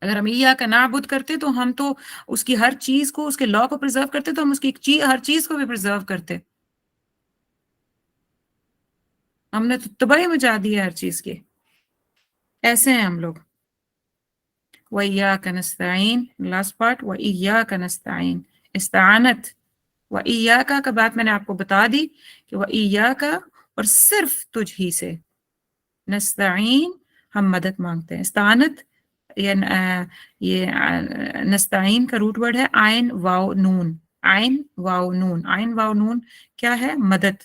अगर हम इय्याक नाबुद करते तो हम तो उसकी हर चीज को, उसके लॉ को प्रिजर्व करते, तो हम उसकी हर चीज को भी प्रिजर्व करते. हमने तो तबाही मचा दी है हर चीज की. ऐसे हैं हम लोग. वइय्याक नस्तईन, लास्ट पार्ट, वइय्याक नस्तईन, इस्तानत. वइय्याक का बात मैंने आपको बता दी कि वइय्याक और सिर्फ तुझ ही से, नस्तईन हम मदद मांगते हैं. इस्तानत ये नस्ताइन का रूट वर्ड है आइन वाव नून. आइन वाव नून. आइन वाव नून क्या है? मदद.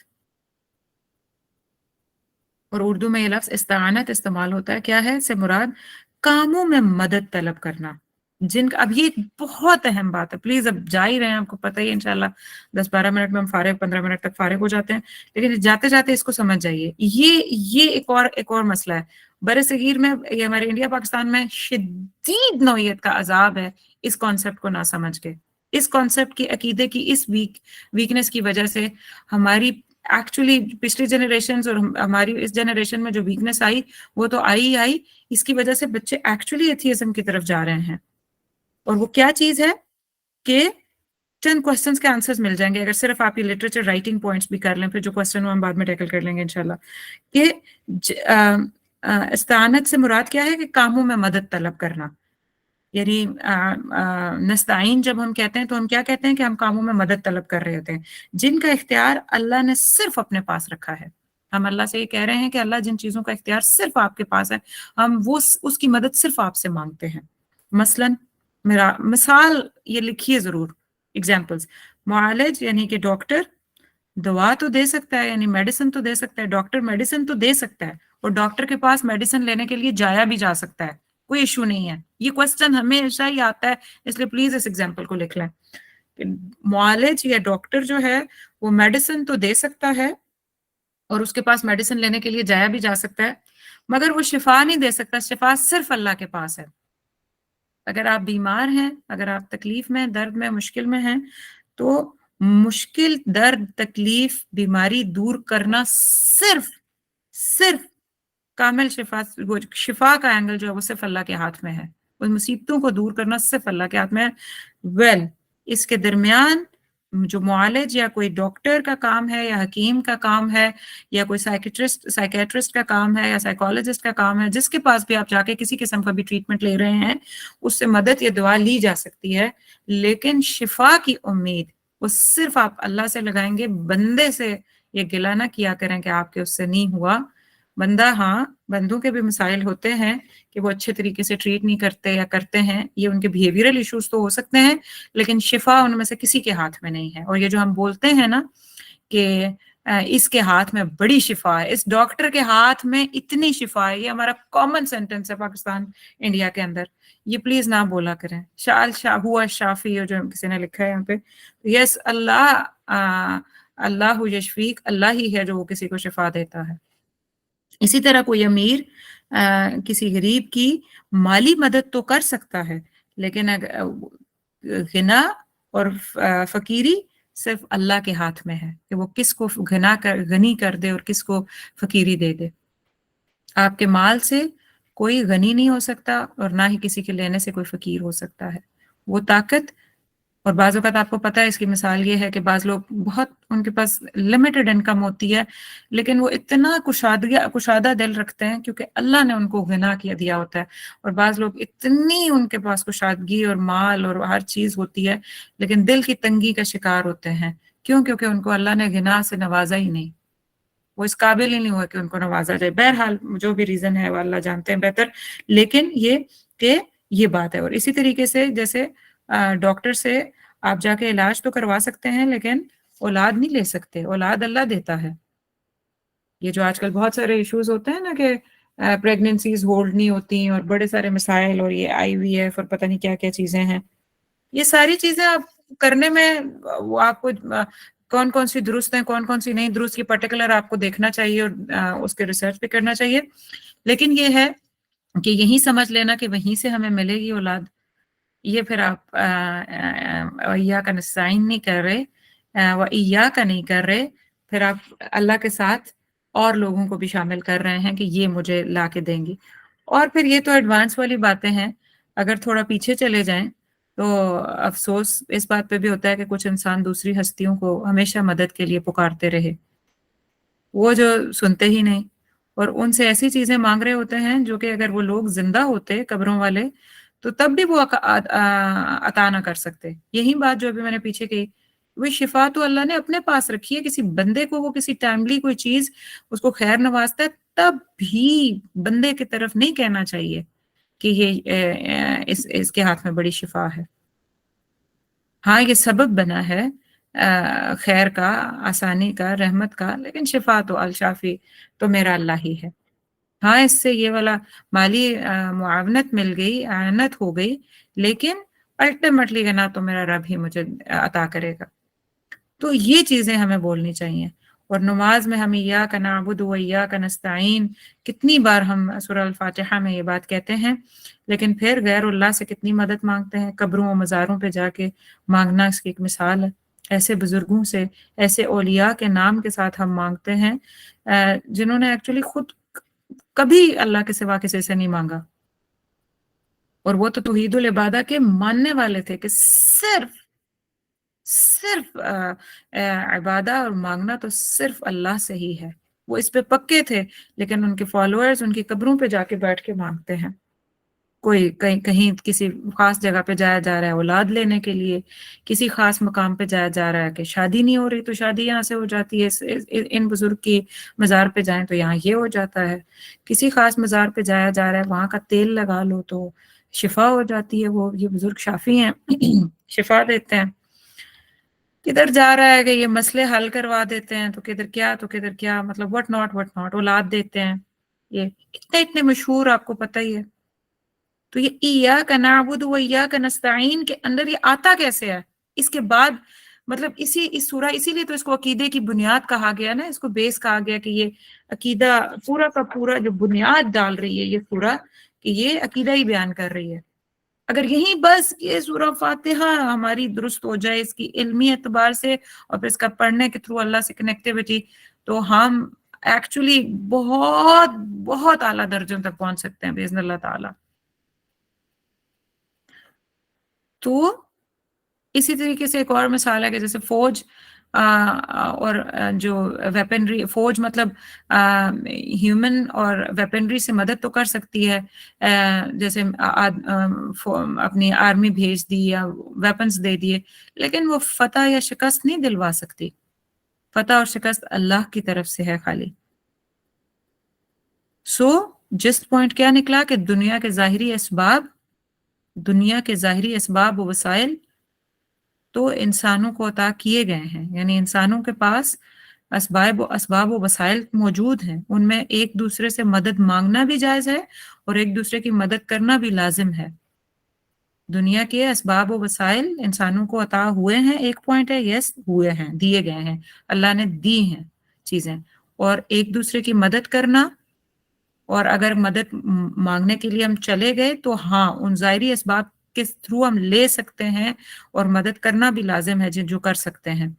और उर्दू में ये लफ्ज इस्तानत इस्तेमाल होता है. क्या है इससे मुराद? कामों में मदद तलब करना. जिनका, अब ये एक बहुत अहम बात है, प्लीज अब जा ही रहे हैं, आपको पता ही है, इंशाल्लाह 10-12 मिनट में हम फारिग, 15 मिनट तक फारिग हो जाते हैं, लेकिन जाते जाते इसको समझ जाइए. ये एक और मसला है बरे सगीर में, ये हमारे इंडिया पाकिस्तान में शदीद नौइयत का अजाब है इस कॉन्सेप्ट को ना समझ के. इस कॉन्सेप्ट की, अकीदे की इस वीकनेस की वजह से हमारी एक्चुअली पिछली जनरेशन और हमारी इस जनरेशन में जो वीकनेस आई वो तो आई. इसकी वजह से बच्चे एक्चुअली एथियज्म की तरफ जा रहे हैं. और वो क्या चीज है कि चंद क्वेश्चंस के आंसर्स मिल जाएंगे अगर सिर्फ आप ये लिटरेचर राइटिंग पॉइंट्स भी कर लें, फिर जो क्वेश्चन हम बाद में टैकल कर लेंगे इंशाल्लाह. कि इस्तानत से मुराद क्या है? कि कामों में मदद तलब करना. यानी नस्ताइन जब हम कहते हैं तो हम क्या कहते हैं? कि हम कामों में मदद तलब कर रहे होते हैं जिनका इख्तियार अल्लाह ने सिर्फ अपने पास रखा है. हम अल्लाह से ये कह रहे हैं कि अल्लाह जिन चीजों का इख्तियार सिर्फ आपके पास है, हम वो उसकी मदद सिर्फ आपसे मांगते हैं. मसलन मेरा मिसाल ये लिखिए जरूर, एग्जाम्पल्स. मुआलिज यानी कि डॉक्टर दवा तो दे सकता है, यानी मेडिसिन तो दे सकता है. डॉक्टर मेडिसिन तो दे सकता है, और डॉक्टर के पास मेडिसिन लेने के लिए जाया भी जा सकता है, कोई इशू नहीं है. ये क्वेश्चन हमेशा ही आता है, इसलिए प्लीज इस एग्जाम्पल को लिख लें. मुआलिज या डॉक्टर जो है वो मेडिसिन तो दे सकता है और उसके पास मेडिसिन लेने के लिए जाया भी जा सकता है, मगर वो शिफा नहीं दे सकता. शिफा सिर्फ अल्लाह के पास है. अगर आप बीमार हैं, अगर आप तकलीफ में, दर्द में, मुश्किल में हैं, तो मुश्किल, दर्द, तकलीफ, बीमारी दूर करना सिर्फ कामिल शिफा, वो शिफा का एंगल जो है वो सिर्फ अल्लाह के हाथ में है. उन मुसीबतों को दूर करना सिर्फ अल्लाह के हाथ में है. इसके दरमियान जो मुआलिज या कोई डॉक्टर का काम है या हकीम का काम है या कोई साइकेट्रिस्ट का काम है या साइकोलॉजिस्ट का काम है, जिसके पास भी आप जाके किसी किस्म का भी ट्रीटमेंट ले रहे हैं, उससे मदद या दुआ ली जा सकती है, लेकिन शिफा की उम्मीद वो सिर्फ आप अल्लाह से लगाएंगे. बंदे से ये गिला ना किया करें कि आपके उससे नहीं हुआ. बंदा, हाँ, बंदों के भी मसाइल होते हैं कि वो अच्छे तरीके से ट्रीट नहीं करते या करते हैं, ये उनके बिहेवियरल इश्यूज तो हो सकते हैं, लेकिन शिफा उनमें से किसी के हाथ में नहीं है. और ये जो हम बोलते हैं ना कि इसके हाथ में बड़ी शिफा है, इस डॉक्टर के हाथ में इतनी शिफा है, ये हमारा कॉमन सेंटेंस है पाकिस्तान, इंडिया के अंदर. ये प्लीज ना बोला करें. हुआ शाफी, जो किसी ने लिखा है यहाँ पे, यस, अल्लाह यशफीक, अल्लाह ही है जो किसी को शिफा देता है. इसी तरह कोई अमीर किसी गरीब की माली मदद तो कर सकता है, लेकिन गिना और फकीरी सिर्फ अल्लाह के हाथ में है कि वो किसको गनी कर दे और किसको फकीरी दे दे. आपके माल से कोई गनी नहीं हो सकता और ना ही किसी के लेने से कोई फकीर हो सकता है. वो ताकत, और बाज़ औक़ात आपको पता है इसकी मिसाल ये है कि बाज़ लोग बहुत, उनके पास लिमिटेड इनकम होती है, लेकिन वो इतना कुशादा दिल रखते हैं क्योंकि अल्लाह ने उनको गिना किया दिया होता है. और बाज़ लोग इतनी उनके पास कुशादगी और माल और हर चीज़ होती है, लेकिन दिल की तंगी का शिकार होते हैं. क्यों? क्योंकि उनको अल्लाह ने गिना से नवाजा ही नहीं, वो इस काबिल ही नहीं हुआ कि उनको नवाजा जाए. बहरहाल जो भी रीज़न है वो अल्लाह जानते हैं बेहतर, लेकिन ये कि ये बात है। और इसी तरीके से जैसे डॉक्टर से आप जाके इलाज तो करवा सकते हैं, लेकिन औलाद नहीं ले सकते, औलाद अल्लाह देता है। ये जो आजकल बहुत सारे इश्यूज होते हैं ना कि प्रेगनेंसीज होल्ड नहीं होती और बड़े सारे मसाइल, और ये आईवीएफ और पता नहीं क्या क्या चीजें हैं, ये सारी चीजें आप करने में वो आपको कौन कौन सी दुरुस्त है, कौन कौन सी नहीं दुरुस्त, की पर्टिकुलर आपको देखना चाहिए और उसके रिसर्च पे करना चाहिए। लेकिन ये है कि यही समझ लेना कि वहीं से हमें मिलेगी औलाद, ये फिर आप इय्या का नस्ताईन नहीं कर रहे, व इय्या का नहीं कर रहे, फिर आप अल्लाह के साथ और लोगों को भी शामिल कर रहे हैं कि ये मुझे ला के देंगी। और फिर ये तो एडवांस वाली बातें हैं। अगर थोड़ा पीछे चले जाएं तो अफसोस इस बात पे भी होता है कि कुछ इंसान दूसरी हस्तियों को हमेशा मदद के लिए पुकारते रहे, वो जो सुनते ही नहीं, और उनसे ऐसी चीजें मांग रहे होते हैं जो कि अगर वो लोग जिंदा होते कब्रों वाले तो तब भी वो अता ना कर सकते। यही बात जो अभी मैंने पीछे कही, वो शिफा तो अल्लाह ने अपने पास रखी है। किसी बंदे को वो किसी टाइमली कोई चीज उसको खैर नवाजता है, तब भी बंदे की तरफ नहीं कहना चाहिए कि ये इसके हाथ में बड़ी शिफा है। हाँ, ये सबब बना है खैर का, आसानी का, रहमत का, लेकिन शिफा तो अल शाफी तो मेरा अल्लाह ही है। हाँ, इससे ये वाला माली मुआवनत मिल गई, आनत हो गई, लेकिन अल्टीमेटली ना तो मेरा रब ही मुझे अता करेगा। तो ये चीजें हमें बोलनी चाहिए। और नमाज में हम इय्याका नअबुदु व इय्याका नस्तईन, कितनी बार हम सूरह अल फातिहा में ये बात कहते हैं, लेकिन फिर गैरुल्लाह से कितनी मदद मांगते हैं। कब्रों और मज़ारों पे जाके मांगना इसकी एक मिसाल है। ऐसे बुजुर्गों से, ऐसे औलिया के नाम के साथ हम मांगते हैं जिन्होंने एक्चुअली खुद कभी अल्लाह के सिवा किसी से नहीं मांगा, और वो तो तौहीदुल इबादा के मानने वाले थे कि सिर्फ सिर्फ इबादा और मांगना तो सिर्फ अल्लाह से ही है। वो इस पे पक्के थे, लेकिन उनके फॉलोअर्स उनकी कब्रों पे जाके बैठ के मांगते हैं। कोई कहीं कहीं किसी खास जगह पे जाया जा रहा है औलाद लेने के लिए, किसी खास मकाम पे जाया जा रहा है कि शादी नहीं हो रही तो शादी यहाँ से हो जाती है, इन बुजुर्ग की मज़ार पे जाएं तो यहाँ ये हो जाता है। किसी खास मज़ार पे जाया जा रहा है, वहाँ का तेल लगा लो तो शिफा हो जाती है। वो ये बुजुर्ग शाफी हैं शिफा देते हैं। किधर जा रहा है कि ये मसले हल करवा देते हैं, तो किधर क्या, तो किधर क्या, मतलब व्हाट नॉट औलाद देते हैं। ये इतने इतने मशहूर, आपको पता ही है। तो ये इय्याका नअबुदु व इय्याका नस्तईन के अंदर ये आता कैसे है? इसके बाद मतलब इस सूरा, इसीलिए तो इसको अकीदे की बुनियाद कहा गया ना, इसको बेस कहा गया कि ये अकीदा पूरा का पूरा जो बुनियाद डाल रही है ये सूरा, कि ये अकीदा ही बयान कर रही है। अगर यही बस ये सूरा फातिहा हमारी दुरुस्त हो जाए इसकी इल्मी एतबार से और फिर इसका पढ़ने के थ्रू अल्लाह से कनेक्टिविटी, तो हम एक्चुअली बहुत बहुत आला दर्जों तक पहुंच सकते हैं बिइज़्निल्लाह ताला। तो इसी तरीके से एक और मिसाल है कि जैसे फौज और जो वेपनरी, फौज मतलब ह्यूमन और वेपनरी से मदद तो कर सकती है, जैसे अपनी आर्मी भेज दी या वेपन्स दे दिए, लेकिन वो फतह या शिकस्त नहीं दिलवा सकती। फतह और शिकस्त अल्लाह की तरफ से है खाली। सो जिस पॉइंट क्या निकला कि दुनिया के ज़ाहिरी असबाब व वसाइल तो इंसानों को अता किए गए हैं, यानी इंसानों के पास असबाब व वसाइल मौजूद हैं। उनमें एक दूसरे से मदद मांगना भी जायज़ है और एक दूसरे की मदद करना भी लाजिम है। दुनिया के असबाब व वसाइल इंसानों को अता हुए हैं, एक पॉइंट है, यस हुए हैं, दिए गए हैं, अल्लाह ने दी हैं चीज़ें। और एक दूसरे की मदद करना, और अगर मदद मांगने के लिए हम चले गए तो हाँ, उन ज़ाहिरी असबाब के थ्रू हम ले सकते हैं और मदद करना भी लाजिम है जो कर सकते हैं,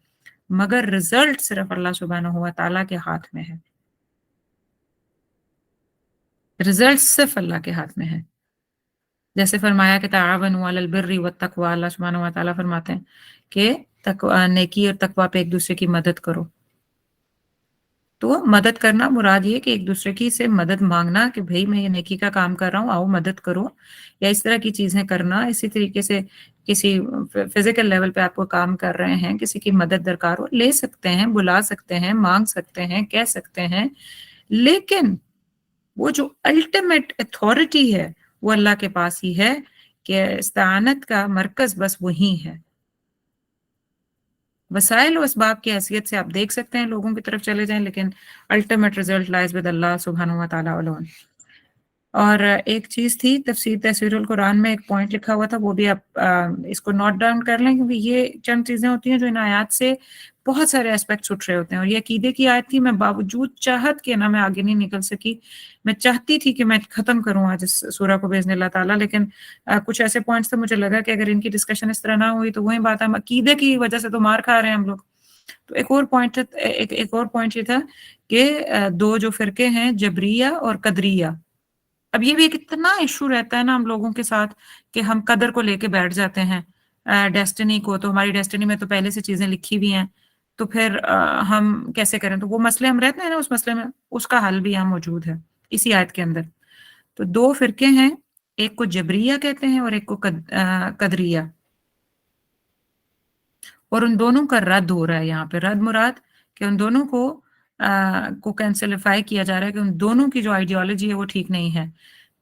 मगर रिजल्ट सिर्फ अल्लाह सुब्हानहू व तआला के हाथ में है। रिजल्ट सिर्फ अल्लाह के हाथ में है। जैसे फरमाया कि ताअवनु अलल बिर्रि वत्तक़वा, अल्लाह सुब्हानहू व तआला फरमाते हैं कि तकवा, नेकी और तकवा पे एक दूसरे की मदद करो। तो मदद करना मुराद ये कि एक दूसरे की से मदद मांगना कि भाई मैं ये नेकी का काम कर रहा हूँ, आओ मदद करो, या इस तरह की चीजें करना। इसी तरीके से किसी फिजिकल लेवल पे आपको काम कर रहे हैं, किसी की मदद दरकार हो, ले सकते हैं, बुला सकते हैं, मांग सकते हैं, कह सकते हैं, लेकिन वो जो अल्टीमेट अथॉरिटी है वो अल्लाह के पास ही है کہ इस्ताअनत का मरकज़ बस वही है। वसाइल व असबाब की हैसियत से आप देख सकते हैं लोगों की तरफ चले जाएँ, लेकिन अल्टीमेट रिज़ल्ट लाइज़ विद अल्लाह सुब्हानहू व तआला अलोन। और एक चीज़ थी तफ़सीर तफ़सीरुल कुरान में एक पॉइंट लिखा हुआ था, वो भी आप इसको नोट डाउन कर लें, क्योंकि ये चंद चीज़ें होती हैं जो इन आयत से बहुत सारे एस्पेक्ट्स उठ रहे होते हैं। और ये अकीदे की आयत थी, मैं बावजूद चाहत के ना मैं आगे नहीं निकल सकी। मैं चाहती थी कि मैं ख़त्म करूँ आज इस सूरा को बिइज़्निल्लाह ताला, लेकिन कुछ ऐसे पॉइंट्स थे मुझे लगा कि अगर इनकी डिस्कशन इस तरह ना हुई तो वही बात है, हम अकीदे की वज़ह से तो मार खा रहे हैं हम लोग। तो एक और पॉइंट एक और पॉइंट ये था कि 2 जो फ़िरके हैं, जबरिया और कदरिया। अब ये भी एक इतना इश्यू रहता है ना हम लोगों के साथ कि हम कदर को लेके बैठ जाते हैं, डेस्टिनी को, तो हमारी डेस्टिनी में तो पहले से चीज़ें लिखी हुई हैं, तो फिर हम कैसे करें? तो वो मसले हम रहते हैं ना उस मसले में, उसका हल भी यहाँ मौजूद है, इसी आयत के अंदर। तो 2 फ़िरके हैं, एक को जबरिया कहते हैं और एक को कदरिया। और उन दोनों का रद्द हो रहा है यहाँ पे, रद्द मुराद कि उन दोनों को कैंसिलिफ़ाई किया जा रहा है कि उन दोनों की जो आइडियोलॉजी है वो ठीक नहीं है।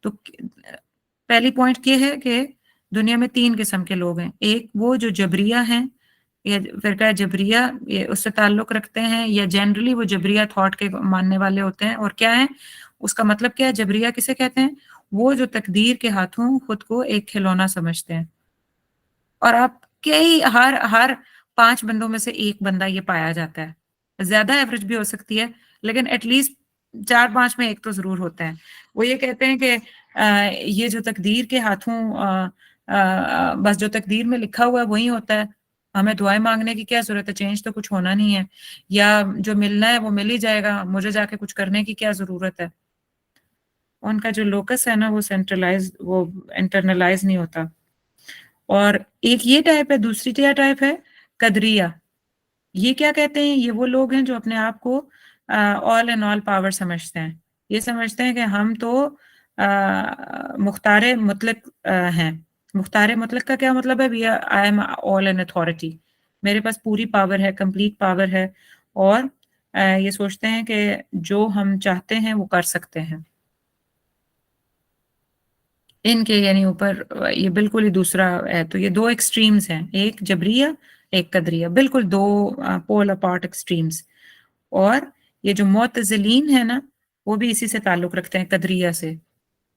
तो पहली पॉइंट ये है कि दुनिया में 3 किस्म के लोग हैं। एक वो जो जबरिया हैं, या फ़िरका जबरिया, ये उससे ताल्लुक़ रखते हैं, या जनरली वो जबरिया थॉट के मानने वाले होते हैं। और क्या है, उसका मतलब क्या है, जबरिया किसे कहते हैं? वो जो तकदीर के हाथों खुद को एक खिलौना समझते हैं। और आप कई हर हर 5 बंदों में से 1 बंदा ये पाया जाता है। ज़्यादा एवरेज भी हो सकती है, लेकिन एट लीस्ट 4-5 में 1 तो ज़रूर होता है। वो ये कहते हैं कि ये जो तकदीर के हाथों बस जो तकदीर में लिखा हुआ है वही होता है। हमें दुआएँ माँगने की क्या ज़रूरत है, चेंज तो कुछ होना नहीं है। या जो मिलना है वो मिल ही जाएगा, मुझे जाके कुछ करने की क्या ज़रूरत है। उनका जो लोकस है ना वो सेंट्रलाइज़, वो इंटरनलाइज़ नहीं होता। और एक ये टाइप है, दूसरी क्या टाइप है, कदरिया। ये क्या कहते हैं, ये वो लोग हैं जो अपने आप को ऑल एंड ऑल पावर समझते हैं। ये समझते हैं कि हम तो मुख्तारे मुतलक हैं। मुख्तारे मुतलक का क्या मतलब है, I am all an authority. मेरे पास पूरी पावर है, कंप्लीट पावर है। और ये सोचते हैं कि जो हम चाहते हैं वो कर सकते हैं। इनके यानी ऊपर ये बिल्कुल ही दूसरा है, तो ये 2 एक्सट्रीम्स हैं, एक जबरिया, एक कदरिया, बिल्कुल 2 पोल अपार्ट एक्सट्रीम्स। और ये जो मुअतज़िलीन है ना, वो भी इसी से ताल्लुक़ रखते हैं, कदरिया से।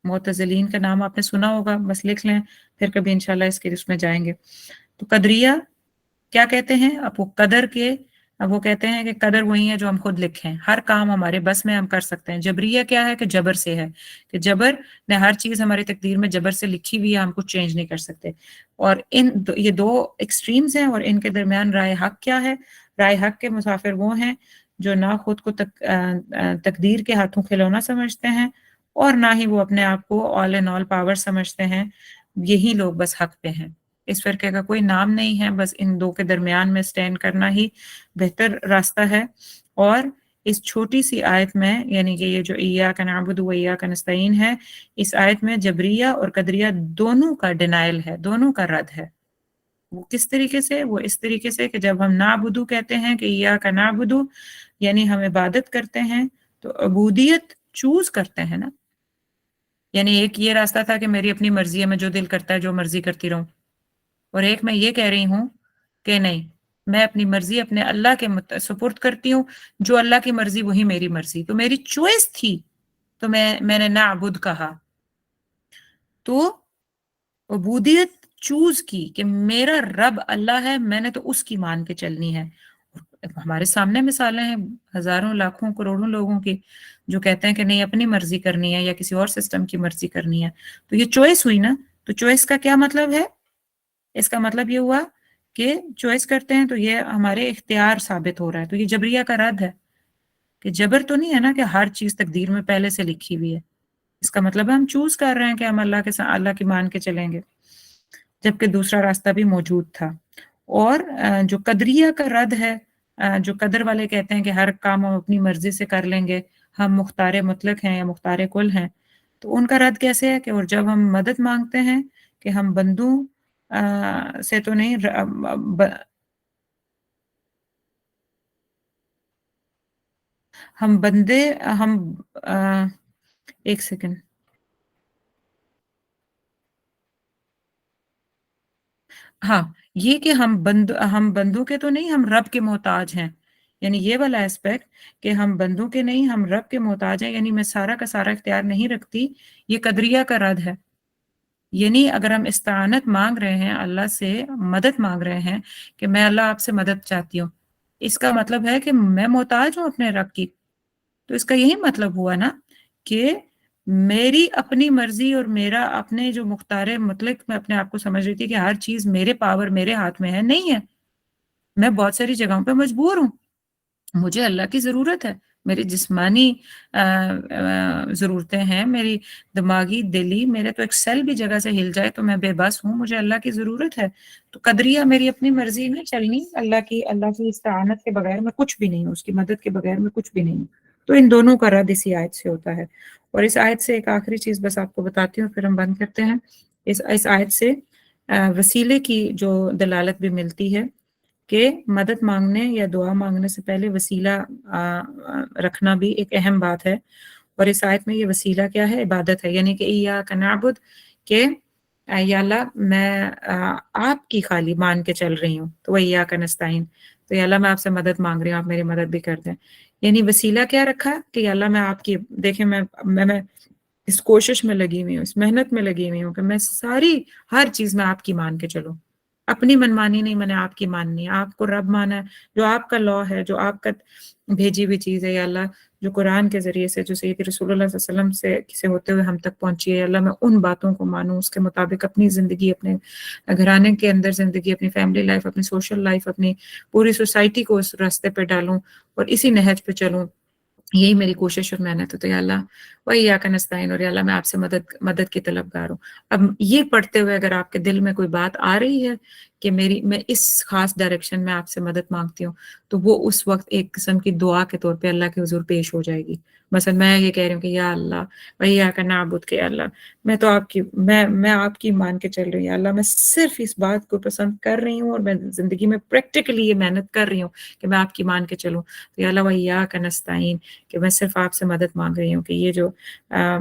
मुअतज़िलीन का नाम आपने सुना होगा, बस लिख लें, फिर कभी इंशाल्लाह इसके उसमें जाएँगे। तो कदरिया क्या कहते हैं? अब वो कदर के, अब वो कहते हैं कि कदर वही है जो हम खुद लिखें, हर काम हमारे बस में हम कर सकते हैं। जबरिया क्या है कि जबर से है, कि जबर ने हर चीज़ हमारी तकदीर में जबर से लिखी हुई है, हम कुछ चेंज नहीं कर सकते। और ये 2 एक्सट्रीम्स हैं, और इनके दरमियान राय हक क्या है? राय हक के मुसाफिर वो हैं जो ना खुद को तकदीर के हाथों खिलौना समझते हैं, और ना ही वो अपने आप को ऑल इन ऑल पावर समझते हैं। यही लोग बस हक पे हैं। इस फ़िरके का कोई नाम नहीं है, बस इन 2 के दरमियान में स्टैंड करना ही बेहतर रास्ता है। और इस छोटी-सी आयत में, यानी कि ये जो इय्याका नअबुदु व इय्याका नस्तईन है, इस आयत में जबरिया और कदरिया दोनों का डिनायल है, दोनों का रद्द है। वो किस तरीके से? वो इस तरीके से कि जब हम नाबुदु कहते हैं कि इय्याका नअबुदु, यानी हम इबादत करते हैं, तो अबूदियत चूज़ करते हैं ना। यानी एक ये रास्ता था कि मेरी अपनी मर्ज़ी है, मैं जो दिल करता है, जो मर्ज़ी करती रहूँ। और एक मैं ये कह रही हूँ कि नहीं, मैं अपनी मर्ज़ी अपने अल्लाह के सुपुर्द करती हूँ, जो अल्लाह की मर्ज़ी वही मेरी मर्ज़ी। तो मेरी चॉइस थी, तो मैंने नाबुद कहा। तो उबूदियत चूज़ की कि मेरा रब अल्लाह है, मैंने तो उसकी मान के चलनी है। हमारे सामने मिसालें हैं हज़ारों, लाखों, करोड़ों लोगों की, जो कहते हैं कि नहीं अपनी मर्ज़ी करनी है या किसी और सिस्टम की मर्ज़ी करनी है। तो ये चॉइस हुई ना, तो चॉइस का क्या मतलब है? इसका मतलब ये हुआ कि चॉइस करते हैं तो ये हमारे इख्तियार साबित हो रहा है। तो ये जबरिया का रद्द है कि जबर तो नहीं है ना कि हर चीज़ तकदीर में पहले से लिखी हुई है। इसका मतलब है हम चूज़ कर रहे हैं कि हम अल्लाह की मान के चलेंगे, जबकि दूसरा रास्ता भी मौजूद था। और जो कदरिया का रद्द है, जो कदर वाले कहते हैं कि हर काम हम अपनी मर्ज़ी से कर लेंगे, हम मुख्तारे मुतलक हैं या मुख्तारे कुल हैं, तो उनका रद्द कैसे है कि और जब हम मदद माँगते हैं कि हम बंदों से तो नहीं, ब हम बंदे हम अ, 1 सेकंड। हाँ, ये कि हम बंदों के तो नहीं, हम रब के मोहताज हैं। यानी ये वाला एस्पेक्ट कि हम बंदों के नहीं, हम रब के मोहताज हैं, यानी मैं सारा का सारा इख्तियार नहीं रखती, ये कदरिया का रद है। यानी अगर हम इस्ताअनत माँग रहे हैं, अल्लाह से मदद माँग रहे हैं कि मैं अल्लाह आपसे मदद चाहती हूँ, इसका मतलब है कि मैं मोहताज हूँ अपने रब की। तो इसका यही मतलब हुआ ना कि मेरी अपनी मर्ज़ी और मेरा अपने जो मुख्तार मुतलक मैं अपने आप को समझ रही थी कि हर चीज़ मेरे पावर मेरे हाथ में है, नहीं है। मैं बहुत सारी जगहों पे मजबूर हूँ। मुझे अल्लाह की ज़रूरत है। मेरी जिस्मानी ज़रूरतें हैं, मेरी दिमागी, दिली, मेरे तो एक सेल भी जगह से हिल जाए तो मैं बेबस हूँ, मुझे अल्लाह की ज़रूरत है। तो कदरिया मेरी अपनी मर्ज़ी में चलनी, अल्लाह की इस्ताअनत के बगैर मैं कुछ भी नहीं हूँ, उसकी मदद के बगैर मैं कुछ भी नहीं हूँ। तो इन दोनों का रद्द इसी आयत से होता है। और इस आयत से एक आखिरी चीज़ बस आपको बताती हूँ, फिर हम बंद करते हैं। इस आयत से वसीले की जो दलालत भी मिलती है कि मदद माँगने या दुआ माँगने से पहले वसीला रखना भी एक अहम बात है। और इस आयत में ये वसीला क्या है? इबादत है, यानी कि इय्याका नअबुद के या अल्लाह मैं आपकी खाली मान के चल रही हूँ, तो व इय्याका नस्तईन, तो या अल्लाह मैं आपसे मदद माँग रही हूँ, आप मेरी मदद भी कर दें। यानी वसीला क्या रखा कि या अल्लाह मैं आपकी देखिए मैं इस कोशिश में लगी हुई हूँ, इस मेहनत में लगी हुई हूँ कि मैं सारी हर चीज़ में आपकी मान के चलूँ। अपनी मनमानी नहीं, मैंने आपकी माननी है, आपको रब माना है, जो आपका लॉ है, जो आपका भेजी हुई चीज़ है या अल्लाह जो कुरान के ज़रिए से जो सैयद रसूलुल्लाह सल्लल्लाहु अलैहि वसल्लम से होते हुए हम तक पहुँची है, या अल्लाह मैं उन बातों को मानूँ, उसके मुताबिक अपनी ज़िंदगी, अपने घराने के अंदर ज़िंदगी, अपनी फैमिली लाइफ़, अपनी सोशल लाइफ़, अपनी पूरी सोसाइटी को उस रास्ते पे डालूँ और इसी नहज पे चलूँ। यही मेरी कोशिश और मेहनत है, तो या अल्लाह व इय्याका नस्तईन, और या अल्लाह मैं आपसे मदद मदद की तलबगार हूँ। अब ये पढ़ते हुए अगर आपके दिल में कोई बात आ रही है कि मैं इस ख़ास डायरेक्शन में आपसे मदद माँगती हूँ, तो वो उस वक़्त एक किस्म की दुआ के तौर पे अल्लाह के हुज़ूर पेश हो जाएगी। मसलन मैं ये कह रही हूँ कि या अल्लाह व इय्याका नअबुद, के या अल्लाह मैं तो आपकी मैं आपकी मान के चल रही हूँ, या अल्लाह मैं सिर्फ़ इस बात को पसंद कर रही हूँ और मैं ज़िंदगी में प्रैक्टिकली ये मेहनत कर रही हूँ कि मैं आपकी मान के चलूँ। तो या अल्लाह व इय्याका नस्तईन, कि मैं सिर्फ़ आपसे मदद माँग रही हूँ कि ये जो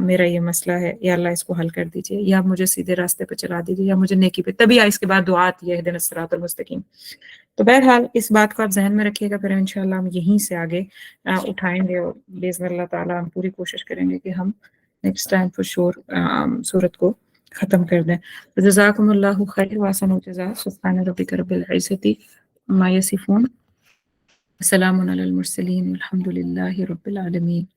मेरा ये मसला है, या अल्लाह इसको हल कर दीजिए, या आप मुझे सीधे रास्ते पे चला दीजिए, या मुझे नेकी पे, तभी इसके बाद दुआ आती है इहदिनस सिरातल मुस्तकीम। तो बहरहाल इस बात को आप ज़हन में रखिएगा, फिर इंशाअल्लाह हम यहीं से आगे उठाएँगे और बिइज़्निल्लाह ताला हम पूरी कोशिश करेंगे कि हम नेक्स्ट टाइम फॉर श्योर सूरत को ख़त्म कर दें। तो जज़ाकुमुल्लाहु खैर व अहसनुल जज़ा। सुब्हान रब्बिका रब्बिल इज़्ज़ति अम्मा यसिफून। सलामुन अलल मुरसलीन वल्हम्दुलिल्लाहि रब्बिल आलमीन।